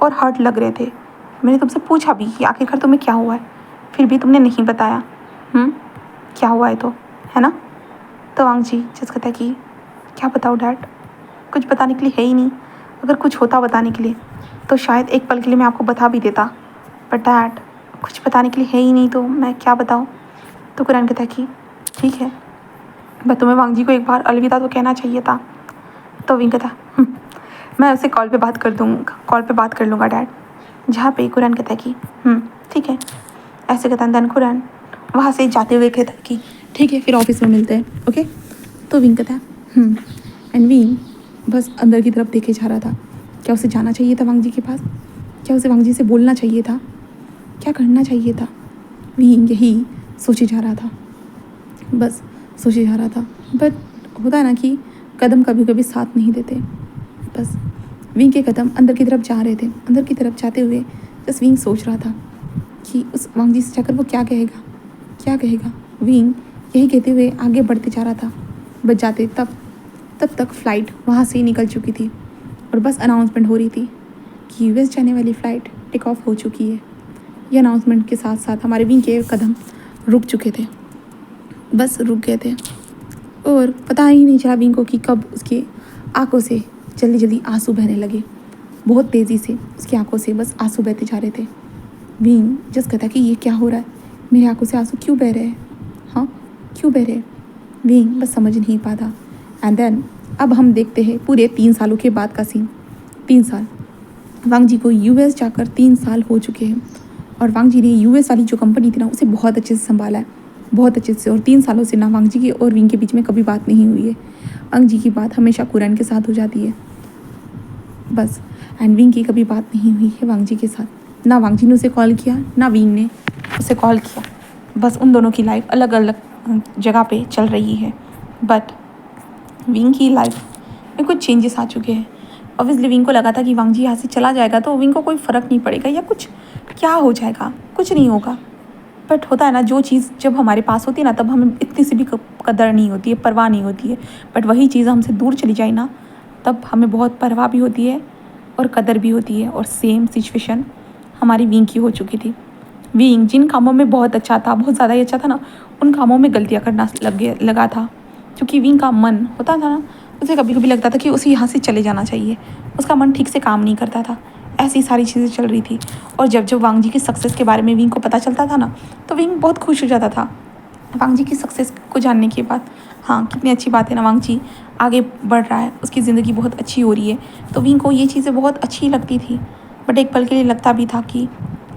S1: और हर्ट लग रहे थे, मैंने तुमसे पूछा भी कि आखिरकार तुम्हें क्या हुआ है, फिर भी तुमने नहीं बताया। क्या हुआ है तो, है ना? तो वांग जी जिस कहता है कि क्या बताओ डैड, कुछ बताने के लिए है ही नहीं। अगर कुछ होता बताने के लिए तो शायद एक पल के लिए मैं आपको बता भी देता, पर डैड कुछ बताने के लिए है ही नहीं तो मैं क्या बताऊँ। तो कुरैन कहता है कि ठीक है, बस तुम्हें वांग जी को एक बार अलविदा तो कहना चाहिए था। तो विंग कहता मैं उसे कॉल पे बात कर दूँगा, कॉल पे बात कर लूँगा डैड। जहाँ पे कुरैन कहता है कि ठीक है। ऐसे कहता है देन कुरैन वहाँ से जाते हुए कहता है कि ठीक है फिर ऑफिस में मिलते हैं, ओके। तो विंग कहता है एंड विंग बस अंदर की तरफ देखे जा रहा था। क्या उसे जाना चाहिए था वांग जी के पास? क्या उसे वांग जी से बोलना चाहिए था? क्या करना चाहिए था? विंग यही सोचे जा रहा था, बस सोचे जा रहा था। बट होता है ना कि कदम कभी कभी साथ नहीं देते। बस विंग के कदम अंदर की तरफ जा रहे थे। अंदर की तरफ जाते हुए बस विंग सोच रहा था कि उस वांग जी से जाकर वो क्या कहेगा, क्या कहेगा। विंग यही कहते हुए आगे बढ़ते जा रहा था। बच जाते तब तक फ़्लाइट वहाँ से निकल चुकी थी और बस अनाउंसमेंट हो रही थी कि यूएस जाने वाली फ़्लाइट टेक ऑफ हो चुकी है। ये अनाउंसमेंट के साथ साथ हमारे विंग के कदम रुक चुके थे, बस रुक गए थे। और पता ही नहीं चला विंग को कि कब उसकी आंखों से जल्दी जल्दी आंसू बहने लगे। बहुत तेज़ी से उसकी आंखों से बस आंसू बहते जा रहे थे। विंग जस्ट कहता कि ये क्या हो रहा है, मेरी आंखों से आंसू क्यों बह रहे हैं, हाँ क्यों बह रहे हैं। विंग बस समझ नहीं पाता। एंड देन अब हम देखते हैं पूरे 3 सालों के बाद का सीन। 3 साल वांग जी को यूएस जाकर 3 साल हो चुके हैं और वांग जी ने यूएस वाली जो कंपनी थी ना उसे बहुत अच्छे से संभाला है, बहुत अच्छे से। और 3 सालों से ना वांग जी की और विंग के बीच में कभी बात नहीं हुई है। वांग जी की बात हमेशा कुरैन के साथ हो जाती है बस, एंड विंग की कभी बात नहीं हुई है वांग जी के साथ। ना वांग जी ने उसे कॉल किया ना विंग ने उसे कॉल किया। बस उन दोनों की लाइफ अलग अलग जगह पे चल रही है। बट विंग की लाइफ में कुछ चेंजेस आ चुके हैं। ऑब्वियसली विंग को लगा था कि वांग जी यहाँ से चला जाएगा तो विंग को कोई फ़र्क नहीं पड़ेगा या कुछ क्या हो जाएगा, कुछ नहीं होगा। बट होता है ना जो चीज़ जब हमारे पास होती है ना तब हमें इतनी सी भी कदर नहीं होती है, परवाह नहीं होती है। बट वही चीज़ हमसे दूर चली जाए ना तब हमें बहुत परवाह भी होती है और कदर भी होती है। और सेम सिचुएशन हमारी विंग की हो चुकी थी। विंग जिन कामों में बहुत अच्छा था, बहुत ज़्यादा ही अच्छा था ना, उन कामों में गलतियाँ करना लगा था। क्योंकि विंग का मन होता था ना उसे कभी कभी लगता था कि उसे यहाँ से चले जाना चाहिए, उसका मन ठीक से काम नहीं करता था। ऐसी सारी चीज़ें चल रही थी। और जब वांग जी की सक्सेस के बारे में विंग को पता चलता था ना तो विंग बहुत खुश हो जाता था वांग जी की सक्सेस को जानने के बाद। हाँ कितनी अच्छी बात है ना, वांग जी आगे बढ़ रहा है, उसकी ज़िंदगी बहुत अच्छी हो रही है। तो विंग को ये चीज़ें बहुत अच्छी लगती थी। बट एक पल के लिए लगता भी था कि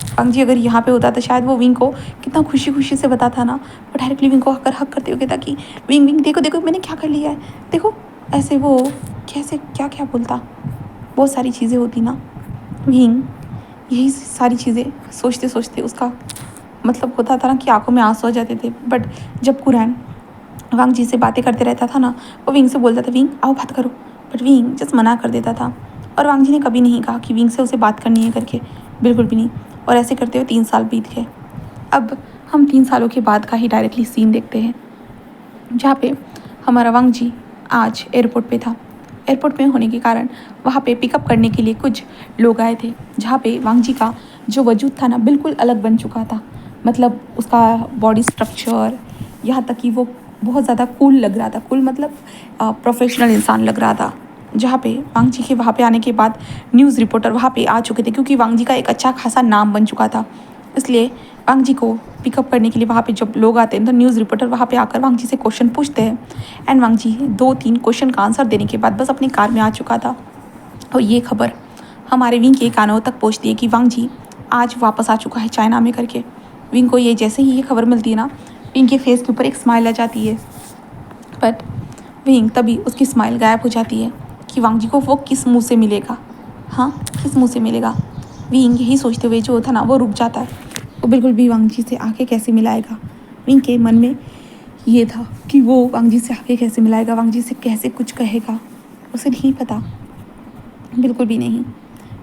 S1: वांग जी अगर यहाँ पे होता तो शायद वो विंग को कितना खुशी खुशी से बताता ना। वो डायरेक्टली विंग को आकर हक करते हुए कहता कि विंग विंग देखो देखो मैंने क्या कर लिया है, देखो। ऐसे वो कैसे क्या क्या बोलता, बहुत सारी चीज़ें होती ना। विंग यही सारी चीज़ें सोचते सोचते उसका मतलब होता था ना कि आंखों में आंसू आ जाते थे। बट जब कुरैन वांग जी से बातें करते रहता था ना वो विंग से बोलता था विंग आओ बात करो, बट विंग जस्ट मना कर देता था। और वांग जी ने कभी नहीं कहा कि विंग से उसे बात करनी है करके, बिल्कुल भी नहीं। और ऐसे करते हुए 3 साल बीत गए। अब हम 3 सालों के बाद का ही डायरेक्टली सीन देखते हैं जहाँ पे हमारा वांग जी आज एयरपोर्ट पे था। एयरपोर्ट में होने के कारण वहाँ पे पिकअप करने के लिए कुछ लोग आए थे। जहाँ पे वांग जी का जो वजूद था ना बिल्कुल अलग बन चुका था। मतलब उसका बॉडी स्ट्रक्चर, यहाँ तक कि वो बहुत ज़्यादा कूल लग रहा था। कूल मतलब प्रोफेशनल इंसान लग रहा था। जहाँ पे वांग जी के वहाँ पे आने के बाद न्यूज़ रिपोर्टर वहाँ पे आ चुके थे, क्योंकि वांग जी का एक अच्छा खासा नाम बन चुका था। इसलिए वांग जी को पिकअप करने के लिए वहाँ पे जब लोग आते हैं तो न्यूज़ रिपोर्टर वहाँ पे आकर वांग जी से क्वेश्चन पूछते हैं। एंड वांग जी 2-3 क्वेश्चन का आंसर देने के बाद बस अपनी कार में आ चुका था। और ये खबर हमारे विंग के कानों तक पहुँचती है कि वांग जी आज वापस आ चुका है चाइना में करके। विंग को ये जैसे ही ये खबर मिलती है ना, विंग के फेस के ऊपर एक स्माइल आ जाती है। बट विंग तभी उसकी स्माइल गायब हो जाती है कि वांग जी को वो किस मुंह से मिलेगा। हाँ, किस मुंह से मिलेगा। विंग यही सोचते हुए जो था ना वो रुक जाता है। वो बिल्कुल भी वांग जी से आके कैसे मिलाएगा। विंग के मन में ये था कि वो वांग जी से आके कैसे मिलाएगा, वांग जी से कैसे कुछ कहेगा, उसे नहीं पता, बिल्कुल भी नहीं।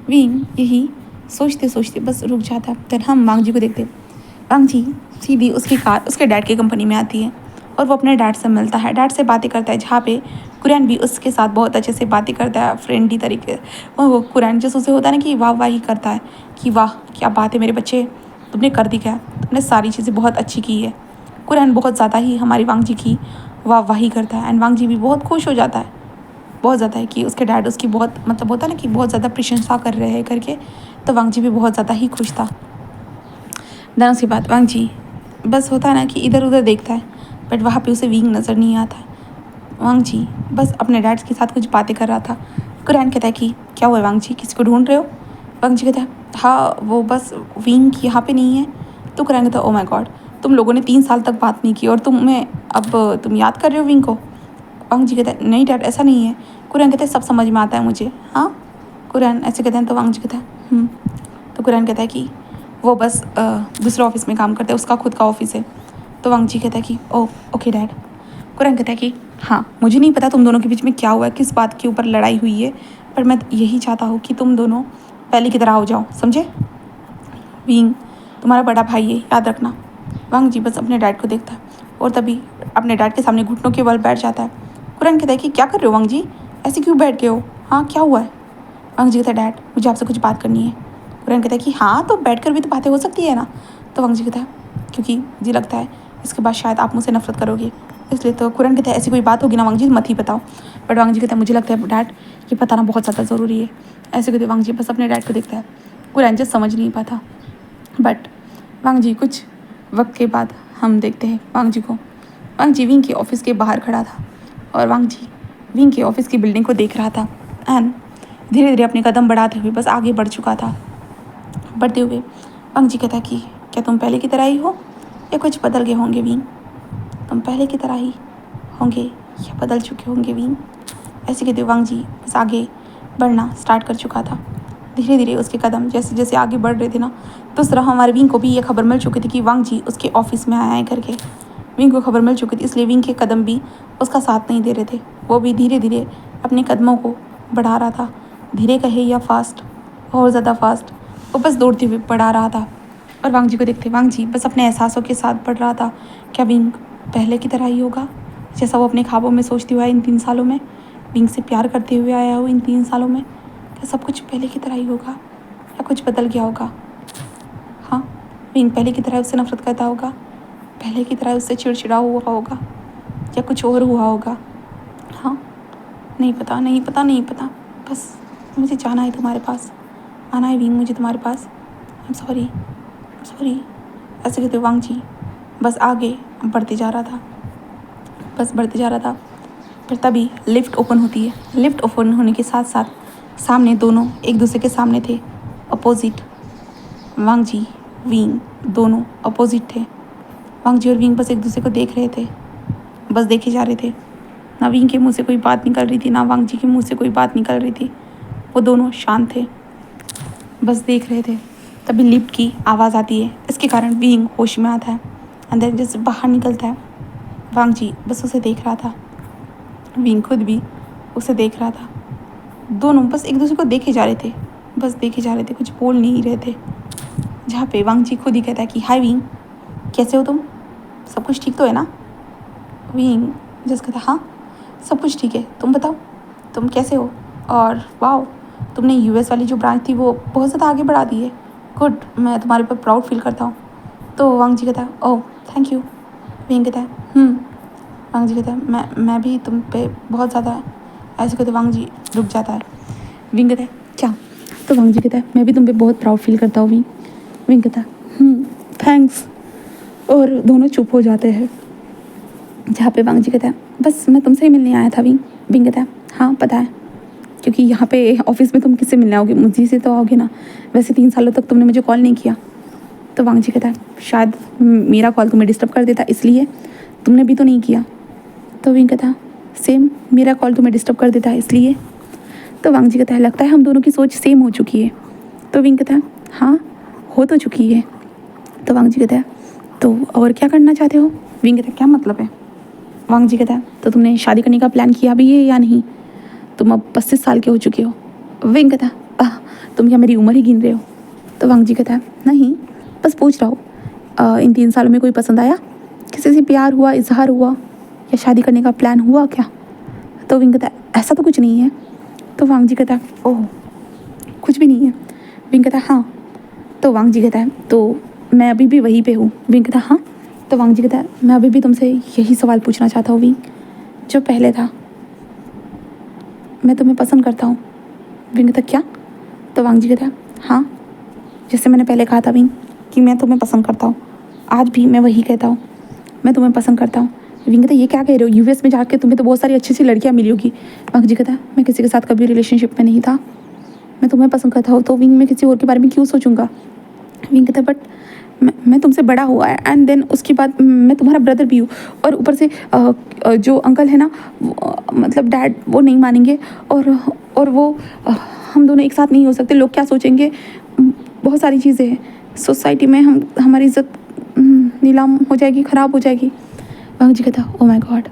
S1: विंग यही सोचते सोचते बस रुक जाता। फिर हम वांग जी को देखते। वांग जी सीधी उसकी कार उसके डैड की कंपनी में आती है और वो अपने डैड से मिलता है, डैड से बातें करता है। जहाँ पे कुरैन भी उसके साथ बहुत अच्छे से बातें करता है, फ्रेंडली तरीके। और वो कुरैन जैसे उसे होता है ना कि वाह वाह ही करता है कि वाह क्या बात है मेरे बच्चे, तुमने कर दी क्या, तुमने सारी चीज़ें बहुत अच्छी की है। कुरैन बहुत ज़्यादा ही हमारी वांग जी की वाह वाह ही करता है। एंड वांग जी भी बहुत खुश हो जाता है, बहुत ज़्यादा है कि उसके डैड उसकी बहुत मतलब होता है ना कि बहुत ज़्यादा प्रशंसा कर रहे हैं करके। तो वांग जी भी बहुत ज़्यादा ही खुश था। देन उसके बाद वांग जी बस होता है ना कि इधर उधर देखता है, बट वहाँ पे उसे विंग नज़र नहीं आता। वांग जी बस अपने डैड के साथ कुछ बातें कर रहा था। कुरैन कहता है कि क्या हुआ वांग जी, किसी को ढूंढ रहे हो। वांग जी कहता है हाँ वो बस विंग यहाँ पे नहीं है। तो कुरैन कहता है ओ माय गॉड, तुम लोगों ने 3 साल तक बात नहीं की और तुम याद कर रहे हो विंग को। वांग जी कहता है नहीं डैड ऐसा नहीं है। कुरैन कहता है सब समझ में आता है मुझे। हाँ, कुरैन ऐसे कहते हैं तो वांग जी कहता है तो कुरैन कहता है कि वो बस दूसरे ऑफिस में काम करता है, उसका खुद का ऑफिस है। तो वांग जी कहता है कि ओह ओके डैड। कुरैन कहता है कि हाँ मुझे नहीं पता तुम दोनों के बीच में क्या हुआ है, किस बात के ऊपर लड़ाई हुई है, पर मैं यही चाहता हूँ कि तुम दोनों पहले की तरह हो जाओ, समझे। विंग तुम्हारा बड़ा भाई है, याद रखना। वांग जी बस अपने डैड को देखता है और तभी अपने डैड के सामने घुटनों के बल बैठ जाता है। कुरैन कहता है कि क्या कर रहे हो वांग जी, ऐसे क्यों बैठ गए हो, हाँ क्या हुआ है। वांग जी कहता है डैड मुझे आपसे कुछ बात करनी है। कुरैन कहता है कि हाँ तो बैठ कर भी तो बातें हो सकती है ना। तो वांग जी कहता है क्योंकि मुझे लगता है इसके बाद शायद आप मुझसे नफरत करोगे, इसलिए। तो कुरैन कहता है ऐसी कोई बात होगी ना वांग जी मत ही बताओ। बट वांग जी कहता है मुझे लगता है डैड ये बताना बहुत ज़्यादा ज़रूरी है। ऐसे कहते वांग जी बस अपने डैड को देखता है। कुरैन जी समझ नहीं पाता। बट वांग जी कुछ वक्त के बाद हम देखते हैं वांग जी को। वांग जी विंग के ऑफिस के बाहर खड़ा था और वांग जी विंग के ऑफिस की बिल्डिंग को देख रहा था। एंड धीरे धीरे अपने कदम बढ़ाते हुए बस आगे बढ़ चुका था। बढ़ते हुए वांग जी कहता कि क्या तुम पहले की तरह ही हो या कुछ बदल गए होंगे विंग। तुम पहले की तरह ही होंगे या बदल चुके होंगे विंग। ऐसे कहते वांग जी बस आगे बढ़ना स्टार्ट कर चुका था। धीरे धीरे उसके कदम जैसे जैसे आगे बढ़ रहे थे ना, तो उस तरह हमारे विंग को भी ये खबर मिल चुकी थी कि वांग जी उसके ऑफिस में आया है करके। विंग को खबर मिल चुकी थी, इसलिए विंग के कदम भी उसका साथ नहीं दे रहे थे। वो भी धीरे धीरे अपने कदमों को बढ़ा रहा था, धीरे कहे या फास्ट, और ज़्यादा फास्ट। वो बस दौड़ते हुए बढ़ा रहा था और वांग जी को देखते वांग जी बस अपने एहसासों के साथ बढ़ रहा था। क्या विंग पहले की तरह ही होगा जैसा वो अपने ख्वाबों में सोचते हुआ इन 3 सालों में, विंग से प्यार करते हुए आया हो इन 3 सालों में। क्या सब कुछ पहले की तरह ही होगा या कुछ बदल गया होगा। हाँ, विंग पहले की तरह उससे नफरत करता होगा, पहले की तरह उससे चिड़चिड़ा हुआ होगा, या कुछ और हुआ होगा। हाँ, नहीं पता नहीं पता नहीं पता। बस मुझे जाना है तुम्हारे पास, आना है विंग मुझे तुम्हारे पास। I am sorry sorry. ऐसे कहते वांग जी बस आगे बढ़ते जा रहा था, बस बढ़ते जा रहा था। पर तभी लिफ्ट ओपन होती है। लिफ्ट ओपन होने के साथ साथ सामने दोनों एक दूसरे के सामने थे, अपोजिट। वांग जी विंग दोनों अपोजिट थे। वांग जी और विंग बस एक दूसरे को देख रहे थे, बस देखे जा रहे थे। ना विंग के मुंह से कोई बात निकल रही थी, ना वांग जी के मुंह से कोई बात निकल रही थी। वो दोनों शांत थे, बस देख रहे थे। तभी लिफ्ट की आवाज़ आती है, इसके कारण विंग होश में आता है। अंदर जैसे बाहर निकलता है। वांग जी बस उसे देख रहा था, विंग खुद भी उसे देख रहा था। दोनों बस एक दूसरे को देखे जा रहे थे, बस देखे जा रहे थे, कुछ बोल नहीं रहे थे। जहाँ पे वांग जी खुद ही कहता है कि हाय विंग, कैसे हो तुम, सब कुछ ठीक तो है ना। विंग जस्ट कहता हाँ सब कुछ ठीक है, तुम बताओ तुम कैसे हो। और वाओ, तुमने यूएस वाली जो ब्रांच थी वो बहुत ज़्यादा आगे बढ़ा दी है। गुड, मैं तुम्हारे ऊपर प्राउड फील करता हूँ। तो वांग जी कहता है ओह थैंक यू। विंग कहता है वांग जी कहता है मैं भी तुम पे बहुत ज़्यादा, ऐसे कहते वांग जी रुक जाता है। विंग कहता है क्या? तो वांग जी कहता है मैं भी तुम पे बहुत प्राउड फील करता हूँ विंग। विंग कहता है थैंक्स। और दोनों चुप हो जाते हैं। जहाँ पे वांग जी कहता है बस मैं तुमसे ही मिलने आया था विंग। विंग कहता है हाँ पता है, क्योंकि यहाँ पे ऑफिस में तुम किससे मिलने आओगे, मुझे से तो आओगे ना। वैसे 3 सालों तक तुमने मुझे कॉल नहीं किया। तो वांग जी कहता है शायद मेरा कॉल तुम्हें डिस्टर्ब कर देता इसलिए, तुमने भी तो नहीं किया। तो विंग कहता है सेम, मेरा कॉल तुम्हें डिस्टर्ब कर देता है इसलिए। तो वांग जी कहता है लगता है हम दोनों की सोच सेम हो चुकी है। तो विंग कहता है हाँ हो तो चुकी है। तो वांग जी कहता है तो और क्या करना चाहते हो? विंग कहता है क्या मतलब है? वांग जी कहता है तो तुमने शादी करने का प्लान किया भी है या नहीं? तुम अब 35 साल के हो चुके हो। विंग कहता है तुम क्या मेरी उम्र ही गिन रहे हो? तो वांग जी कहता है नहीं बस पूछ रहा हूँ, इन 3 सालों में कोई पसंद आया, किसी से प्यार हुआ, इजहार हुआ या शादी करने का प्लान हुआ क्या? तो विंग कहता है ऐसा तो कुछ नहीं है। तो वांग जी कहता है ओह कुछ भी नहीं है। विंग कहता है हाँ। तो वांग जी कहता है तो मैं अभी भी वहीं पे हूँ। विंग कहता है हाँ। तो वांग जी कहता है मैं अभी भी तुमसे यही सवाल पूछना चाहता हूँ विंग, जो पहले था, मैं तुम्हें पसंद करता हूँ। विंग कहता है क्या? तो वांग जी कहता है हाँ, जैसे मैंने पहले कहा था विंग कि मैं तुम्हें पसंद करता हूँ, आज भी मैं वही कहता हूँ, मैं तुम्हें पसंद करता हूँ। विंग कहता है ये क्या कह रहे हो, यूएस में जाके तुम्हें तो बहुत सारी अच्छी अच्छी लड़कियाँ मिली होगी। वांग जी कहता है मैं किसी के साथ कभी रिलेशनशिप में नहीं था, मैं तुम्हें पसंद करता हूँ तो विंग मैं किसी और के बारे में क्यों सोचूंगा। विंग कहता है बट मैं तुमसे बड़ा हुआ है एंड देन उसके बाद मैं तुम्हारा ब्रदर भी हूँ, और ऊपर से जो अंकल है ना मतलब डैड, वो नहीं मानेंगे और वो हम दोनों एक साथ नहीं हो सकते, लोग क्या सोचेंगे, बहुत सारी चीज़ें हैं सोसाइटी में, हमारी इज्जत नीलाम हो जाएगी, ख़राब हो जाएगी। वांग जी कहता ओ माय गॉड,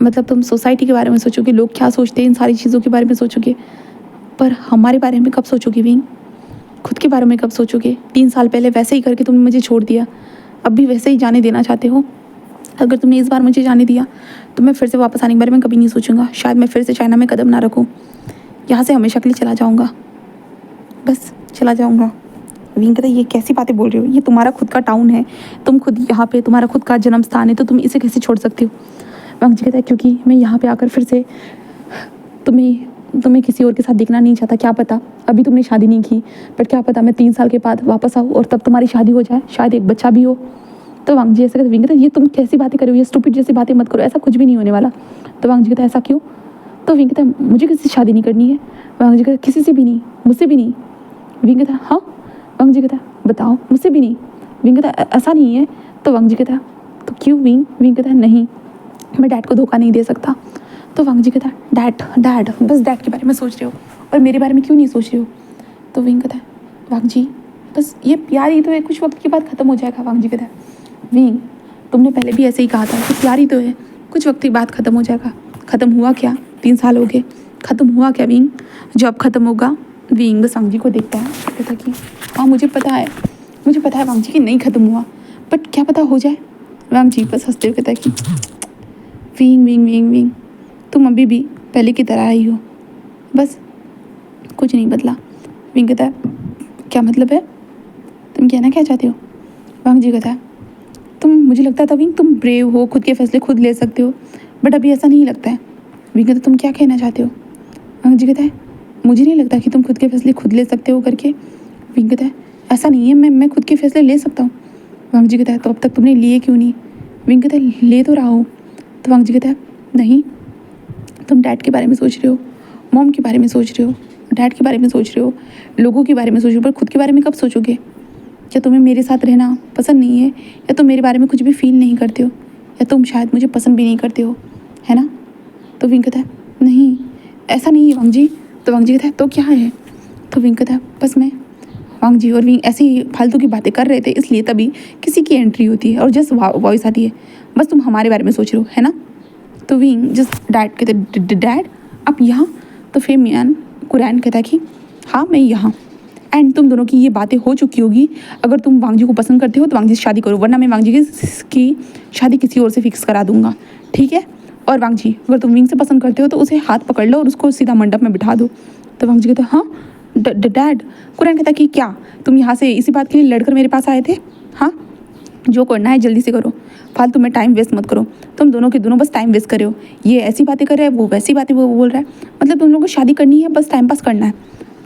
S1: मतलब तुम सोसाइटी के बारे में सोचोगे, लोग क्या सोचते हैं, इन सारी चीज़ों के बारे में सोचोगे, पर हमारे बारे में कब सोचोगे विंग? खुद के बारे में कब सोचोगे? 3 साल पहले वैसे ही करके तुमने मुझे छोड़ दिया, अब भी वैसे ही जाने देना चाहते हो। अगर तुमने इस बार मुझे जाने दिया तो मैं फिर से वापस आने के बारे में कभी नहीं सोचूंगा, शायद मैं फिर से चाइना में कदम ना रखूँ, यहाँ से हमेशा के लिए चला जाऊँगा, बस चला जाऊँगा। विंग कहता है ये कैसी बातें बोल रहे हो, ये तुम्हारा खुद का टाउन है, तुम खुद यहाँ पे, तुम्हारा खुद का जन्म स्थान है, तो तुम इसे कैसे छोड़ सकते हो? वांग जी कहता है क्योंकि मैं यहाँ पे आकर फिर से तुम्हें किसी और के साथ देखना नहीं चाहता। क्या पता अभी तुमने शादी नहीं की, बट क्या पता मैं 3 साल के बाद वापस आऊँ और तब तुम्हारी शादी हो जाए, शायद एक बच्चा भी हो। तो वांग जी ऐसा कहते, विंग कहता है ये तुम कैसी बातें कर रहे हो, ये स्टूपिड जैसी बातें मत करो, ऐसा कुछ भी नहीं होने वाला। तो वांग जी कहता है ऐसा क्यों? तो विंग कहता है मुझे किसी से शादी नहीं करनी है। वांग जी कहता है किसी से भी नहीं, मुझसे भी नहीं। विंग कहता है हाँ। वांग जी कहता है बताओ, मुझसे भी नहीं। विंग कहता है ऐसा नहीं है। तो वांग जी कहता है तो क्यों विंग? विंग कहता है नहीं, मैं डैड को धोखा नहीं दे सकता। तो वांग जी कहता है डैड बस डैड के बारे में सोच रहे हो और मेरे बारे में क्यों नहीं सोच रहे हो? तो विंग कहता है वांग जी बस ये प्यार ही तो है, कुछ वक्त के बाद ख़त्म हो जाएगा। वांग जी कहता है विंग तुमने पहले भी ऐसे ही कहा था कि प्यार ही तो है, कुछ वक्त के बाद ख़त्म हो जाएगा। ख़त्म हुआ क्या? 3 साल हो गए, ख़त्म हुआ क्या विंग जो अब ख़त्म होगा? विंग बस वांग जी को देखता है, कहता कि हाँ मुझे पता है वांग जी कि नहीं ख़त्म हुआ, बट क्या पता हो जाए। वांग जी बस हंसते हुए कहता है कि विंग तुम अभी भी पहले की तरह ही हो, बस कुछ नहीं बदला। विंग कहता है क्या मतलब है, तुम कहना क्या चाहते हो? वांग जी कहता है मुझे लगता था विंग तुम ब्रेव हो, खुद के फैसले खुद ले सकते हो, बट अभी ऐसा नहीं लगता है। विंग कहता तुम क्या कहना चाहते हो? वांग जी कहता है मुझे नहीं लगता कि तुम खुद के फैसले खुद ले सकते हो करके। विंग कहता है ऐसा नहीं है, मैं खुद के फैसले ले सकता हूँ। वांग जी कहता है तो अब तक तुमने लिए क्यों नहीं? विंग कहता है ले तो रहा हूँ। तो वांग जी कहता है नहीं, तुम डैड के बारे में सोच रहे हो, मॉम के बारे में सोच रहे हो, डैड के बारे में सोच रहे हो, लोगों के बारे में सोच रहे हो, पर खुद के बारे में कब सोचोगे? क्या तुम्हें मेरे साथ रहना पसंद नहीं है, या तुम मेरे बारे में कुछ भी फील नहीं करते हो, या तुम शायद मुझे पसंद भी नहीं करते हो, है ना? तो विंग कहता है नहीं ऐसा नहीं है वांग जी। तो वांग जी कहता है तो क्या है? तो विंग कहता है बस मैं, वांग जी और विंग ऐसे ही फालतू की बातें कर रहे थे, इसलिए तभी किसी की एंट्री होती है और जस्ट वॉइस आती है, बस तुम हमारे बारे में सोच रहे हो, है ना? तो विंग जस्ट डैड कहते डैड आप यहाँ? तो फिर मियान कुरैन कहता है कि हाँ मैं यहाँ, एंड तुम दोनों की ये बातें हो चुकी होगी। अगर तुम वांग जी को पसंद करते हो तो वांग जी से शादी करो, वरना मैं वांग जी की शादी किसी और से फिक्स करा दूंगा, ठीक है? और वांग जी अगर तुम विंग से पसंद करते हो तो उसे हाथ पकड़ लो और उसको सीधा मंडप में बिठा दो। तो वांग जी कहते हाँ डैड। कुरैन कहता कि क्या तुम यहाँ से इसी बात के लिए लड़कर मेरे पास आए थे? हाँ जो करना है जल्दी से करो, फालतू में टाइम वेस्ट मत करो। तुम दोनों के दोनों बस टाइम वेस्ट कर रहे हो। ये ऐसी बातें कर रहा है, वो वैसी बातें वो बोल रहा है। मतलब तुम लोगों को शादी करनी है, बस टाइम पास करना है।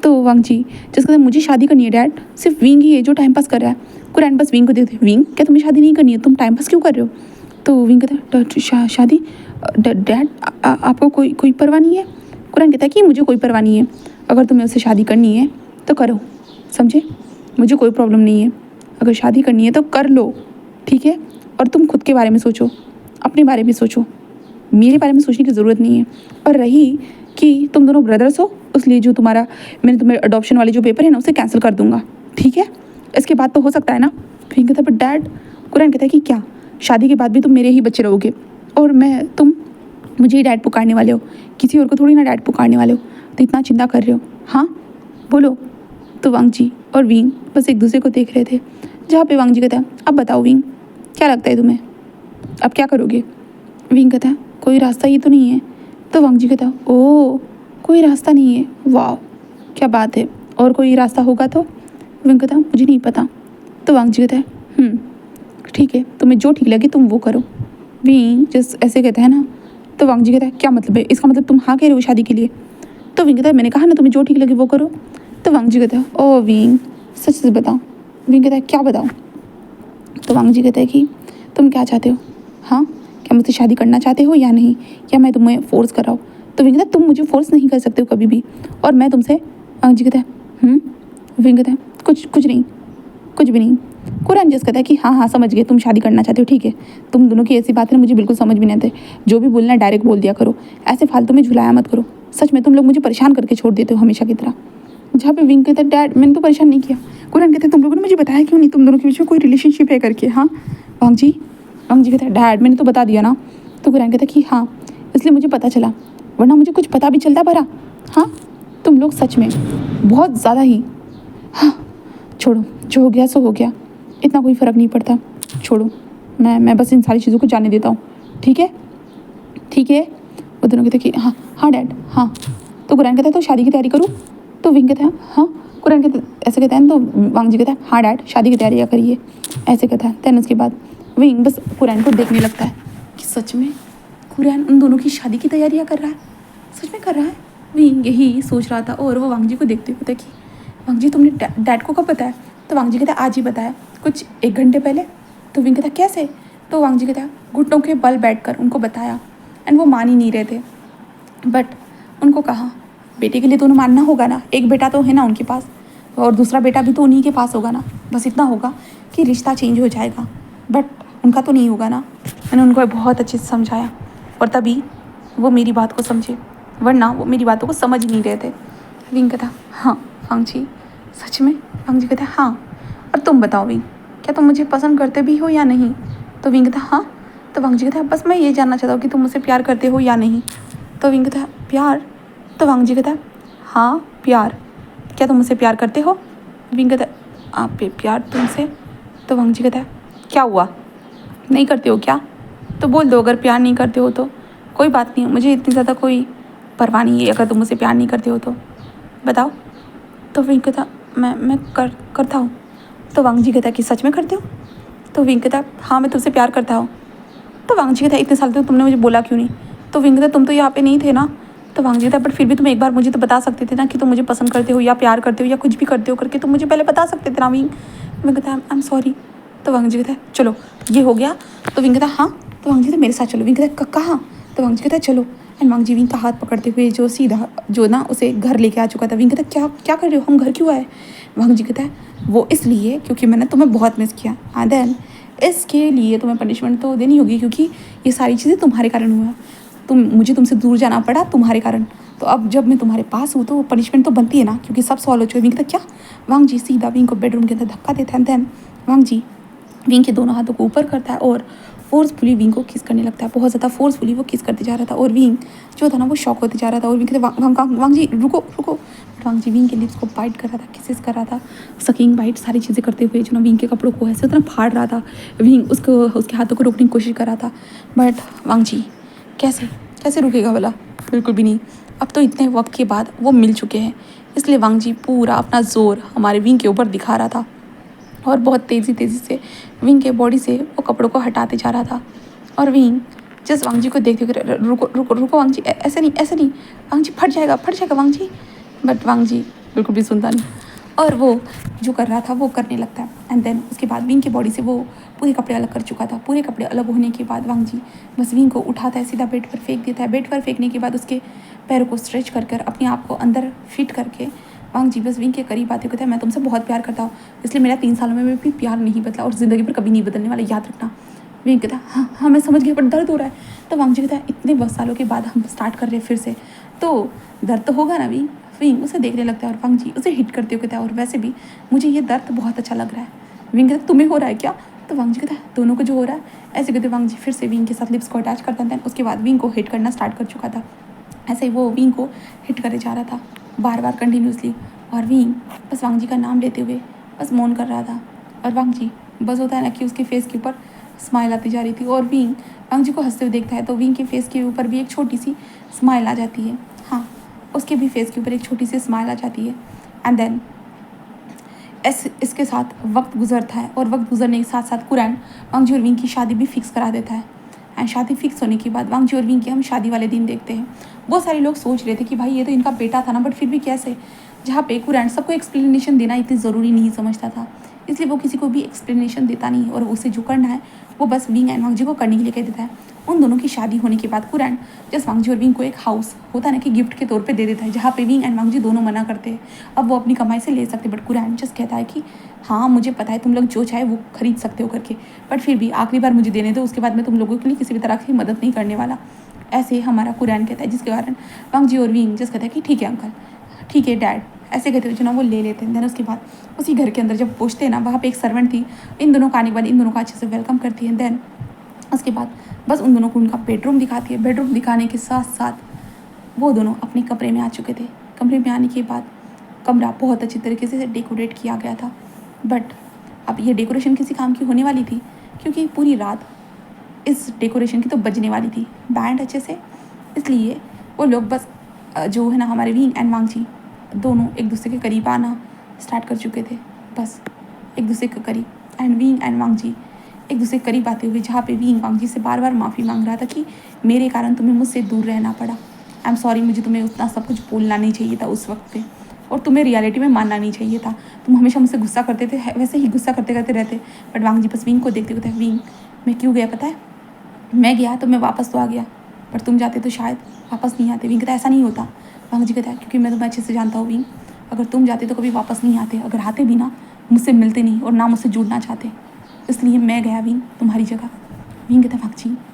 S1: तो वांग जी जिस कहते मुझे शादी करनी है डैड, सिर्फ विंग ही है जो टाइम पास कर रहा है। कुरैन बस विंग को देते, विंग क्या तुम्हें शादी नहीं करनी है, तुम टाइम पास क्यों कर रहे हो? तो विंग कहता है शादी डैड आपको कोई कोई परवाह नहीं है? कुरैन कहता है कि मुझे कोई परवाह नहीं है, अगर तुम्हें उससे शादी करनी है तो करो, समझे? मुझे कोई प्रॉब्लम नहीं है, अगर शादी करनी है तो कर लो, ठीक है? और तुम खुद के बारे में सोचो, अपने बारे में सोचो, मेरे बारे में सोचने की ज़रूरत नहीं है। और रही कि तुम दोनों ब्रदर्स हो, इसलिए जो तुम्हारा मैंने तुम्हें अडॉप्शन वाले जो पेपर है ना उसे कैंसिल कर दूंगा, ठीक है? इसके बाद तो हो सकता है ना? फिर कहता है बट डैड, कुरैन कहता है कि क्या शादी के बाद भी तुम मेरे ही बच्चे रहोगे और तुम मुझे ही डैड पुकारने वाले हो, किसी और को थोड़ी ना डैड पुकारने वाले हो, तो इतना चिंता कर रहे हो? हाँ बोलो। तो वांग जी और विंग बस एक दूसरे को देख रहे थे, जहाँ पे वांग जी कहता है अब बताओ विंग, क्या लगता है तुम्हें, अब क्या करोगे? विंग कहता है कोई रास्ता ही तो नहीं है। तो वांग जी कहता है ओह कोई रास्ता नहीं है, वाह क्या बात है, और कोई रास्ता होगा तो? विंग कहता है मुझे नहीं पता। तो वांग जी कहता है ठीक है, तुम्हें जो ठीक लगे तुम वो करो। विंग जस्ट ऐसे कहता है ना, तो वांग जी कहता है क्या मतलब है, इसका मतलब तुम हाँ कह रहे हो शादी के लिए? तो विंग कहता है मैंने कहा ना तुम्हें जो ठीक लगे वो करो। तो वांग जी कहता है ओ विंग सच से बताओ। विंग कहता है क्या बताओ? तो वांग जी कहता है कि तुम क्या चाहते हो, हाँ क्या मुझसे शादी करना चाहते हो या नहीं, या मैं तुम्हें फोर्स कर रहा हूँ? तो विंग कहता है तुम मुझे फोर्स नहीं कर सकते हो कभी भी, और मैं तुमसे। वांग जी कहता है विंग कहता है कुछ नहीं, कुछ भी नहीं। कुरैन जस कहता है कि हाँ समझ गए, तुम शादी करना चाहते हो, ठीक है? तुम दोनों की ऐसी बातें ना मुझे बिल्कुल समझ भी नहीं आते, जो भी बोलना डायरेक्ट बोल दिया करो, ऐसे फालतू में झुलाया मत करो, सच में तुम लोग मुझे परेशान करके छोड़ देते हो हमेशा की तरह। जहाँ पे विंग कहता है डैड मैंने तो परेशान नहीं किया। कुरैन कहते हैं तुम लोगों ने मुझे बताया क्यों नहीं तुम दोनों के बीच में कोई रिलेशनशिप है करके? हाँ वांग जी कहता है डैड मैंने तो बता दिया ना। तो कुरैन कहता है कि हाँ इसलिए मुझे पता चला, वरना मुझे कुछ पता भी चलता भरा। हाँ तुम लोग सच में बहुत ज़्यादा ही, हाँ छोड़ो, जो हो गया सो हो गया, इतना कोई फ़र्क नहीं पड़ता, छोड़ो। मैं बस इन सारी चीज़ों को जाने देता हूँ, ठीक है? ठीक है। वो दोनों कहते हैं कि हाँ डैड हाँ। तो कुरैन कहता है तो शादी की तैयारी करूँ? तो विंग कहता है हाँ। कुरैन कहते ऐसे कहता है, तो वांग जी कहता है हाँ डैड शादी की तैयारी करिए, ऐसे कहता है। दैन उसके बाद विंग बस कुरैन को देखने लगता है कि सच में कुरैन उन दोनों की शादी की तैयारियाँ कर रहा है, सच में कर रहा है। विंग यही सोच रहा था और वो वांग जी को देखते हुए था कि वांग जी तुमने डैड को कब बताया? तो वांग जी कहता है आज ही बताया, कुछ 1 घंटे पहले। तो विंग कहता कैसे? तो वांग जी कहता है घुटनों के बल बैठकर उनको बताया, एंड वो मान ही नहीं रहे थे। बट उनको कहा बेटे के लिए तो उन्हें मानना होगा ना, एक बेटा तो है ना उनके पास, और दूसरा बेटा भी तो उन्हीं के पास होगा ना, बस इतना होगा कि रिश्ता चेंज हो जाएगा, बट उनका तो नहीं होगा ना। मैंने उनको बहुत अच्छे से समझाया और तभी वो मेरी बात को समझे, वरना वो मेरी बातों को समझ ही नहीं रहे थे। विंग कहता हाँ वांग जी सच में? वांग जी कहता हाँ। और तुम बताओ विंग, क्या तुम मुझे पसंद करते भी हो या नहीं? तो विंग कहता हाँ। तो वांग जी कहता बस मैं ये जानना चाहता हूँ कि तुम मुझसे प्यार करते हो या नहीं? तो विंग कहता प्यार? तो वांग जी कहता हाँ प्यार, क्या तुम मुझसे प्यार करते हो? विंग कहता आप प्यार तुमसे? तो वांग जी कहता क्या हुआ, नहीं करते हो क्या? तो बोल दो अगर प्यार नहीं करते हो तो, कोई बात नहीं, मुझे इतनी ज़्यादा कोई परवाह नहीं है अगर तुम मुझसे प्यार नहीं करते हो तो बताओ। तो विंग कहता मैं करता हूँ। तो वांग जी कहता कि सच में करते हो? तो विंग कहता हाँ मैं तुमसे प्यार करता हूँ। तो वांग जी कहता इतने साल तक तुमने मुझे बोला क्यों नहीं? तो विंग कहता तुम तो यहाँ पे नहीं थे ना। तो वांग जी कहता बट फिर भी तुम एक बार मुझे तो बता सकते थे ना कि तुम मुझे पसंद करते हो या प्यार करते हो या कुछ भी करते हो करके, तुम मुझे पहले बता सकते थे ना विंग। विंग कहता आई एम सॉरी। तो वांग जी कहता चलो ये हो गया। तो विंग कहता हाँ। तो वांग जी कहता मेरे साथ चलो। विंग कहता कहाँ? तो वांग जी कहता चलो। एंड वांग जी विंग का हाथ पकड़ते हुए जो सीधा जो ना उसे घर लेके आ चुका था। विंग कहता क्या क्या कर रहे हो, हम घर क्यों आए? वांग जी कहता है वो इसलिए क्योंकि मैंने तुम्हें बहुत मिस किया, एंड देन इसके लिए तुम्हें पनिशमेंट तो देनी होगी क्योंकि ये सारी चीज़ें तुम्हारे कारण हुआ, मुझे तुमसे दूर जाना पड़ा तुम्हारे कारण, तो अब जब मैं तुम्हारे पास हूँ तो पनिशमेंट तो बनती है ना क्योंकि सब सॉल्व हो चुके। विंग कहता क्या? वांग जी सीधा विंग को बेडरूम के अंदर धक्का देता है, देन वांग जी विंग के दोनों हाथों को ऊपर करता है और फोर्सफुली विंग को किस करने लगता है, बहुत ज़्यादा फोर्सफुली वो किस करते जा रहा था और विंग जो था ना वो शॉक होते जा रहा था। और विंग कहते वांग जी रुको रुको। वांग जी विंग के लिप्स को बाइट कर रहा था, किसेस कर रहा था, सकिंग बाइट सारी चीज़ें करते हुए जो ना विंग के कपड़ों को ऐसे उतना फाड़ रहा था। विंग उसके हाथों को रोकने की कोशिश कर रहा था, बट वांग जी कैसे रुकेगा भला, बिल्कुल भी नहीं। अब तो इतने वक्त के बाद वो मिल चुके हैं, इसलिए वांग जी पूरा अपना जोर हमारे विंग के ऊपर दिखा रहा था। और बहुत तेज़ी से विंग के बॉडी से वो कपड़ों को हटाते जा रहा था। और विंग जस्ट वांग जी को देखते हुए, रुको रुको रुको वांग जी, ऐसे नहीं ऐसे नहीं, वांग जी फट जाएगा वांग जी। बट वांग जी बिल्कुल भी सुनता नहीं, और वो जो कर रहा था वो करने लगता है। एंड देन उसके बाद विंग की बॉडी से वो पूरे कपड़े अलग कर चुका था। पूरे कपड़े अलग होने के बाद वांग जी बस विंग को उठाता है, सीधा बेड पर फेंक देता है। बेड पर फेंकने के बाद उसके पैरों को स्ट्रेच कर अपने आप को अंदर फिट करके वांग जी बस विंग के करीब आते कहता है, मैं तुमसे बहुत प्यार करता हूँ, इसलिए मेरा 3 सालों में भी प्यार नहीं बदला और ज़िंदगी पर कभी नहीं बदलने वाला, याद रखना। विंग कहता है, हाँ हाँ मैं समझ गया, पर दर्द हो रहा है। तो वांग जी कहता है, इतने बहुत सालों के बाद हम स्टार्ट कर रहे हैं फिर से, तो दर्द तो होगा ना विंग। विंग उसे देखने लगता है और वांग जी उसे हिट करते हुए कहता है, और वैसे भी मुझे ये दर्द बहुत अच्छा लग रहा है। विंग कहता है, तुम्हें हो रहा है क्या? तो वांग जी कहता है, दोनों को जो हो रहा है। ऐसे कहते वांग जी फिर से विंग के साथ लिप्स को अटैच करता था। उसके बाद विंग को हिट करना स्टार्ट कर चुका था। ऐसे ही वो विंग को हिट करे जा रहा था बार बार कंटिन्यूसली, और विंग बस वांग जी का नाम लेते हुए बस मौन कर रहा था। और वांग जी बस होता है ना कि उसके फेस के ऊपर स्माइल आती जा रही थी, और विंग वांग जी को हंसते हुए देखता है तो विंग के फेस के ऊपर भी एक छोटी सी स्माइल आ जाती है। हाँ, उसके भी फेस के ऊपर एक छोटी सी स्माइल आ जाती है। एंड देन इसके साथ वक्त गुजरता है, और वक्त गुजरने के साथ साथ कुरैन वांग जी और विंग की शादी भी फिक्स करा देता है। एंड शादी फिक्स होने के बाद वांग जी और विंग की हम शादी वाले दिन देखते हैं। बहुत सारे लोग सोच रहे थे कि भाई ये तो इनका बेटा था ना, बट फिर भी कैसे, जहाँ पे कुरैन सबको एक्सप्लेनेशन देना इतनी ज़रूरी नहीं समझता था, इसलिए वो किसी को भी एक्सप्लेनेशन देता नहीं, और उसे जो करना है वो बस विंग एंड वांग जी को करने के लिए कह देता है। उन दोनों की शादी होने के बाद कुरैन जस्ट वांग जी और विंग को एक हाउस होता है ना कि गिफ्ट के तौर पे दे देता है, जहाँ पे विंग एंड वांग जी दोनों मना करते हैं, अब वो अपनी कमाई से ले सकते, बट कुरैन जस्ट कहता है कि हाँ मुझे पता है तुम लोग जो चाहे वो खरीद सकते हो करके, बट फिर भी आखिरी बार मुझे देने दो, उसके बाद मैं तुम लोगों के लिए किसी भी तरह की मदद नहीं करने वाला। ऐसे हमारा कुरैन कहता है, जिसके कारण वांग जी और विंग जस्ट कहता है कि ठीक है अंकल, ठीक है डैड, ऐसे कहते हुए जो ना वो ले लेते हैं। देन उसके बाद उसी घर के अंदर जब पहुँचते हैं ना, वहाँ पे एक सर्वेंट थी, इन दोनों का आने के बाद इन दोनों का अच्छे से वेलकम करती है। देन उसके बाद बस उन दोनों को उनका बेडरूम दिखाती है। बेडरूम दिखाने के साथ साथ वो दोनों अपने कमरे में आ चुके थे। कमरे में आने के बाद कमरा बहुत अच्छी तरीके से डेकोरेट किया गया था, बट अब ये डेकोरेशन किसी काम की होने वाली थी, क्योंकि पूरी रात इस डेकोरेशन की तो बजने वाली थी बैंड अच्छे से, इसलिए वो लोग बस जो है ना हमारे विंग एंड वांग जी दोनों एक दूसरे के करीब आना स्टार्ट कर चुके थे, बस एक दूसरे के करीब। एंड विंग एंड वांग जी एक दूसरे के करीब आते हुए, जहाँ पे विंग वांग जी से बार बार माफ़ी मांग रहा था कि मेरे कारण तुम्हें मुझसे दूर रहना पड़ा, आई एम सॉरी, मुझे तुम्हें उतना सब कुछ बोलना नहीं चाहिए था उस वक्त पे, और तुम्हें रियलिटी में मानना नहीं चाहिए था, तुम हमेशा मुझसे गुस्सा करते थे, वैसे ही गुस्सा करते करते रहते। बट वांग जी बस विंग को देखते हुए, विंग मैं क्यों गया पता है, मैं गया तो मैं वापस तो आ गया, पर तुम जाते तो शायद वापस नहीं आते। विंग कहता है ऐसा नहीं होता। वांग जी कहता है क्योंकि मैं तुम्हें अच्छे से जानता हूँ विंग, अगर तुम जाते तो कभी वापस नहीं आते, अगर आते भी ना मुझसे मिलते नहीं और ना मुझसे जुड़ना चाहते, इसलिए मैं गया विंग तुम्हारी जगह। विंग कहता है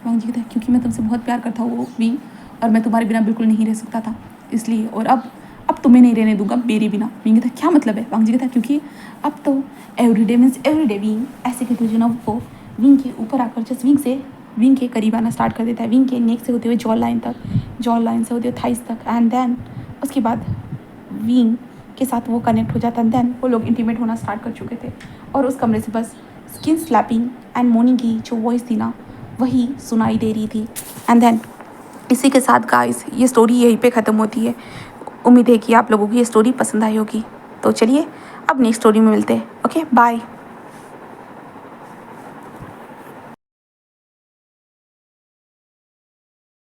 S1: वांग जी कहता है क्योंकि मैं तुमसे बहुत प्यार करता हूँ वो विंग, और मैं तुम्हारे बिना बिल्कुल नहीं रह सकता था, इसलिए, और अब तुम्हें नहीं रहने दूंगा मेरे बिना। विंग कहता है क्या मतलब है? वांग जी कहता है क्योंकि अब तो एवरीडे मीन्स एवरीडे विंग, ऐसे कहते हुए जो ना वो विंग के ऊपर आकर जस्ट विंग के करीब आना स्टार्ट कर देता है, विंग के नेक से होते हुए जॉ लाइन तक, जॉ लाइन से होते हुए थाइस तक, एंड देन उसके बाद विंग के साथ वो कनेक्ट हो जाता है। देन वो लोग इंटीमेट होना स्टार्ट कर चुके थे, और उस कमरे से बस स्किन स्लैपिंग एंड मोर्निंग की जो वॉइस थी ना वही सुनाई दे रही थी। एंड देन इसी के साथ गाइस ये स्टोरी यहीं पे ख़त्म होती है। उम्मीद है कि आप लोगों को ये स्टोरी पसंद आई होगी, तो चलिए अब नेक्स्ट स्टोरी में मिलते हैं। Okay bye.